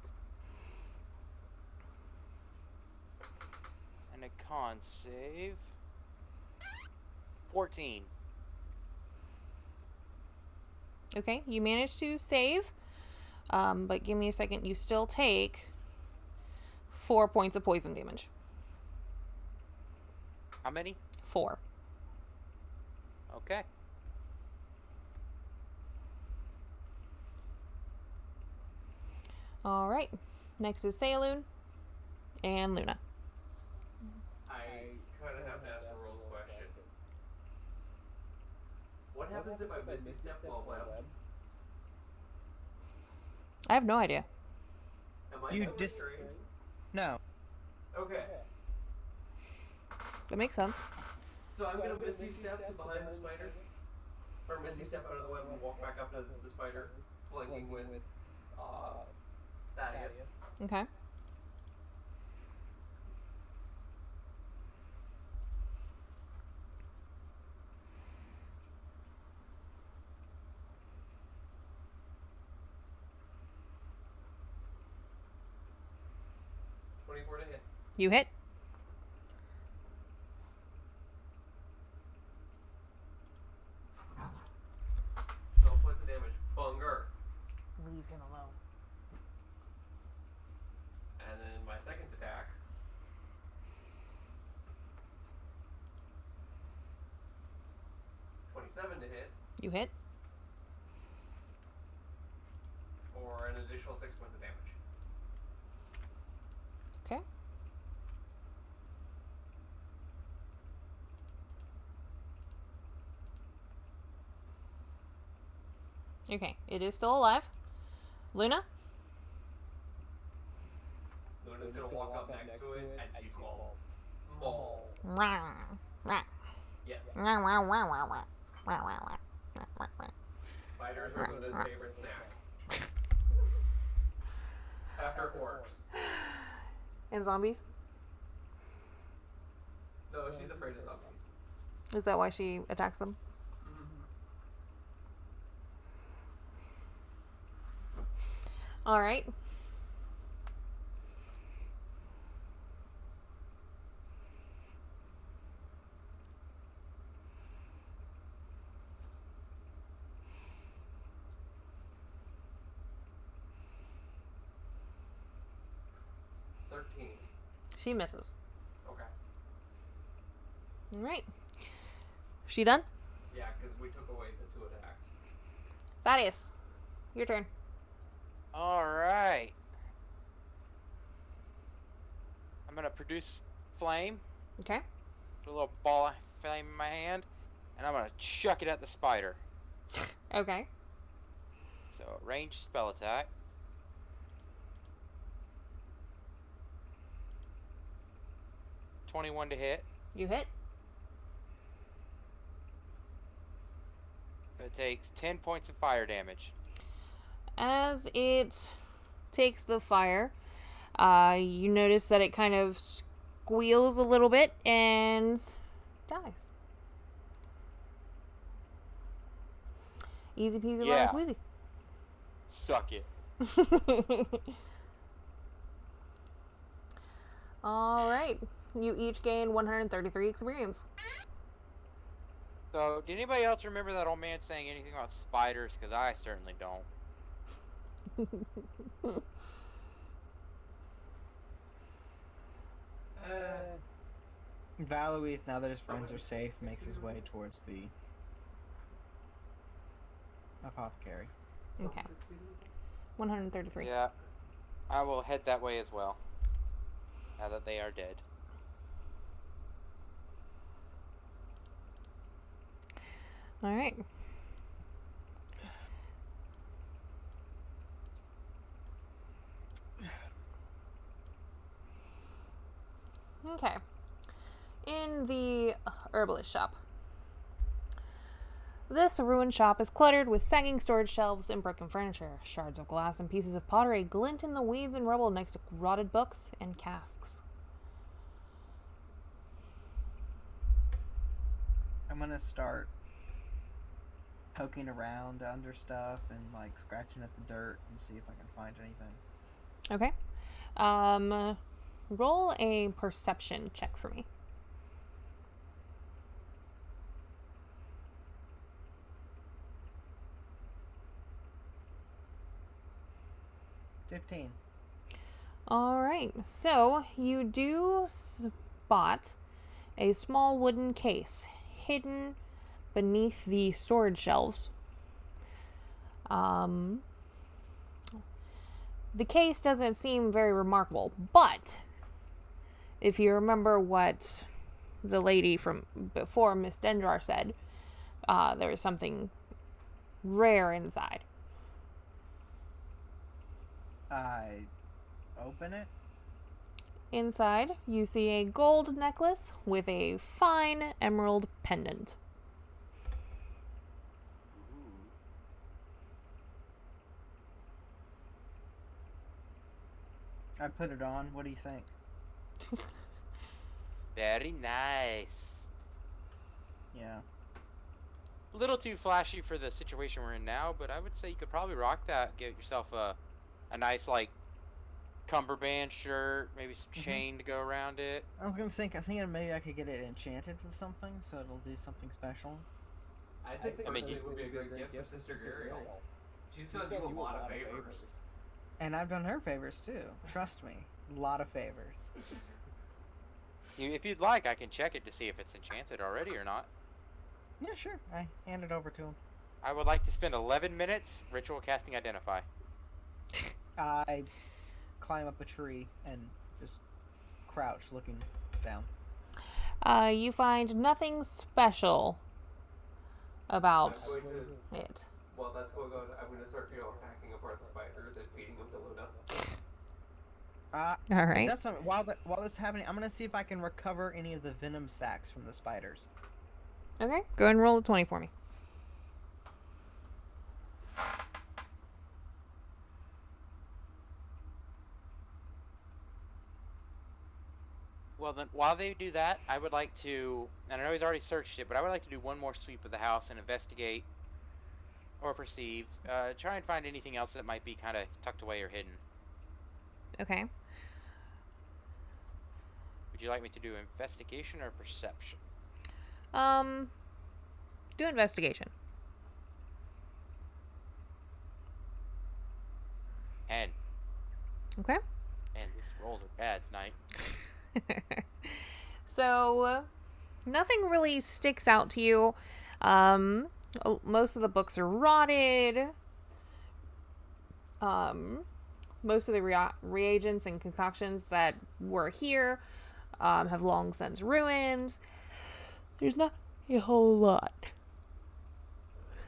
And a con save. 14. Okay, you managed to save, but give me a second. You still take 4 points of poison damage. How many? 4. Okay. All right. Next is Saloon and Luna. I kind of have to ask a rules question. What happens if I misty step while I'm web? I have no idea. Am I You still just- restrained? No. Okay. That makes sense. So I'm gonna misty step to behind the spider, or misty step out of the web and walk back up to the spider, flanking with Thaddeus. Okay. To hit. You hit. 12 points of damage. Bunger. Leave him alone. And then my second attack. (27) to hit, You hit. or an additional 6 points of damage. Okay. Okay, it is still alive. Luna? Luna's gonna walk up next to it and she call Maul. Rah, rah, Yes. rah, rah, rah, rah, rah, rah, rah, rah, rah, rah. Spiders are Luna's favorite snack. After orcs. And zombies? No, she's afraid of zombies. Is that why she attacks them? All right. She misses. Okay. All right. She done? Yeah, because we took away the 2 attacks. Thaddeus, your turn. Alright. I'm gonna produce flame. Okay. Put a little ball of flame in my hand. And I'm gonna chuck it at the spider. Okay. So, ranged spell attack. (21) to hit. You hit. It takes 10 points of fire damage. As it takes the fire, you notice that it kind of squeals a little bit and dies. Easy peasy lemon Yeah. squeezy. Suck it. All right. You each gain 133 experience. So, did anybody else remember that old man saying anything about spiders? Because I certainly don't. Valuith, now that his friends are safe, makes his way towards the apothecary. Okay. 133. Yeah. I will head that way as well. Now that they are dead. All right. Okay. In the herbalist shop. This ruined shop is cluttered with sagging storage shelves and broken furniture. Shards of glass and pieces of pottery glint in the weeds and rubble next to rotted books and casks. I'm gonna start poking around under stuff and like scratching at the dirt and see if I can find anything. Okay. Roll a perception check for me. 15. All right. So you do spot a small wooden case hidden beneath the storage shelves. The case doesn't seem very remarkable, but if you remember what the lady from before, Miss Dendrar, said, there was something rare inside. I open it. Inside, you see a gold necklace with a fine emerald pendant. I put it on. What do you think? Very nice. Yeah. A little too flashy for the situation we're in now, but I would say you could probably rock that. Get yourself a nice, like, cummerbund shirt, maybe some chain to go around it. I was gonna think. I think maybe I could get it enchanted with something, so it'll do something special. I think I mean, it would be a good gift for Sister Guriel. She's done you a lot of favors. And I've done her favors too. Trust me, a lot of favors. If you'd like, I can check it to see if it's enchanted already or not. Yeah, sure. I hand it over to him. I would like to spend 11 minutes ritual casting Identify. I climb up a tree and just crouch, looking down. You find nothing special about it. Well, that's going on. I'm going to start, hacking apart the spiders and feeding them to Luna. All right. That's something. While this is happening, I'm gonna see if I can recover any of the venom sacs from the spiders. Okay, go ahead and roll a 20 for me. Well, then, while they do that, I would like to, and I know he's already searched it, but I would like to do one more sweep of the house and investigate or perceive, try and find anything else that might be kind of tucked away or hidden. Okay. Would you like me to do investigation or perception? Do investigation. 10. Okay. Man, these rolls are bad tonight. So, nothing really sticks out to you. Most of the books are rotted. Most of the reagents and concoctions that were here have long since ruined. There's not a whole lot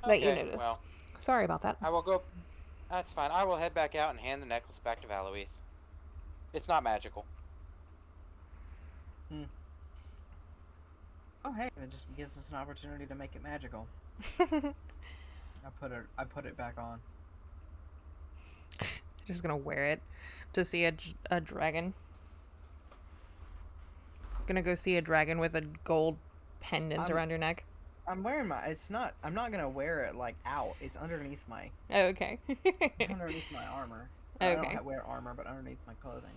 that you notice. Well, sorry about that. I will go. That's fine. I will head back out and hand the necklace back to Valois. It's not magical. Oh, hey, it just gives us an opportunity to make it magical. I put it back on. Just gonna wear it to see a dragon. Gonna go see a dragon with a gold pendant around your neck. I'm wearing I'm not gonna wear it like out. It's underneath my. Oh, okay. Underneath my armor. Okay. I don't wear armor, but underneath my clothing.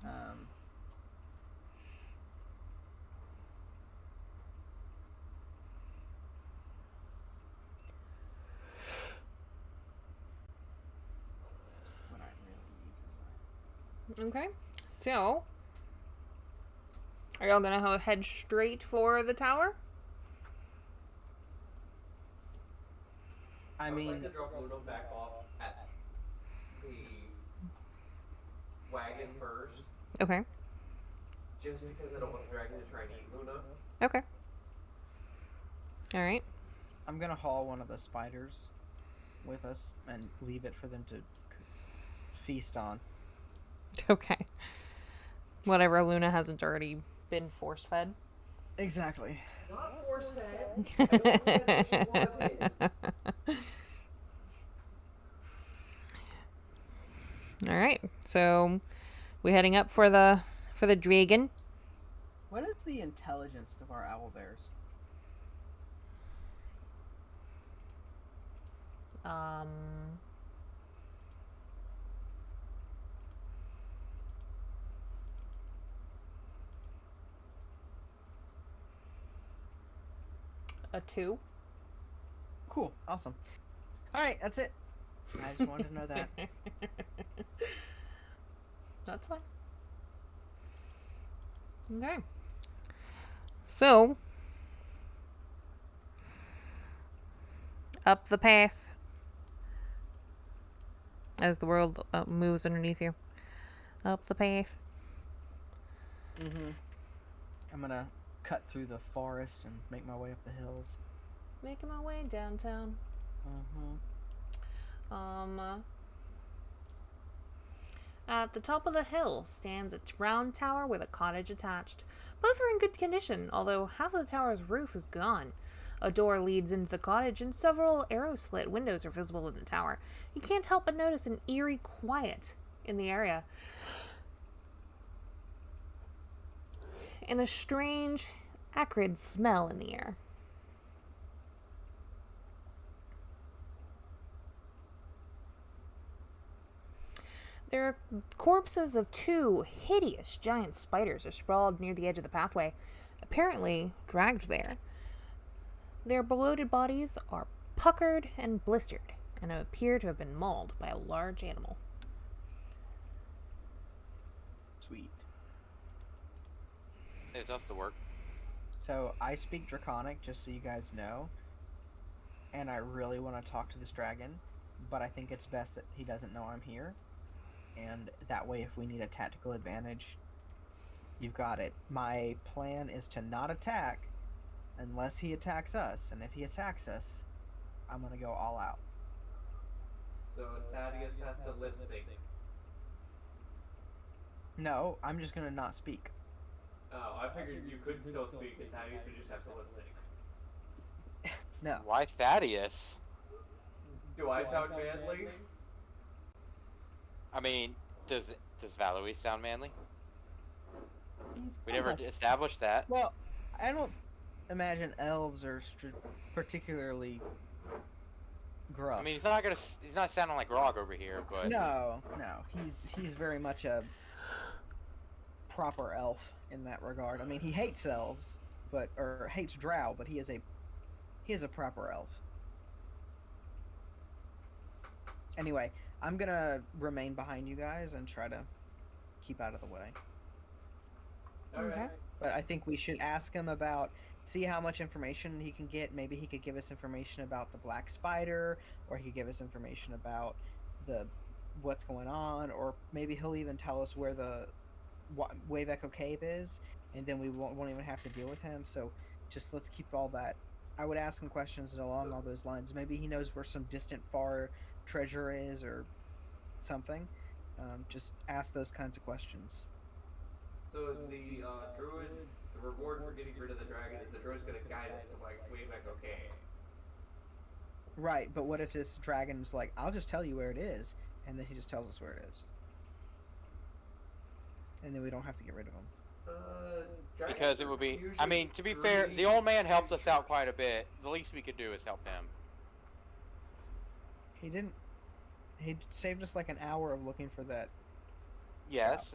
What I really need is Okay. So, are y'all gonna head straight for the tower? I would mean, like to drop Luna back off at the wagon first, Okay. just because I don't want the dragon to try and eat Luna. Okay. All right. I'm gonna haul one of the spiders with us and leave it for them to feast on. Okay. Whatever Luna hasn't already been force fed. Exactly. Not force fed. I don't think that's what she wanted. All right. So, we heading up for the dragon. What is the intelligence of our owl bears? Um, a 2. Cool. Awesome. All right, that's it. I just wanted to know that. That's fine. Okay. So, up the path as the world moves underneath you. Up the path. Mm-hmm. I'm gonna cut through the forest and make my way up the hills. Making my way downtown. Mm-hmm. At the top of the hill stands a round tower with a cottage attached. Both are in good condition, although half of the tower's roof is gone. A door leads into the cottage, and several arrow-slit windows are visible in the tower. You can't help but notice an eerie quiet in the area, and a strange, acrid smell in the air. There are corpses of 2 hideous giant spiders are sprawled near the edge of the pathway, apparently dragged there. Their bloated bodies are puckered and blistered, and appear to have been mauled by a large animal. Sweet. It's us to work. So I speak Draconic, just so you guys know, and I really want to talk to this dragon, but I think it's best that he doesn't know I'm here. And that way, if we need a tactical advantage, you've got it. My plan is to not attack unless he attacks us. And if he attacks us, I'm going to go all out. So Thaddeus has to lip sync. No, I'm just going to not speak. Oh, I figured you could still speak and Thaddeus would just have to lip sync. No. Why Thaddeus? Do I sound manly? I mean, does Valois sound manly? We Sounds never like- established that. Well, I don't imagine elves are particularly gruff. I mean, he's not sounding like Grog over here, but No. He's very much a proper elf in that regard. I mean, he hates elves, or hates drow, but he is a proper elf. Anyway, I'm gonna remain behind you guys and try to keep out of the way. Alright. Okay. But I think we should ask him see how much information he can get. Maybe he could give us information about the black spider, or he could give us information about what's going on, or maybe he'll even tell us where the Wave Echo Cave is, and then we won't even have to deal with him. So just let's keep all that. I would ask him questions along all those lines. Maybe he knows where some distant far treasure is or something. Just ask those kinds of questions. So the druid, the reward for getting rid of the dragon is the druid's gonna guide us to Wave Echo Cave. Right, but what if this dragon's like, I'll just tell you where it is, and then he just tells us where it is, and then we don't have to get rid of him. because it would be. I mean, to be fair, the old man helped us out quite a bit. The least we could do is help him. He saved us like an hour of looking for that. Yes,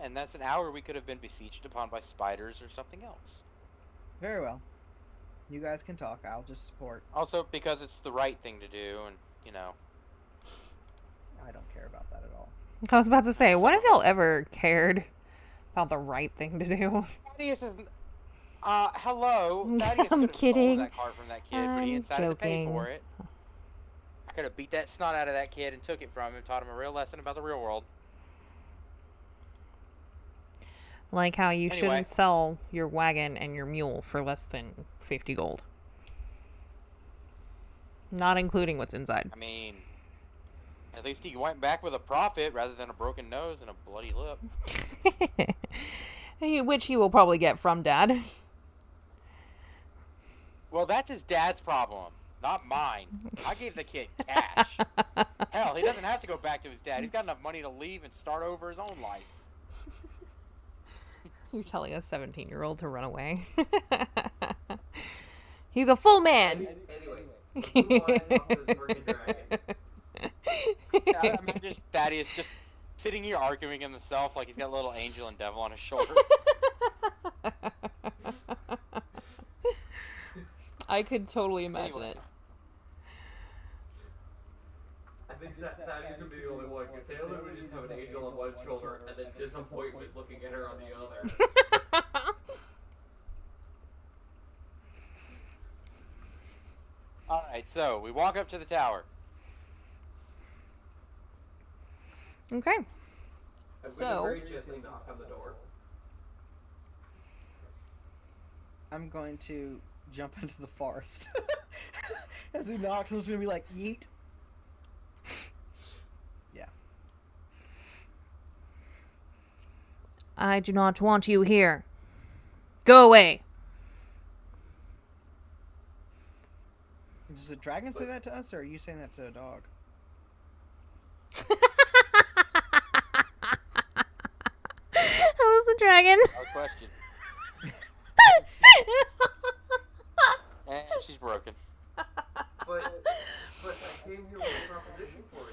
and that's an hour we could have been besieged upon by spiders or something else. Very well. You guys can talk. I'll just support. Also, because it's the right thing to do, and I don't care about that at all. I was about to say, when have y'all ever cared about the right thing to do? Thaddeus is. Hello. Thaddeus I'm could have kidding. stolen that card from that kid, but he I'm decided to pay joking. for it. I could have beat that snot out of that kid and took it from him, taught him a real lesson about the real world. Like how you Anyway. shouldn't sell your wagon and your mule for less than 50 gold. Not including what's inside. I mean, at least he went back with a profit rather than a broken nose and a bloody lip. Which he will probably get from Dad. Well, that's his dad's problem, not mine. I gave the kid cash. Hell, he doesn't have to go back to his dad. He's got enough money to leave and start over his own life. You're telling a 17-year-old to run away. He's a full man. Anyway, Move on and talk to this freaking dragon. I imagine just Thaddeus just sitting here arguing in himself like he's got a little angel and devil on his shoulder. I could totally imagine Anyway. it. I think Thaddeus would be the only one, because Sailor would just have an angel on one shoulder and then disappointment looking at her on the other. Alright, so we walk up to the tower. Okay. And we So- very gently knock on the door. I'm going to jump into the forest. As he knocks, I'm just gonna be like, yeet. Yeah. I do not want you here. Go away. Does the dragon say that to us, or are you saying that to a dog? That was the dragon. No question. And she's broken. But I came here with a proposition for you.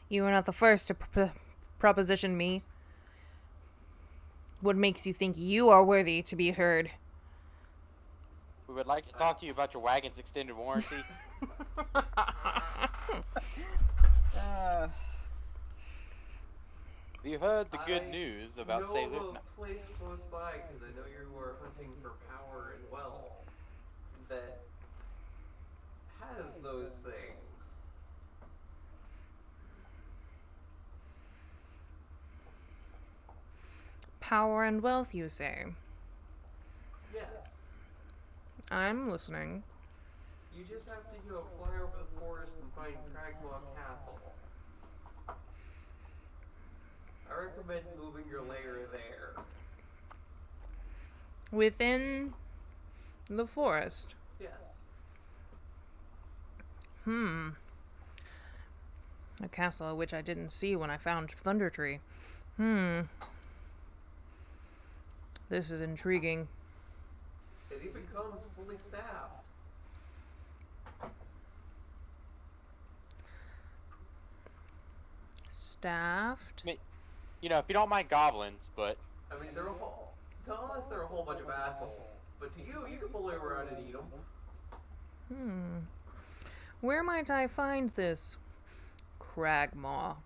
You are not the first to proposition me. What makes you think you are worthy to be heard? We would like to talk to you about your wagon's extended warranty. Have you heard the good news about know Sailor? of a place close by, because I know you were hunting for power and wealth, that has those things. Power and wealth, you say? Yes. I'm listening. You just have to, fly over the forest and find Cragmaw Castle. I recommend moving your lair there. Within the forest. Yes. A castle which I didn't see when I found Thunder Tree. This is intriguing. It even comes fully staffed. Staffed? I mean, if you don't mind goblins, but I mean, they're a whole. To us, they're a whole bunch of assholes. But to you, you can bully around and eat them. Where might I find this Cragmaw?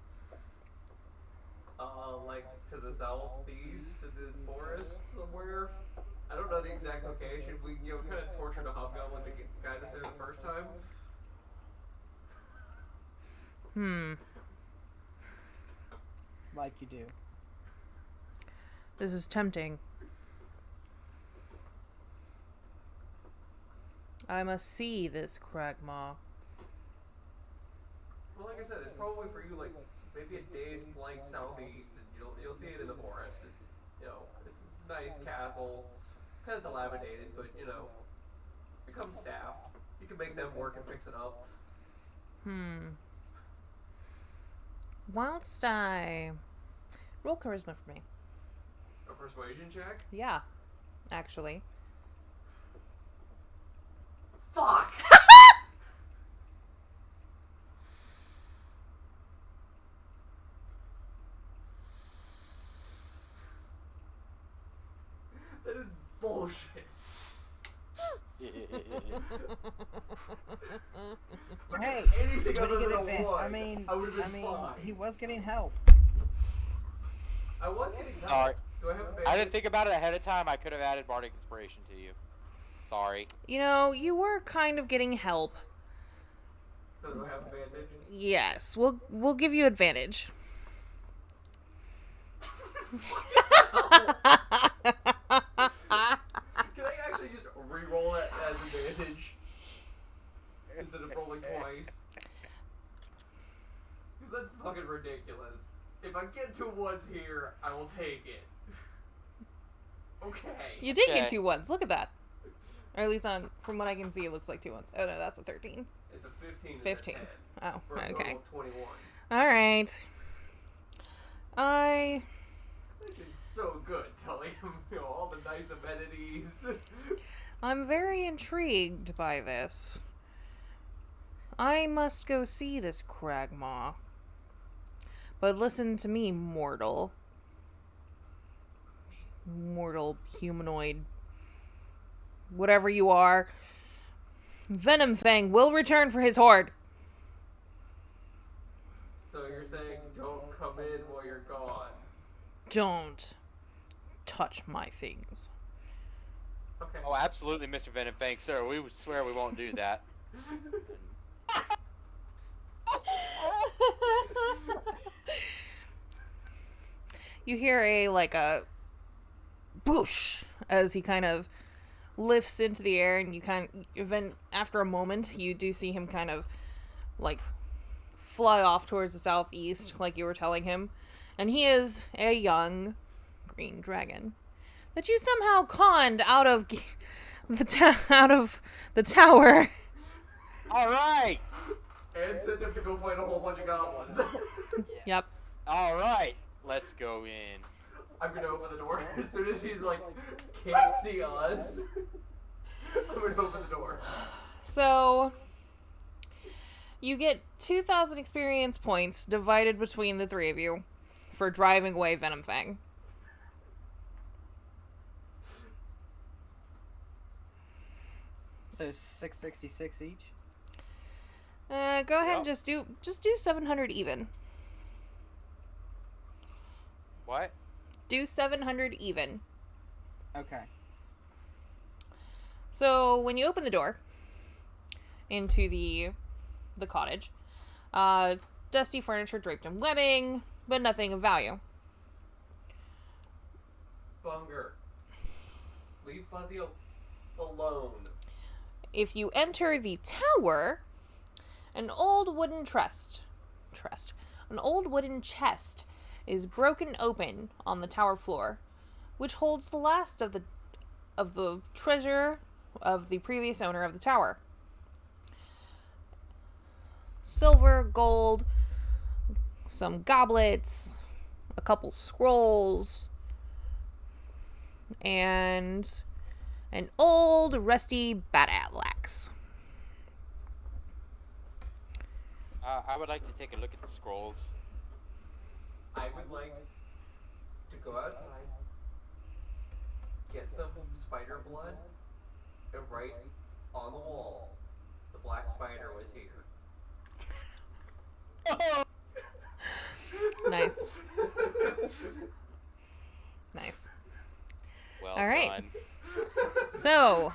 Like to the southeast, to the forest somewhere. I don't know the exact location. We, kind of tortured a hobgoblin to guide us there the first time. Like you do. This is tempting. I must see this Cragmaw. Well, like I said, it's probably for you, like maybe a day's flight southeast, and you'll see it in the forest. It's a nice castle, kind of dilapidated, but it comes staffed. You can make them work and fix it up. Whilst I roll charisma for me. A persuasion check? Yeah, actually. Fuck! That is bullshit. Hey, Anything what other do you than get a one, I mean, fine. he was getting help. I was getting help. Sorry. Do I have a I didn't think about it ahead of time. I could have added bardic inspiration to you. Sorry. You were kind of getting help. So do I have advantage? Yes, we'll give you advantage. Can I actually just re-roll it as advantage? Instead of rolling twice? Because that's fucking ridiculous. If I get 2 ones here, I will take it. Okay. You did Okay. get 2 ones. Look at that. Or at least from what I can see, it looks like 2 ones. Oh no, that's a 13. It's a 15 and 15. a 10. Oh, For a okay. total of 21. All right. I It's so good telling him, all the nice amenities. I'm very intrigued by this. I must go see this Cragmaw. But listen to me, mortal. Mortal humanoid. Whatever you are. Venom Fang will return for his horde. So you're saying don't come in while you're gone? Don't touch my things. Okay. Oh, absolutely, Mr. Venom Fang, sir. We would swear we won't do that. You hear a boosh as he kind of lifts into the air, and after a moment you do see him kind of fly off towards the southeast, like you were telling him, and he is a young green dragon that you somehow conned out of the tower. All right. And sent him to go fight a whole bunch of goblins. Yep. All right. Let's go in. I'm gonna open the door as soon as he's can't see us. I'm gonna open the door. So you get 2,000 experience points divided between the three of you for driving away Venom Fang. So 666 each. Go ahead and Yep. just do 700 even. What? Do 700 even. Okay. So when you open the door into the cottage, dusty furniture draped in webbing, but nothing of value. Bunger. Leave Fuzzy alone. If you enter the tower, an old wooden chest is broken open on the tower floor, which holds the last of the treasure of the previous owner of the tower. Silver, gold, some goblets, a couple scrolls, and an old rusty bat-axe. I would like to take a look at the scrolls. I would like to go outside, get some spider blood, and write on the walls, the black spider was here. Nice. Nice. Well All right. done. So,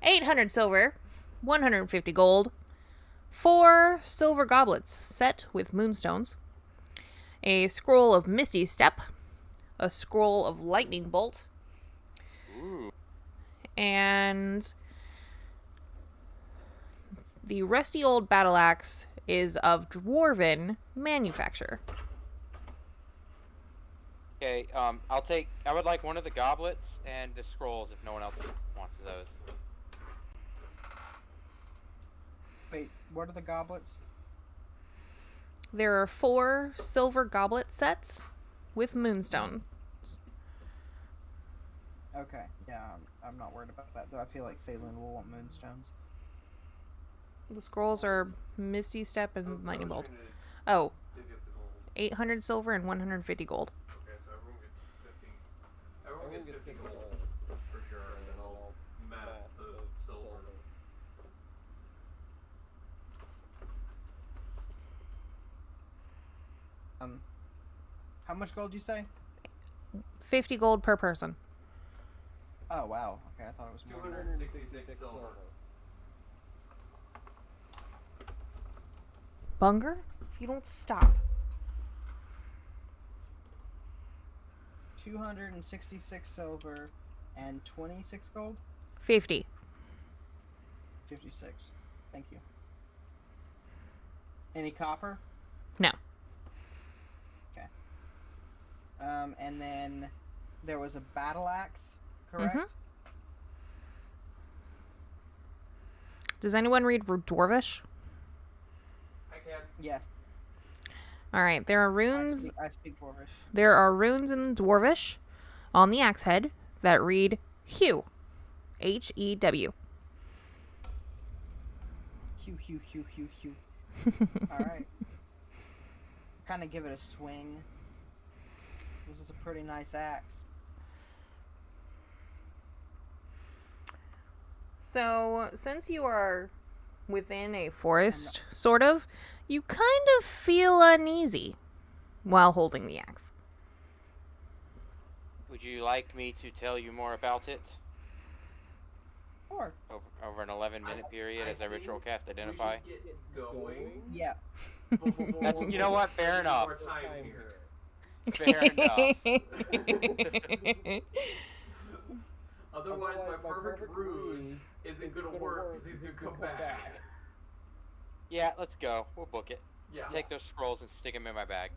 800 silver, 150 gold, 4 silver goblets set with moonstones, a scroll of Misty Step, a scroll of Lightning Bolt, Ooh. and the rusty old battle axe is of dwarven manufacture. Okay, I would like one of the goblets and the scrolls if no one else wants those. Wait, what are the goblets? There are 4 silver goblet sets with moonstone. Okay, yeah, I'm not worried about that, though I feel like Salen will want moonstones. The scrolls are Misty Step and I Lightning was Bolt. trying to Oh, divvy up the gold. 800 silver and 150 gold. Okay, so everyone gets 50. Everyone gets 50 gold, for sure, and then I'll map the silver. How much gold you say? 50 gold per person. Oh wow. Okay, I thought it was more. Than that. 266 silver. Bunger? If you don't stop. 266 silver and 26 gold. 50. 56. Thank you. Any copper? No. Okay. And then there was a battle axe, correct? Mhm. Does anyone read Dwarvish? I can. Yes. All right, there are runes. I speak Dwarvish. There are runes in Dwarvish on the axe head that read Hew. Hew. Hew. All right. Kind of give it a swing. This is a pretty nice axe. So, since you are within a forest, sort of, you kind of feel uneasy while holding the axe. Would you like me to tell you more about it? Sure. Over an 11-minute period as I ritual cast Identify? We should get going. Yeah. That's, you know what? Fair enough. More time here. Fair enough. Otherwise, my perfect ruse isn't gonna work because he's gonna come back. Yeah, let's go. We'll book it. Yeah. Take those scrolls and stick them in my bag.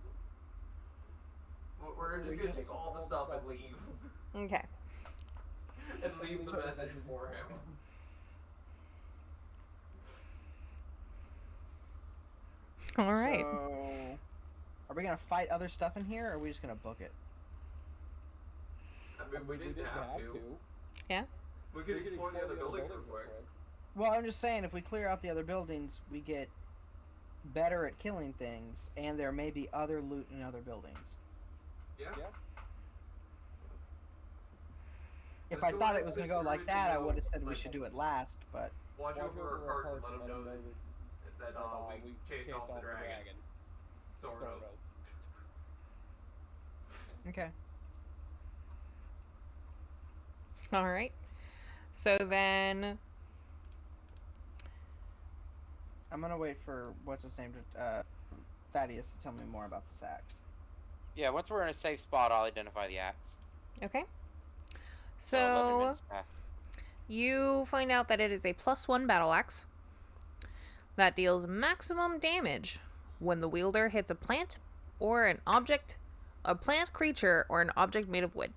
We're just gonna take all the stuff and leave. Okay. And leave the message for him. All right. So, are we gonna fight other stuff in here, or are we just gonna book it? I mean, we didn't have to. Yeah. We could explore the other buildings real quick. Well, I'm just saying, if we clear out the other buildings, we get better at killing things, and there may be other loot in other buildings. Yeah. If I thought it was gonna go like that, I would have said we should do it last, but Watch over our carts and let them know that we chased off the dragon. Sort of. okay. All right. So then, I'm gonna wait for what's his name to Thaddeus to tell me more about this axe. Yeah, once we're in a safe spot, I'll identify the axe. okay. 11 So minutes passed. you find out that it is a +1 battle axe that deals maximum damage when the wielder hits a plant or an object, a plant creature, or an object made of wood.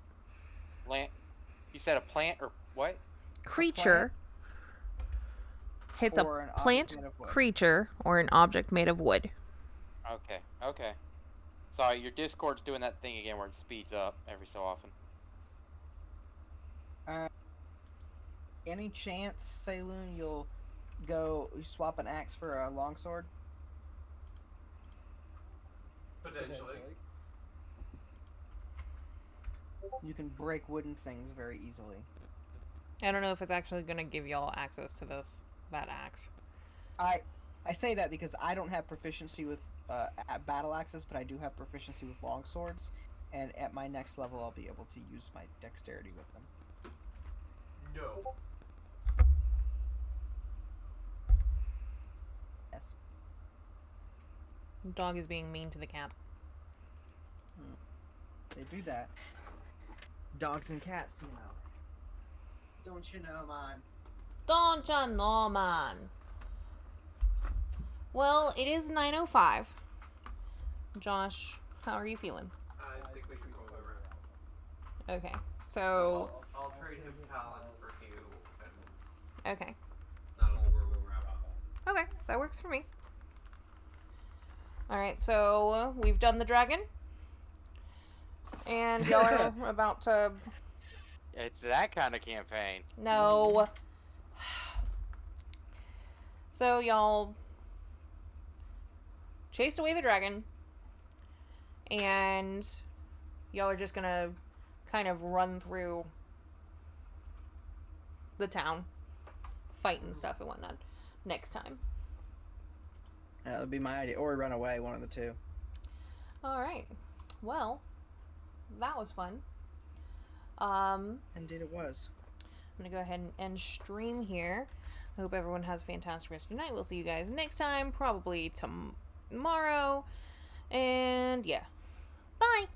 Plant. You said a plant or what? Creature hits a Or an object plant, made of wood. creature, or an object made of wood. Okay. Okay. Sorry, your Discord's doing that thing again where it speeds up every so often. Any chance, Saloon, you'll you swap an axe for a longsword? Potentially. You can break wooden things very easily. I don't know if it's actually going to give y'all access to that axe. I say that because I don't have proficiency with battle axes, but I do have proficiency with longswords, and at my next level, I'll be able to use my dexterity with them. No. Yes. Dog is being mean to the cat. They do that. Dogs and cats, you know. Don't you know, man? Don't ya know, man? Well, it is 9:05. Josh, how are you feeling? I think we should go over. Okay, so... I'll trade him Talon for Hugh, and Okay. that'll be where we'll wrap up. Okay, that works for me. Alright, so we've done the dragon. And y'all are about to... It's that kind of campaign. No. So y'all chased away the dragon. And y'all are just gonna kind of run through the town, fight and stuff and whatnot next time. That would be my idea. Or run away, one of the two. Alright. Well, that was fun. Indeed it was. I'm gonna go ahead and end stream here. I hope everyone has a fantastic rest of your night. We'll see you guys next time, probably tomorrow. And yeah. Bye!